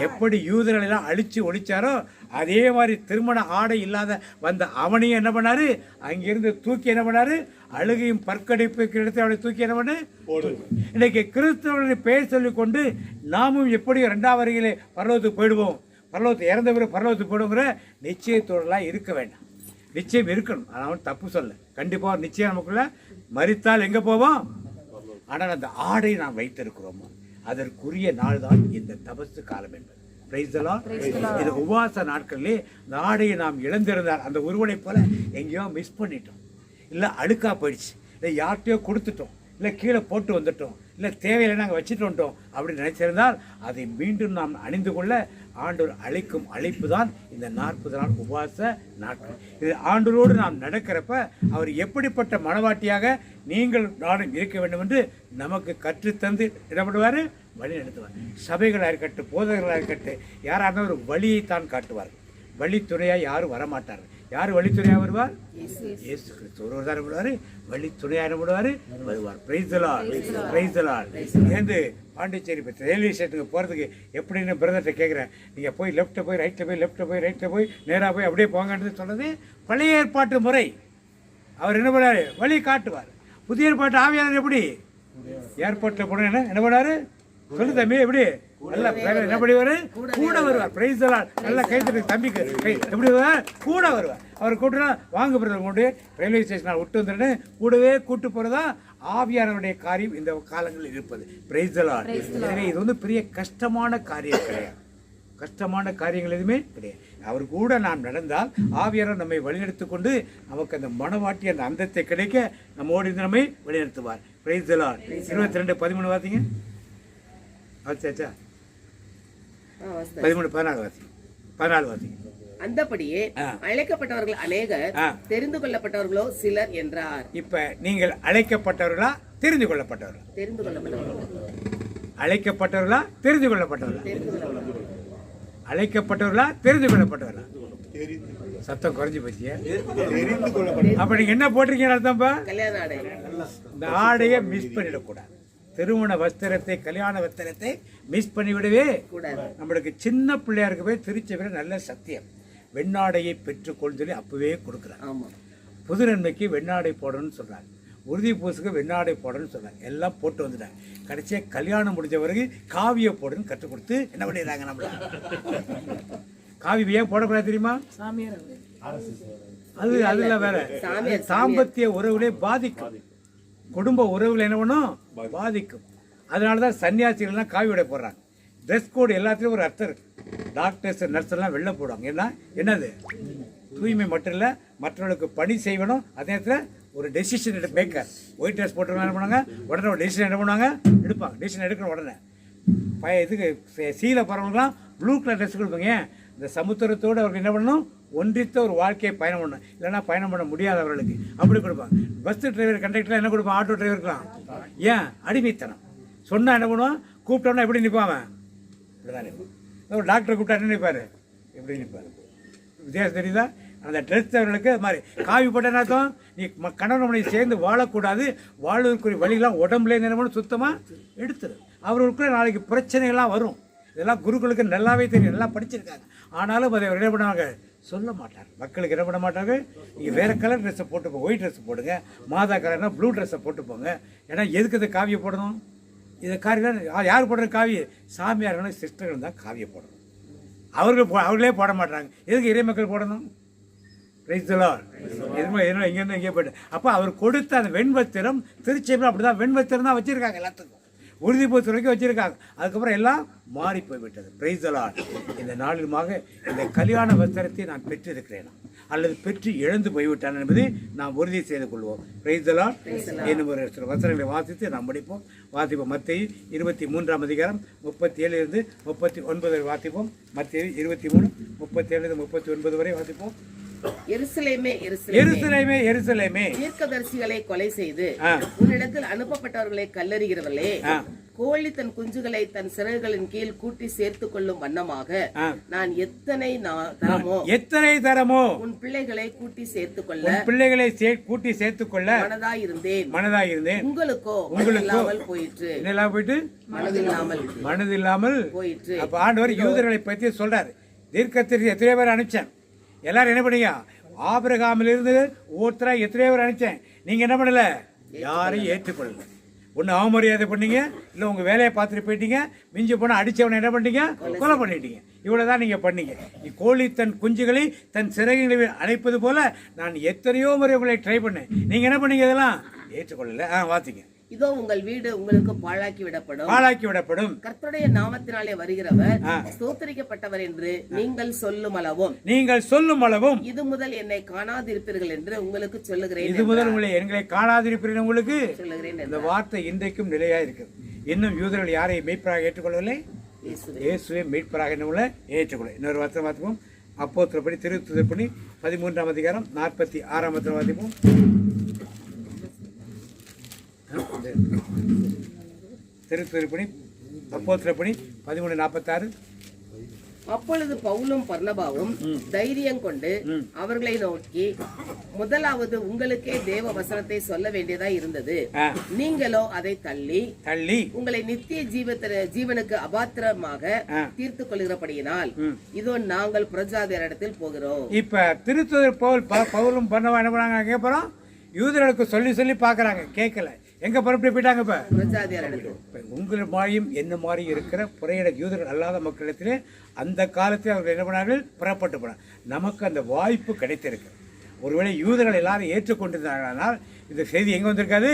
எப்படி யூதர்களை எல்லாம் அழிச்சு ஒழிச்சாரோ அதே மாதிரி திருமண ஆடை இல்லாத வந்த அவனையும் என்ன பண்ணாரு? அங்கிருந்து தூக்கி என்ன பண்ணாரு? அழுகையும் பற்கடிப்புக்கு எடுத்து அவனை தூக்கி என்ன பண்ணு. இன்னைக்கு கிறிஸ்தவர்களை பெயர் சொல்லிக் கொண்டு நாமும் எப்படி 2ஆம் வருகையிலே பரலோகத்துக்கு போயிடுவோம், பரலோகத்தை இறந்த பிறகு பரலோகத்துக்கு போடுங்கிற நிச்சயத்தோடலாம் இருக்க வேண்டாம். நிச்சயம் இருக்கணும். ஆனால் தப்பு சொல்ல, கண்டிப்பாக நிச்சயம் நமக்குள்ள மரித்தால் எங்கே போவோம். ஆனால் அந்த ஆடை நாம் வைத்திருக்கிறோமோ அதற்குரிய நாள் தான் இந்த தபசு காலம் என்பது. இது உபவாச நாட்களிலே இந்த ஆடையை நாம் இழந்திருந்தால் அந்த ஒருவனை போல எங்கேயோ மிஸ் பண்ணிட்டோம், இல்லை அழுக்கா போயிடுச்சு, இல்லை யார்கிட்டயோ கொடுத்துட்டோம், இல்லை கீழே போட்டு வந்துட்டோம், இல்லை தேவையில்லை நாங்கள் வச்சுட்டு வந்துட்டோம் அப்படின்னு நினைச்சிருந்தால் அதை மீண்டும் நாம் அணிந்து கொள்ள ஆண்டவர் அழைக்கும் அழைப்பு தான் இந்த 40 நாள் உபவாச நாட்கள். இது ஆண்டவரோடு நாம் நடக்கிறப்ப அவர் எப்படிப்பட்ட மனவாட்டியாக நீங்கள் நானும் இருக்க வேண்டும் என்று நமக்கு கற்றுத்தந்து இடப்படுவார், வழி நடத்துவார். சபைகளாக இருக்கட்டும், போதகர்களாக இருக்கட்டும், யாராக இருந்தாலும் ஒரு வழியை தான் காட்டுவார். வழித்துணையாக யாரும் வரமாட்டார். யார் வழித்துணையாக வருவார்? இயேசு கிறிஸ்து ஒருவர் தான் வருவார், வழித்துணையாக வருவார். Price the Lord, price the Lord. ஏந்து பாண்டிச்சேரி இப்போ ரயில்வே ஸ்டேஷனுக்கு போகிறதுக்கு எப்படின்னு பிரதர்கிட்ட கேட்குறேன். நீங்கள் போய் லெஃப்ட்டில் போய் ரைட்டில் போய் லெஃப்ட்டில் போய் ரைட்டில் போய் நேராக போய் அப்படியே போங்கன்னு சொன்னது பழைய ஏற்பாட்டு முறை. அவர் என்ன பண்ணார்? வழி காட்டுவார். புதிய ஏற்பாட்டு ஆவியாளர் எப்படி ஏர்போர்ட்டில் போன என்ன பண்ணாரு? சொல்லு தம்பி, எப்படி நல்லா என்ன பண்ணுவாரு? கூட வருவார். Price the Lord. நல்லா கைத்தட்டு தம்பிக்கு கை எப்படி வருவார்? கூட வருவார். அவர் கூட்டுனா வாங்க பிரதர் கொண்டு ரயில்வே ஸ்டேஷனில் விட்டு வந்துட்டு கூடவே கூட்டு போகிறதா ஆவியானவருடைய காரியம் இந்த காலங்களில் இருப்பது. Price the Lord. எனவே இது வந்து பெரிய கஷ்டமான காரியம் கிடையாது. கஷ்டமான காரியங்கள் எதுவுமே கிடையாது. அவர் கூட நாம் நடந்தால் ஆவியானவர் நம்மை வழிநடத்தி கொண்டு நமக்கு அந்த மனவாட்டி அந்த அந்தத்தை கிடைக்க நம்மோடு இருந்து நம்மை வழிநடத்துவார். Price the Lord. 22:13 வாசிங்க. ஆச்சா 13:14 வாசிங்க. 14 வாசிங்க. அந்தபடியே அழைக்கப்பட்டவர்கள் அநேகர், தெரிந்து கொள்ளப்பட்டவர்களோ சிலர் என்றார். இப்ப நீங்கள் அழைக்கப்பட்டவர்களா தெரிந்து கொள்ளப்பட்டவர்களா? தெரிந்து கொள்ளப்பட்டவர்கள். அழைக்கப்பட்டவர்களா தெரிந்து கொள்ளப்பட்டவர்களா? அழைக்கப்பட்டவர்களா தெரிந்து கொள்ளப்பட்டவர்களா? சத்தம் குறைஞ்சு போச்சு. அப்ப நீங்க என்ன போட்டிருக்கீங்க அர்த்தம்பா? கல்யாண ஆடை. இந்த ஆடையை மிஸ் பண்ணிடக்கூடாது. திருமண வஸ்திரத்தை, கல்யாண வஸ்திரத்தை மிஸ் பண்ணிவிடவே கூடாது. நம்மளுக்கு சின்ன பிள்ளையா இருக்கவே திருச்சபையில நல்ல சத்தியம், வெண்ணாடையை பெற்றுக்கொண்டு சொல்லி அப்பவே கொடுக்குறாங்க. புது நன்மைக்கு வெண்ணாடை போடணும்னு சொல்றாங்க, உறுதி பூசுக்கு வெண்ணாடை போடணும்னு சொல்றாங்க. எல்லாம் போட்டு வந்துட்டாங்க. கடைசியா கல்யாணம் முடிஞ்ச வரைக்கும் காவியை போடுன்னு கற்றுக் கொடுத்து என்ன பண்ணிடுறாங்க நம்மள. காவி ஏன் போடக்கூடாது தெரியுமா? அது அதெல்லாம் வேற. தாம்பத்திய உறவுகளே பாதிக்கும், குடும்ப உறவுகள் என்ன பண்ணும்? பாதிக்கும். அதனாலதான் சன்னியாசிகள்லாம் காவி உடை போடுறாங்க. ட்ரெஸ் கோடு எல்லாத்துலேயும் ஒரு அர்த்தம் இருக்கு. டாக்டர்ஸ், நர்ஸ் எல்லாம் வெள்ளை போடுவாங்க. ஏன்னா என்னது? தூய்மை மட்டும் இல்லை, மற்றவர்களுக்கு பணி செய்யணும். அதே நேரத்தில் ஒரு டெசிஷன் மேக்கர். ஒயிட் ட்ரெஸ் போட்டுருவாங்க, என்ன பண்ணுவாங்க? உடனே ஒரு டெசிஷன் என்ன பண்ணுவாங்க? எடுப்பாங்க. டெசிஷன் எடுக்கணும் உடனே. இதுக்கு சீல போகிறவங்களாம் ப்ளூ கலர் ட்ரெஸ் கொடுப்பாங்க. இந்த சமுத்திரத்தோடு அவர்கள் என்ன பண்ணணும்? ஒன்றித்த ஒரு வாழ்க்கையை பயணம் பண்ணணும். இல்லைன்னா பயணம் பண்ண முடியாது அவர்களுக்கு. அப்படி கொடுப்பாங்க. பஸ் டிரைவர், கண்டக்டர் என்ன கொடுப்பான்? ஆட்டோ டிரைவருக்கலாம். ஏன்? அடிமைத்தனம். சொன்னால் என்ன பண்ணுவான்? கூப்பிட்டோம்னா எப்படி நிற்பான்? இப்படிதான் நிற்பான். ஒரு டாக்டரை கூப்பிட்டா என்ன நிற்பார்? எப்படி நிற்பார்? வித்தியாசம் தெரியுதா? அந்த ட்ரெஸ் அவர்களுக்கு அது மாதிரி. காவி போட்ட அர்த்தம் நீ கணவன் மனைவி சேர்ந்து வாழக்கூடாது, வாழ்வதற்குரிய வழியெல்லாம் உடம்புலேருந்து என்ன பண்ணணும்? சுத்தமாக எடுத்துரு. அவர்களுக்குள்ள நாளைக்கு பிரச்சனைகள்லாம் வரும். இதெல்லாம் குருக்களுக்கு நல்லாவே தெரியும், நல்லா படிச்சிருக்காங்க. ஆனாலும் அதை என்ன பண்ணுவாங்க? சொல்ல மாட்டாங்க. மக்களுக்கு என்ன பண்ண மாட்டாங்க? நீங்கள் வேறு கலர் ட்ரெஸ்ஸை போட்டு போங்க, ஒயிட் ட்ரெஸ்ஸை போடுங்க. மாதா கலர்னா ப்ளூ ட்ரெஸ்ஸை போட்டு போங்க. ஏன்னா எதுக்கு இந்த காவியை போடணும்? இதை காரியம் யார் போடுற காவி? சாமியார்களும் சிஸ்டர்களும் தான் காவியை போடணும். அவர்களே போட மாட்டாங்க. எதுக்கு இறை மக்கள் போடணும்? Price the Lord. இங்கேருந்து எங்கேயே போய்ட்டு அப்போ அவர் கொடுத்த அந்த வெண்வத்திரம் திருச்செய்தியில் அப்படி தான் வெண்வத்திரம் தான் வச்சுருக்காங்க. எல்லாத்துக்கும் உறுதி பூத்து வரைக்கும் வச்சுருக்காங்க. அதுக்கப்புறம் எல்லாம் மாறி போய்விட்டது. Price the Lord. இந்த நாளிலுமாக இந்த கல்யாண வஸ்திரத்தை நான் பெற்றிருக்கிறேன் அல்லது பெற்று இழந்து போய்விட்டான் என்பதை நாம் உறுதி செய்து கொள்வோம். Price the Lord. என்னும் ஒரு வசனங்களை வாசித்து நாம் முடிப்போம். மத்தேயு 23ஆம் அதிகாரம் 37 39 வாசிப்போம். மத்தேயு 23 37 39 வரை வாசிப்போம். எருசலேமே, எருசலேமே, எருசலேமே, தீர்க்கதரிசிகளை கொலை செய்து உன்னிடத்தில் அனுப்பப்பட்டவர்களை கல்லறிகிறவர்களே, கோழி தன் குஞ்சுகளை தன் சிறகுகளின் கீழ் கூட்டி சேர்த்துக் கொள்ளும் வண்ணமாக நான் எத்தனை தரமோ உன் பிள்ளைகளை கூட்டி சேர்த்துக் கொள்ள மனதாயிருந்தேன். உங்களுக்கோ போயிற்று. மனதில்லாமல் போயிற்று. அப்ப ஆண்டவர் யூதர்களை பற்றி சொல்றாரு. தீர்க்கதரிசி எத்தனை பேர் அனுப்பிச்சேன்? எல்லாரும் என்ன பண்ணீங்க? ஆபிரகாமிலிருந்து ஒருத்தரா எத்தனையோ பேர் அனுப்பிச்சேன். நீங்க என்ன பண்ணல? யாரையும் ஏற்றுக்கொள்ளல. ஒன்று அவமரியாதை பண்ணீங்க, இல்லை உங்கள் வேலையை பார்த்துட்டு போயிட்டீங்க. மிஞ்சி போனால் அடித்தவனை என்ன பண்ணிட்டீங்க? கொலை பண்ணிட்டீங்க. இவ்வளோதான் நீங்கள் பண்ணீங்க. கோழி தன் குஞ்சுகளை தன் சிறகுகளை அழைப்பது போல நான் எத்தனையோ முறை உங்களை ட்ரை பண்ணேன். நீங்கள் என்ன பண்ணீங்க? இதெல்லாம் ஏற்றுக்கொள்ளல. வாத்திங்க. இதோ உங்கள் வீடு உங்களுக்கு பாழாக்கி விடப்படும். கர்த்தருடைய நாமத்தினாலே வருகிறவர் ஸ்தோத்திரிக்கப்பட்டவர் என்று நீங்கள் சொல்லும் அளவும் இது முதல் என்னை காணாதிருப்பீர்கள் என்று உங்களுக்கு சொல்லுகிறேன். இது முதல் எங்களை காணாதிருப்பீர்கள் உங்களுக்கு சொல்லுகிறேன். இந்த வார்த்தை இன்றைக்கும் நிலையா இருக்குது. இன்னும் யூதர்கள் யாரை மீட்பராக ஏற்றுக்கொள்ளவில்லை? இயேசுவை மீட்பராக என்ன ஏற்றுக்கொள்ள. இன்னொரு வார்த்தை பார்த்துப்போம். அப்போஸ்தலப்படி திருத்துதற்படி 13ஆம் அதிகாரம் 46ஆம் வசனம் வாசிப்போம். திருத்துதற்படி அப்போஸ்தலப்படி 13:46. அப்பொழுது பவுலும் பர்னபாவும் தைரியம் கொண்டு அவர்களை நோக்கி, முதலாவது உங்களுக்கே தேவ வசனத்தை சொல்ல வேண்டியதா இருந்தது, நீங்களோ அதை தள்ளி உங்களை நித்திய ஜீவனுக்கு அபாத்திரமாக தீர்த்து கொள்கிறபடியினால் இதோ நாங்கள் புரஜாதியரிடத்தில் போகிறோம். இப்ப திருத்துதர் பவுலும் பர்னபா என்ன பண்ணாங்க கேட்போம். யூதர்களுக்கு சொல்லி சொல்லி பாக்குறாங்க, கேட்கல. எங்க புறப்பட்டு போயிட்டாங்க? இப்ப உங்கள் மாதிரியும் என்ன மாதிரி இருக்கிற புறையிட யூதர்கள் அல்லாத மக்களிடத்திலே அந்த காலத்தில் அவர்கள் என்ன பண்ணார்கள்? புறப்பட்டு போனாங்க. நமக்கு அந்த வாய்ப்பு கிடைத்திருக்கு. ஒருவேளை யூதர்கள் எல்லாரும் ஏற்றுக்கொண்டிருந்தாங்கன்னா இந்த செய்தி எங்க வந்திருக்காது?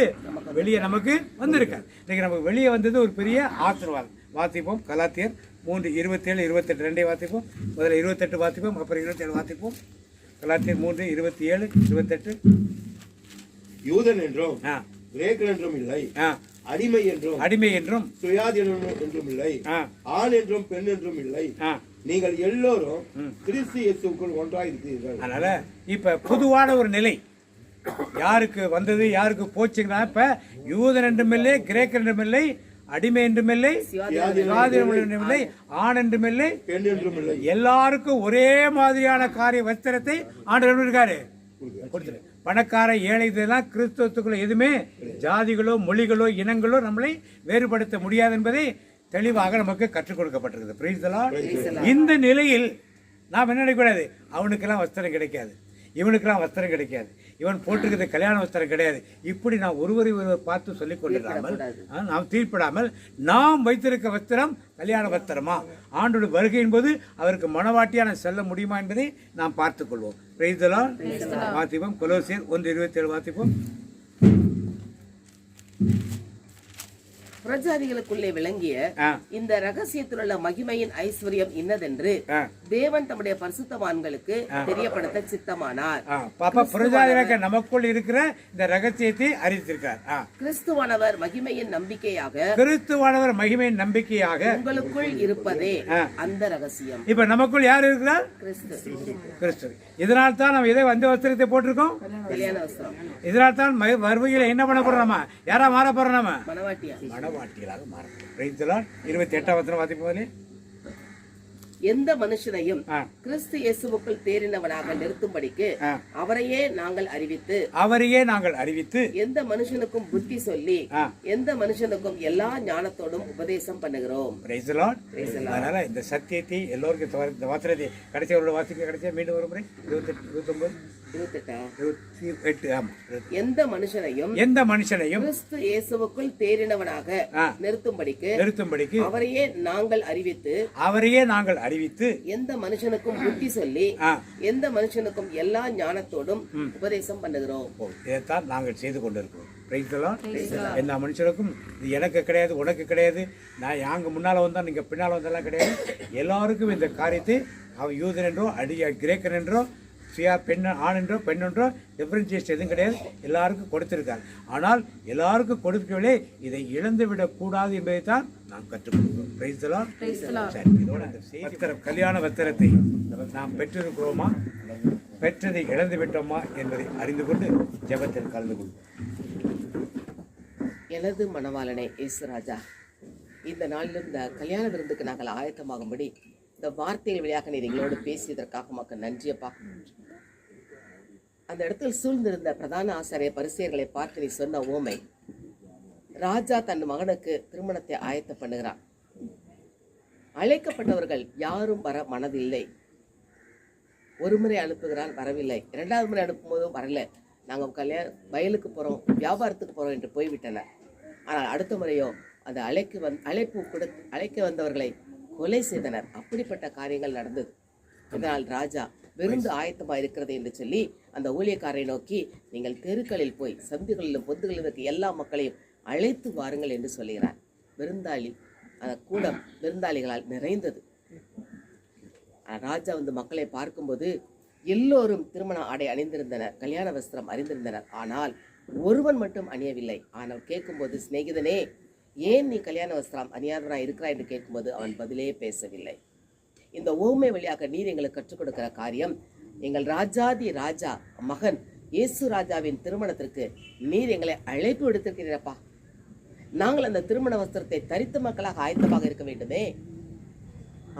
வெளியே நமக்கு வந்திருக்காது. இன்னைக்கு நமக்கு வெளியே வந்தது ஒரு பெரிய ஆசீர்வாதம். வாசிப்போம். கலாத்தியர் 3:27, 28 ரெண்டே வாசிப்போம். முதல்ல 28 வாசிப்போம், அப்புறம் 27 வாசிப்போம். கலாத்தியர் 3:27, 28. யூதன் என்றும் கிரேக்கன் என்றும் இல்லை, அடிமை என்றும் சுயாதீனம் என்றும் இல்லை, ஆண் என்றும் பெண் என்றும் இல்லை, நீங்கள் எல்லோரும் கிறிஸ்து இயேசுவுக்குள் ஒன்றாய் இருக்கிறீர்கள். அதனால இப்ப பொதுவான ஒரு நிலை யாருக்கு வந்தது, யாருக்கு போச்சுங்கன்னா, இப்ப யூதன் என்றும் இல்லை, கிரேக்கன் என்றும் இல்லை, அடிமை என்றும் இல்லை, சுயாதீனம் என்றும் இல்லை, ஆண் என்றும் இல்லை, பெண் என்றும் இல்லை, எல்லாருக்கும் ஒரே மாதிரியான காரிய வஸ்திரத்தை ஆண்டவர் இருக்காரு கொடுத்துரு. பணக்கார ஏழை இதெல்லாம் கிறிஸ்தவத்துக்குள்ள எதுவுமே ஜாதிகளோ மொழிகளோ இனங்களோ நம்மளை வேறுபடுத்த முடியாது என்பதை தெளிவாக நமக்கு கற்றுக் கொடுக்கப்பட்டிருக்குது. Price the Lord. இந்த நிலையில் நாம் என்ன நினைக்கக்கூடாது, அவனுக்கெல்லாம் வஸ்திரம் கிடைக்காது, இவனுக்கெல்லாம் வஸ்திரம் கிடைக்காது, இவன் போட்டிருக்கிறது கல்யாண வஸ்திரம் கிடையாது, இப்படி நாம் ஒருவரை ஒருவர் பார்த்து சொல்லிக் கொண்டிருக்காமல் நாம் தீர்ப்பிடாமல் நாம் வைத்திருக்க வஸ்திரம் கல்யாண வஸ்திரமா, ஆண்டோட வருகை என்பது அவருக்கு மனவாட்டியான செல்ல முடியுமா என்பதை நாம் பார்த்துக் கொள்வோம். Price the Lord. வாசிப்போம். கொலோசியர் 1:27 வாசிப்போம். பிரஜாதிகளுக்குள்ளே விளங்கிய இந்த ரகசியத்தில் உள்ள மகிமையின் ஐஸ்வர்யம் இன்னதென்று தேவன் தம்முடைய பரிசுத்தவான்களுக்கு தெரியப்படுத்த சித்தமானார். பிரஜாதிகளுக்கு நமக்குள் இருக்கிற இந்த ரகசியத்தை அறிவித்திருக்கார். கிறிஸ்துவானவர் மகிமையின் நம்பிக்கையாக உங்களுக்குள் இருப்பதே அந்த ரகசியம். இப்ப நமக்குள் யார் இருக்கிறார்? கிறிஸ்து. இதனால் தான் நம்ம இதை வந்த வஸ்திரத்தை போட்டிருக்கோம், கல்யாண வஸ்திரம். இதனால் தான் வருகையில என்ன பண்ண போறோம்? நம்ம யாரா மாற போறோம்? நம்ம மனவாட்டிகளாக மாறப்போம். 28ஆம் வசனம் வாசிப்போம். எந்த மனுஷனையும் கிறிஸ்து இயேசுவுக்குள் தேறினவனாக நிறுத்தும்படிக்கு அவரையே நாங்கள் அறிவித்து எந்த மனுஷனுக்கும் புத்தி சொல்லி எந்த மனுஷனுக்கும் எல்லா ஞானத்தோடும் உபதேசம் பண்ணுகிறோம். அதனால இந்த சத்தியத்தை எல்லோருக்கும் இந்த வாசனத்தை கடைசியோட வாசிக்க கடைசியா மீண்டும் ஒரு முறை 28 எந்த மனுஷனையும் கிறிஸ்து இயேசுவுக்குள் தேறினவனாக நிறுத்தும்படிக்கு அவரையே நாங்கள் அறிவித்து எந்த மனுஷனுக்கும் புத்தி சொல்லி எந்த மனுஷனுக்கும் எல்லா ஞானத்தோடும் உபதேசம் பண்ணுகிறோம். இதைத்தான் நாங்கள் செய்து கொண்டிருக்கிறோம். எல்லா மனுஷனுக்கும் இது எனக்கு கிடையாது, உனக்கு கிடையாது, நான் யாங்க முன்னால வந்தா நீங்க பின்னால வந்தெல்லாம் கிடையாது. எல்லாருக்கும் இந்த காரியத்தை அவன் யூதன் என்றோ கிரேக்கன் என்றோ பெண் ஆண் என்றோ பெண் என்றோ டிஃபரன்சியேஷன் எதுவும் கிடையாது, எல்லாருக்கும் கொடுத்திருக்காங்க. ஆனால் எல்லாருக்கும் கொடுக்கவில்லை, இதை இழந்து விடக்கூடாது என்பதை தான் நாம் கற்றுக் கொடுக்கிறோம். Price the Lord. இதோட அந்த செய்தி கல்யாண வஸ்திரத்தை நாம் பெற்றிருக்கிறோமா, பெற்றதை இழந்து விட்டோமா என்பதை அறிந்து கொண்டு ஜெபத்தில் கலந்து கொள்வோம். எனது மணவாளனே இயேசுராஜா, இந்த நாளிலும் இந்த கல்யாண விருந்துக்கு நாங்கள் ஆயத்தமாகும்படி இந்த வார்த்தைகள் வழியாக நீர் எங்களோடு பேசியதற்காக மக்கள் நன்றியப்பா. அந்த இடத்தில் சூழ்ந்திருந்த பிரதான ஆசாரிய பரிசேயர்களை பார்த்து நீ சொன்ன ஓமை, ராஜா தன் மகனுக்கு திருமணத்தை ஆயத்த பண்ணுகிறான். அழைக்கப்பட்டவர்கள் யாரும் வர மனதில்லை. ஒரு முறை அனுப்புகிறான், வரவில்லை. 2வது முறை அனுப்பும் போதும் வரல. நாங்கள் வயலுக்கு போறோம், வியாபாரத்துக்கு போறோம் என்று போய்விட்டனர். ஆனால் அடுத்த முறையோ அந்த அழைக்க வந்தவர்களை கொலை செய்தனர். அப்படிப்பட்ட காரியங்கள் நடந்தது. இதனால் ராஜா விருந்து ஆயத்தமாக இருக்கிறது என்று சொல்லி அந்த ஊழியக்காரரை நோக்கி, நீங்கள் தெருக்களில் போய் சந்திகளிலும் பொந்துகளிலும் இருக்க எல்லா மக்களையும் அழைத்து வாருங்கள் என்று சொல்லுகிறார். அந்த கூடம் விருந்தாளிகளால் நிறைந்தது. ராஜா வந்து மக்களை பார்க்கும்போது எல்லோரும் திருமண ஆடை அணிந்திருந்தனர், கல்யாண வஸ்திரம் அறிந்திருந்தனர். ஆனால் ஒருவன் மட்டும் அணியவில்லை. ஆனால் கேட்கும்போது, சிநேகிதனே, ஏன் நீ கல்யாண வஸ்திரம் அணியாதவனாய் இருக்கிறாய் என்று கேட்கும்போது அவன் பதிலே பேசவில்லை. இந்த ஓமை வழியாக நீர் எங்களுக்கு கற்றுக் கொடுக்கிற காரியம், எங்கள் ராஜாதி ராஜா மகன் இயேசு ராஜாவின் திருமணத்திற்கு நீர் எங்களை அழைப்பு விடுத்திருக்கிறீரப்பா. நாங்கள் அந்த திருமண வஸ்திரத்தை தரித்த மக்களாக ஆயத்தமாக இருக்க வேண்டுமே.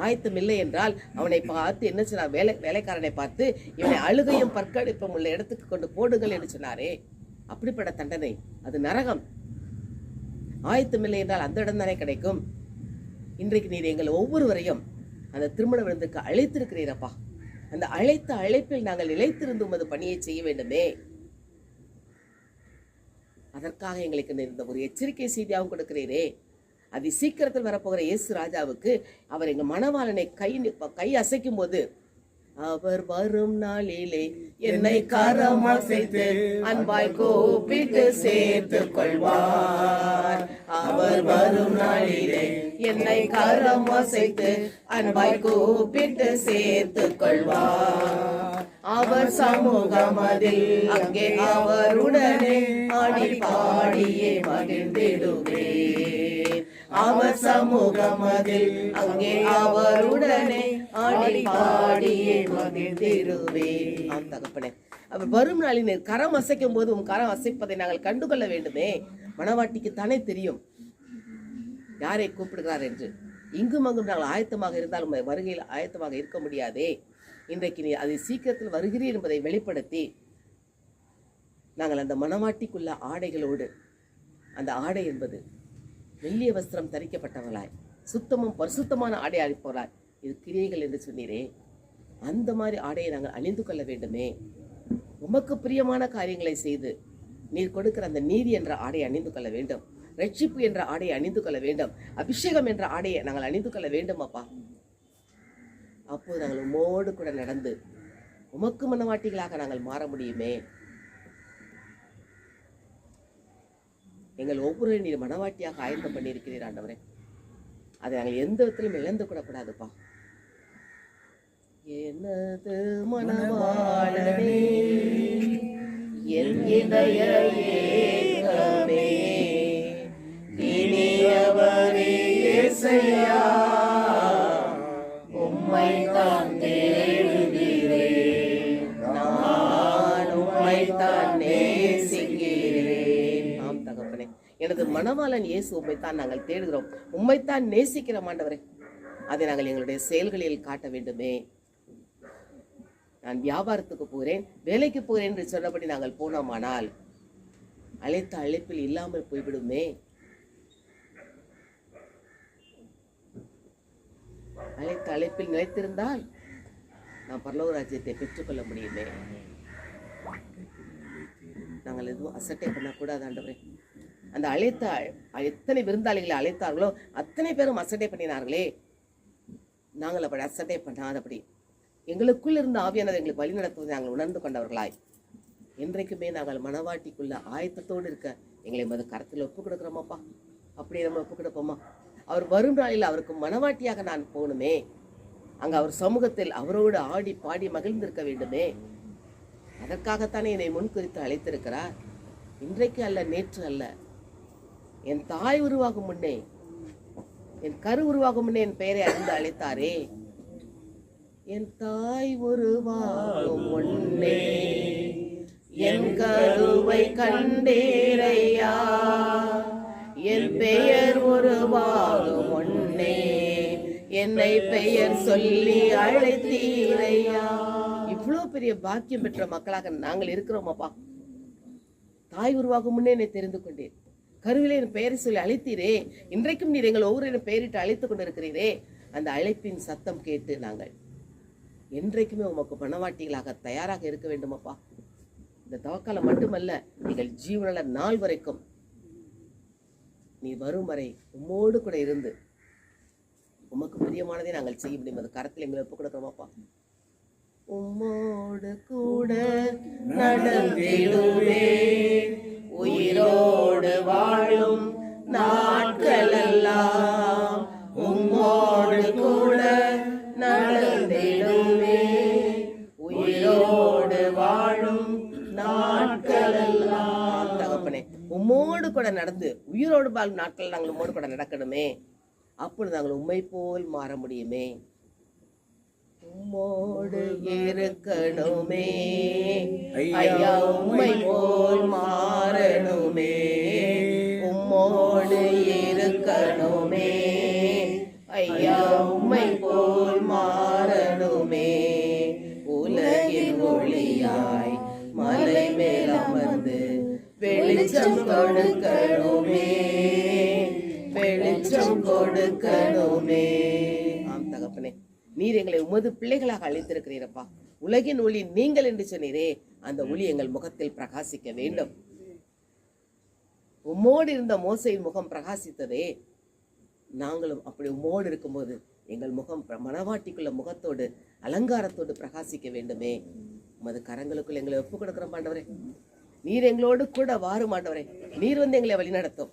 ஆயத்தம் இல்லை என்றால் அவனை பார்த்து என்ன சொன்னார்? வேலைக்காரனை பார்த்து இவனை அழுகையும் பற்கடிப்பும் உள்ள இடத்துக்கு கொண்டு போடுங்கள் என்று சொன்னாரே. அப்படிப்பட்ட தண்டனை, அது நரகம். ஆயத்தம் இல்லை என்றால் அந்த இடம் தானே கிடைக்கும். இன்றைக்கு நீர் எங்கள் ஒவ்வொருவரையும் அந்த திருமண விருந்துக்கு அழைத்திருக்கிறீரப்பா. அந்த அழைத்த அழைப்பில் நாங்கள் நிலைத்திருந்து உமது பணியை செய்ய வேண்டுமே. அதற்காக எங்களுக்கு இந்த ஒரு எச்சரிக்கை செய்தியாகவும் கொடுக்கிறீரே. அது சீக்கிரத்தில் வரப்போகிற இயேசு ராஜாவுக்கு அவர் எங்க மணவாளனை கை அசைக்கும் போது, அவர் வரும் நாளிலே என்னை கரம் அசைத்து அன்பாய் கூப்பிட்டு சேர்த்து கொள்வார். அவர் வரும் நாளிலே என்னை கரம் அசைத்து அன்பாய் கூப்பிட்டு சேர்த்து கொள்வார். அவர் சமூகம் அதில் அங்கே அவருடனே ஆடி பாடியே மகிழ்ந்திடுவேன். அவர் சமூகம் அதில் அங்கே அவருடனே ஆடி பாடியே மகிழ்ந்திடுவேன். தகப்பனே, அவர் வரும் நாளில் கரம் அசைக்கும் போது கரம் அசைப்பதை நாங்கள் கண்டுகொள்ள வேண்டுமே. மணவாட்டிக்கு தானே தெரியும் யாரை கூப்பிடுகிறார் என்று. இங்கும் அங்கும் நாங்கள் ஆயத்தமாக இருந்தால் வருகையில் ஆயத்தமாக இருக்க முடியாதே. இன்றைக்கு நீ அதை சீக்கிரத்தில் வருகிறீர் என்பதை வெளிப்படுத்தி நாங்கள் அந்த மணவாட்டிக்குள்ள ஆடைகளோடு, அந்த ஆடை என்பது மெல்லிய வஸ்திரம் தரிக்கப்பட்டவர்களாய் சுத்தமும் பரிசுத்தமான ஆடை அளிப்பவர்களாய் இது கிரியைகள் என்று சொன்னீரே. அந்த மாதிரி ஆடையை நாங்கள் அணிந்து கொள்ள வேண்டுமே. உமக்கு பிரியமான காரியங்களை செய்து நீர் கொடுக்கிற அந்த நீதி என்ற ஆடையை அணிந்து கொள்ள வேண்டும். ரட்சிப்பு என்ற ஆடையை அணிந்து கொள்ள வேண்டும். அபிஷேகம் என்ற ஆடையை நாங்கள் அணிந்து கொள்ள வேண்டும் அப்பா. அப்போது நாங்கள் உமோடு கூட நடந்து உமக்கு மனவாட்டிகளாக நாங்கள் மாற முடியுமே. எங்கள் ஒவ்வொரு நீர் மனவாட்டியாக ஆயத்தம் பண்ணி இருக்கிறீர் ஆண்டவரே. அதை நாங்கள் எந்த விதத்திலும் இழந்து கூடக்கூடாதுப்பா. எனது மனவாளனே என் இதய ஏக்கமே இனியவரே இயேசையா, உம்மை தான் தேடுகிறேன், நான் உம்மை தான் நேசிக்கிறேன். ஆம் தகப்பனே, எனது மணவாளன் இயேசு உம்மைத்தான் நாங்கள் தேடுகிறோம், உம்மைத்தான் நேசிக்கிறோம் ஆண்டவரே. அதை நாங்கள் எங்களுடைய செயல்களில் காட்ட வேண்டுமே. நான் வியாபாரத்துக்கு போகிறேன், வேலைக்கு போகிறேன் என்று சொன்னபடி நாங்கள் போனோமானால் அழைத்த அழைப்பில் இல்லாமல் போய்விடுமே. அழைத்த அழைப்பில் நிலைத்திருந்தால் நாம் பரலோக ராஜ்யத்தை பெற்றுக்கொள்ள முடியுமே. நாங்கள் எதுவும் அசட்டை பண்ணக்கூடாது ஆண்டவரே. அந்த அழைத்த எத்தனை விருந்தாளிகளை அழைத்தார்களோ அத்தனை பேரும் அசட்டை பண்ணினார்களே. நாங்கள் அப்படி அசட்டை பண்ணாதபடி எங்களுக்குள் இருந்த ஆவியானவர் எங்களுக்கு வழி நடத்துவதை நாங்கள் உணர்ந்து கொண்டவர்களாய் என்றைக்குமே நாங்கள் மனவாட்டிக்குள்ள ஆயத்தத்தோடு இருக்க எங்களை மது கரத்தில் ஒப்புக் கொடுக்குறோமாப்பா. அப்படியே நம்ம ஒப்புக் கொடுப்போமா? அவர் வரும் நாளில் அவருக்கு மனவாட்டியாக நான் போகணுமே. அங்கே அவர் சமூகத்தில் அவரோடு ஆடி பாடி மகிழ்ந்திருக்க வேண்டுமே. அதற்காகத்தானே என்னை முன்குறித்து அழைத்திருக்கிறார். இன்றைக்கு அல்ல, நேற்று அல்ல. என் தாய் உருவாகும் முன்னே, என் கரு உருவாகும் முன்னே என் பெயரை அறிந்து அழைத்தாரே. என் தாய் உருவாகும் முன்னே என் கருவை கண்டேரையா, என் பெயர் உருவாகும் முன்னே என்னை பெயர் சொல்லி அழைத்தீரையா. இவ்வளவு பெரிய பாக்கியம் பெற்ற மக்களாக நாங்கள் இருக்கிறோமாப்பா. தாய் உருவாகும் முன்னே என்னை தெரிந்து கொண்டேன், கருவிலே என் பெயரை சொல்லி அழைத்தீரே. இன்றைக்கும் நீர் எங்கள் ஒவ்வொரு பெயரிட்டு அழைத்துக் கொண்டிருக்கிறீரே. அந்த அழைப்பின் சத்தம் கேட்டு நாங்கள் என்றைக்குமே உமக்கு மனவாட்டிகளாக தயாராக இருக்க வேண்டுமாப்பா. இந்த தவக்காலம் மட்டுமல்ல, நீங்கள் ஜீவனல நாள் வரைக்கும் நீ வரும் வரை உம்மோடு கூட இருந்து உமக்கு பிரியமானதை நாங்கள் செய்ய முடியும். அது கரத்தில் எங்களை ஒப்புக் கொடுக்கிறோமாப்பா. உம்மோடு கூட நடந்திடுவேன், உயிரோடு வாழும் நாட்களெல்லாம் உம்மோடு கூட நடந்திடுவேன், உயிரோடு வாழும் நாட்களெல்லாம். தகப்பனே, உம்மோடு கூட நடந்து உயிரோடு வாழ் நாட்கள் நாங்கள் உம்மோடு கூட நடக்கணுமே. அப்பொழுது நாங்கள் உம்மை போல் மாற முடியுமே. உம்மோடு இருக்கணுமே ஐயா, உம்மை போல் மாறணுமே. உம்மோடு இருக்கணுமே ஐயா, உம்மை போல் மாறணுமே. உலகின் ஒளியாய் மலை மேல் அமர்ந்து வெளிச்சம் கொடுக்கணுமே, வெளிச்சம் கொடுக்கணுமே. ஆம் தகப்பனே, நீர் எங்களை உமது பிள்ளைகளாக அழைத்திருக்கிறீரப்பா. உலகின் ஒளி நீங்கள் என்று சொன்னீரே, அந்த ஒளி எங்கள் முகத்தில் பிரகாசிக்க வேண்டும். உம்மோடு இருந்த மோசையின் முகம் பிரகாசித்ததே, நாங்களும் அப்படி உம்மோடு இருக்கும்போது எங்கள் முகம் மனவாட்டிக்குள்ள முகத்தோடு அலங்காரத்தோடு பிரகாசிக்க வேண்டுமே. உமது கரங்களுக்குள் எங்களை ஒப்பு கொடுக்கிற ஆண்டவரே, நீர் எங்களோடு கூட வாரும் ஆண்டவரே. நீர் வந்து எங்களை வழிநடத்தும்.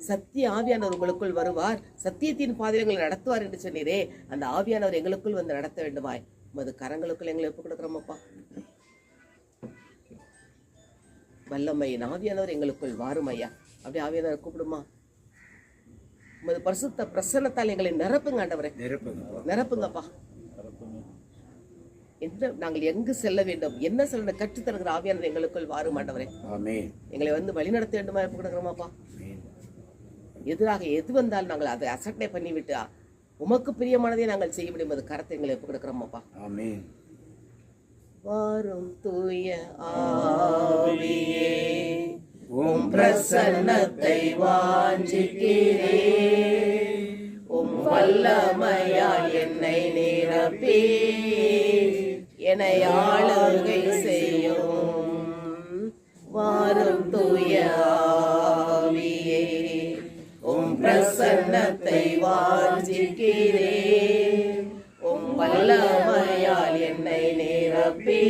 சத்திய ஆவியானவர் உங்களுக்குள் வருவார், சத்தியத்தின் பாதையில் எங்களை நடத்துவார் என்று சொன்னீரே, அந்த ஆவியானவர் எங்களுக்குள் வந்து நடத்த வேண்டுமாய் உமது கரங்களுக்குள் எங்களை ஒப்பு கொடுக்கிறோமப்பா. வல்லமையின் ஆவியானவர் எங்களுக்குள் வாரும் ஐயா. அப்படி ஆவியானவர் கூப்பிடுமா. உமது பரிசுத்த பிரசன்னத்தால் எங்களை நிரப்புங்க ஆண்டவரே, நிரப்புங்கப்பா. நாங்கள் எங்கு செல்ல வேண்டும், என்ன செல்ல கற்றுத் தருகிற ஆவியானவர் எங்களுக்குள் வாரும் ஆண்டவரே. எங்களை வந்து வழிநடத்த வேண்டுமா ஒப்பு கொடுக்கிறோமாப்பா. எதிராக எது வந்தாலும் நாங்கள் அதை அசட்டை பண்ணிவிட்டு உமக்கு பிரியமானதை நாங்கள் செய்ய முடியும். அது கரத்தை எங்களை ஒப்பு கொடுக்கிறோமாப்பா. வாரும் தூய ஆவியே, உம் பிரசன்னத்தை வாஞ்சிக்கிறே. உம் வல்லமையால் என்னை நிரப்பி என்னை ஆளுகை செய்யும். வாரும் தூய ஆவியே, உம் பிரசன்னத்தை வாஞ்சிக்கிறே. உம் வல்லமையால் என்னை நிரப்பி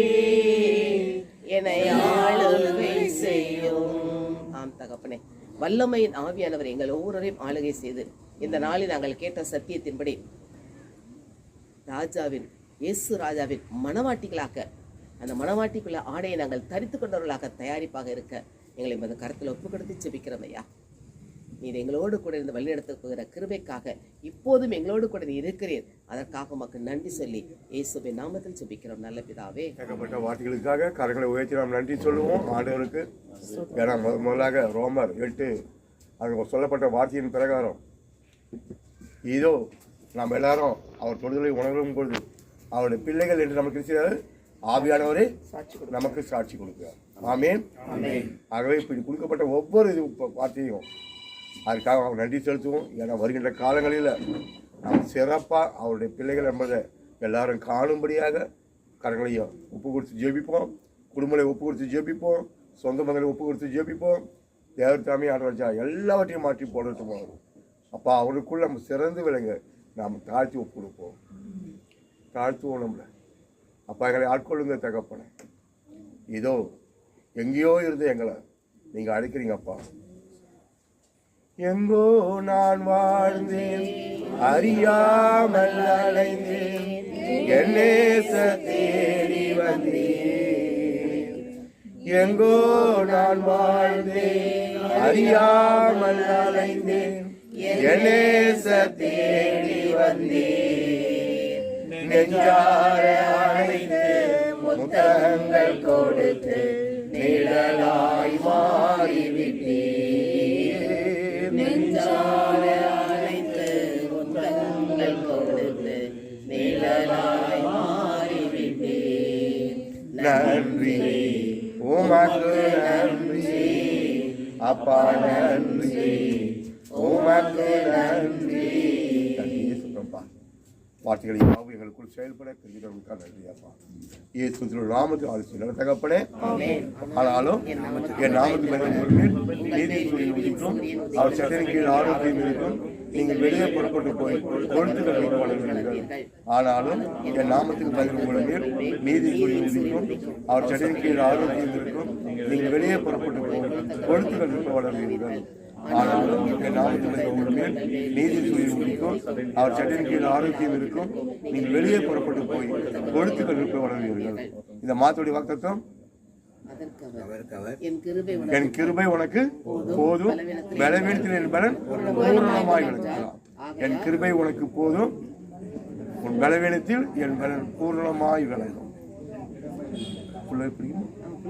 என்னை ஆளுகை செய்யும். ஆம் தகப்பனே, வல்லமையின் ஆவியானவர் எங்கள் ஒவ்வொருவரையும் ஆளுகை செய்து இந்த நாளில் நாங்கள் கேட்ட சத்தியத்தின்படி ராஜாவின் இயேசு ராஜாவின் மணவாட்டிகளாக, அந்த மணவாட்டிக்குள்ள ஆடையை நாங்கள் தரித்து கொண்டவர்களாக தயாரிப்பாக இருக்க எங்களை இந்த கருத்தில் ஒப்பு கொடுத்து ஜெபிக்கிறோம் ஐயா. நீர் எங்களோடு கூட இருந்து வழிநடத்த போகிற கிருபைக்காக இப்போதும் எங்களோடு கூட நீ இருக்கிறீர். அதற்காக உமக்கு நன்றி சொல்லி இயேசுவின் நாமத்தில் ஜெபிக்கிறோம் நல்ல பிதாவே. கேட்கப்பட்ட வார்த்தைகளுக்காக கரங்களை உயர்த்தி நாம் நன்றி சொல்லுவோம் ஆண்டவருக்கு. ஏன்னா முதலாக ரோமர் 8 அங்கே சொல்லப்பட்ட வார்த்தையின் பிரகாரம் இதோ நாம் எல்லாரும் அவர் தொடுதலை உணரும் பொழுது அவருடைய பிள்ளைகள் என்று நமக்கு இருக்கிறார். ஆவியானவரே நமக்கு சாட்சி கொடுக்கிறார். ஆமேன். ஆகவே இப்படி கொடுக்கப்பட்ட ஒவ்வொரு வார்த்தையும் அதுக்காக அவர் நன்றி செலுத்துவோம். ஏன்னா வருகின்ற காலங்களில் நாம் சிறப்பாக அவருடைய பிள்ளைகள் என்பதை எல்லாரும் காணும்படியாக கரங்களையும் ஒப்பு கொடுத்து ஜெபிப்போம், குடும்பங்களை ஒப்பு கொடுத்து ஜெபிப்போம், சொந்த பந்தங்களை ஒப்பு கொடுத்து ஜெபிப்போம். தேவத்தாமே ஆண்டவராஜா எல்லாவற்றையும் மாற்றி போடட்டும். அப்பா அவருக்குள்ள நம்ம சிறந்து விளங்க நாம் தாழ்த்தி ஒப்பு கொடுப்போம், தாழ்த்துவோம் நம்மளை. அப்பா எங்களை ஆட்கொள்ளுங்க தகப்பன. இதோ எங்கேயோ இருந்து எங்களை நீங்கள் அழைக்கிறீங்க அப்பா. எங்கோ நான் வாழ்ந்தேன் அறியாமல் அலைந்தேன், என்னே தேடி வந்தேன். எங்கோ நான் வாழ்ந்தேன் அறியாமல் அலைந்தேன், என்னே தேடி வந்தேன். நெஞ்சார அழைத்து முத்தங்கள் கொடுத்து நிழலாய் மாறிவிட்டேன். நெஞ்சார அழைத்து முத்தங்கள் கொடுத்து நிழலாய் மாறிவிட்டேன். நன்றி உமக்கு நன்றி அப்பா, நன்றி உமக்கு நன்றி. வார்த்தைகளை யாவும் எங்களுக்குள் செயல்பட தெரிவிக்க நன்றி அப்பா. இயேசு நாமத்தில் ஆலோசனை தகப்பனே. ஆனாலும் என் நாமத்தில் நீதிக்கும் அவர் சட்டையின் கீழ் ஆரோக்கியம் இருக்கும். நீங்கள் வெளியே புறப்பட்டு போய் கொழுத்துக்கள் வளர்கிறீர்கள். ஆனாலும் என் நாமத்துக்கு பதில் மூலமே நீதி இருக்கும். அவர் சட்டையின் கீழ் ஆரோக்கியம் இருக்கும். நீங்கள் வெளியே புறப்பட்டு போய் கொழுத்துக்கள் வளர்கிறீர்கள். ஆனாலும் என் நாமத்தில் மேல் நீதி முடிக்கும். அவர் சட்டையின் கீழ் ஆரோக்கியம் இருக்கும். நீங்கள் வெளியே புறப்பட்டு போய் கொழுத்துக்கள் வளர்வீர்கள். இந்த மாதத்துடைய வாக்குத்தத்தம் அதற்கு அவர் என் கிருபை என் கிருபை உனக்கு போதும், பலவீனத்தில் என் பலன் பூர்ணமாய் விளங்கலாம். என் கிருபை உனக்கு போதும், உன் பலவீனத்தில் என் பலன் பூர்ணமாய் விளங்கும்.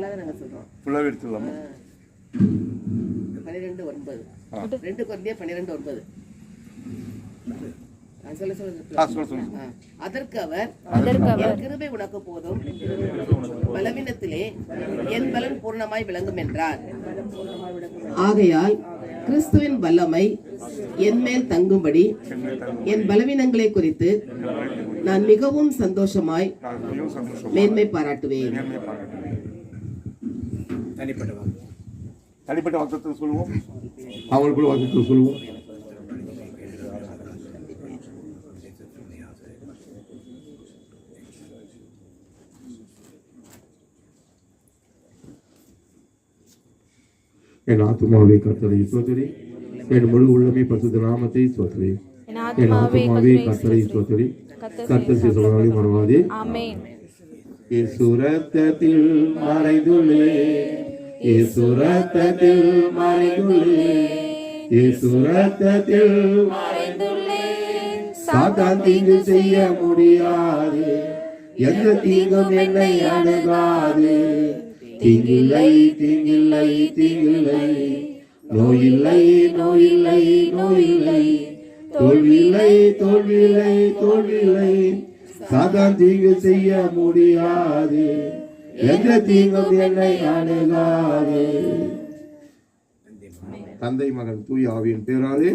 நாங்க சொல்றோம். புலவை எடுத்துடலாமா? 12:9. 2 கொரிந்தியர் 12:9. அதற்கு அவர் என் கிருபை உனக்கு போதும், பலவீனத்திலே என் பலன் பூர்ணமாய் விளங்கும் என்றார். ஆகையால் கிறிஸ்துவின் வல்லமை என் மேல் தங்கும்படி என் பலவீனங்களை குறித்து நான் மிகவும் சந்தோஷமாய் மேன்மை பாராட்டுவேன். தனிப்பட்ட வார்த்தை சொல்லுவோம், அவங்களுக்குள்ள வார்த்தை சொல்லுவோம். என் ஆத்துமாவை கர்த்தரை ஸ்தோத்திரி, என் முழு உள்ளமே பரிசுத்த நாமத்தை ஸ்தோத்திரி. என் ஆத்துமாவே கர்த்தரை ஸ்தோத்திரி, கர்த்தர் செய்தவர்களை மறவாதே. ஆமென். இயேசு ரத்தத்தில் மறைந்துள்ளே, இயேசு ரத்தத்தில் மறைந்துள்ளே, இயேசு ரத்தத்தில் மறைந்துள்ளே. சாத்தான் தீங்கு செய்ய முடியாது, எந்த தீங்கும் என்னை அணுகாது. தீங்கில்லை தீங்கில்லை தீங்கில்லை, நோயில்லை நோயில்லை நோயில்லை, தோல்வியில்லை தோல்வியில்லை தோல்வியில்லை. சாத்தான் தீங்கு செய்ய முடியாது, எந்த தீங்கும் என்னை அணுகாது. தந்தை மகன் தூய ஆவியின் பேராலே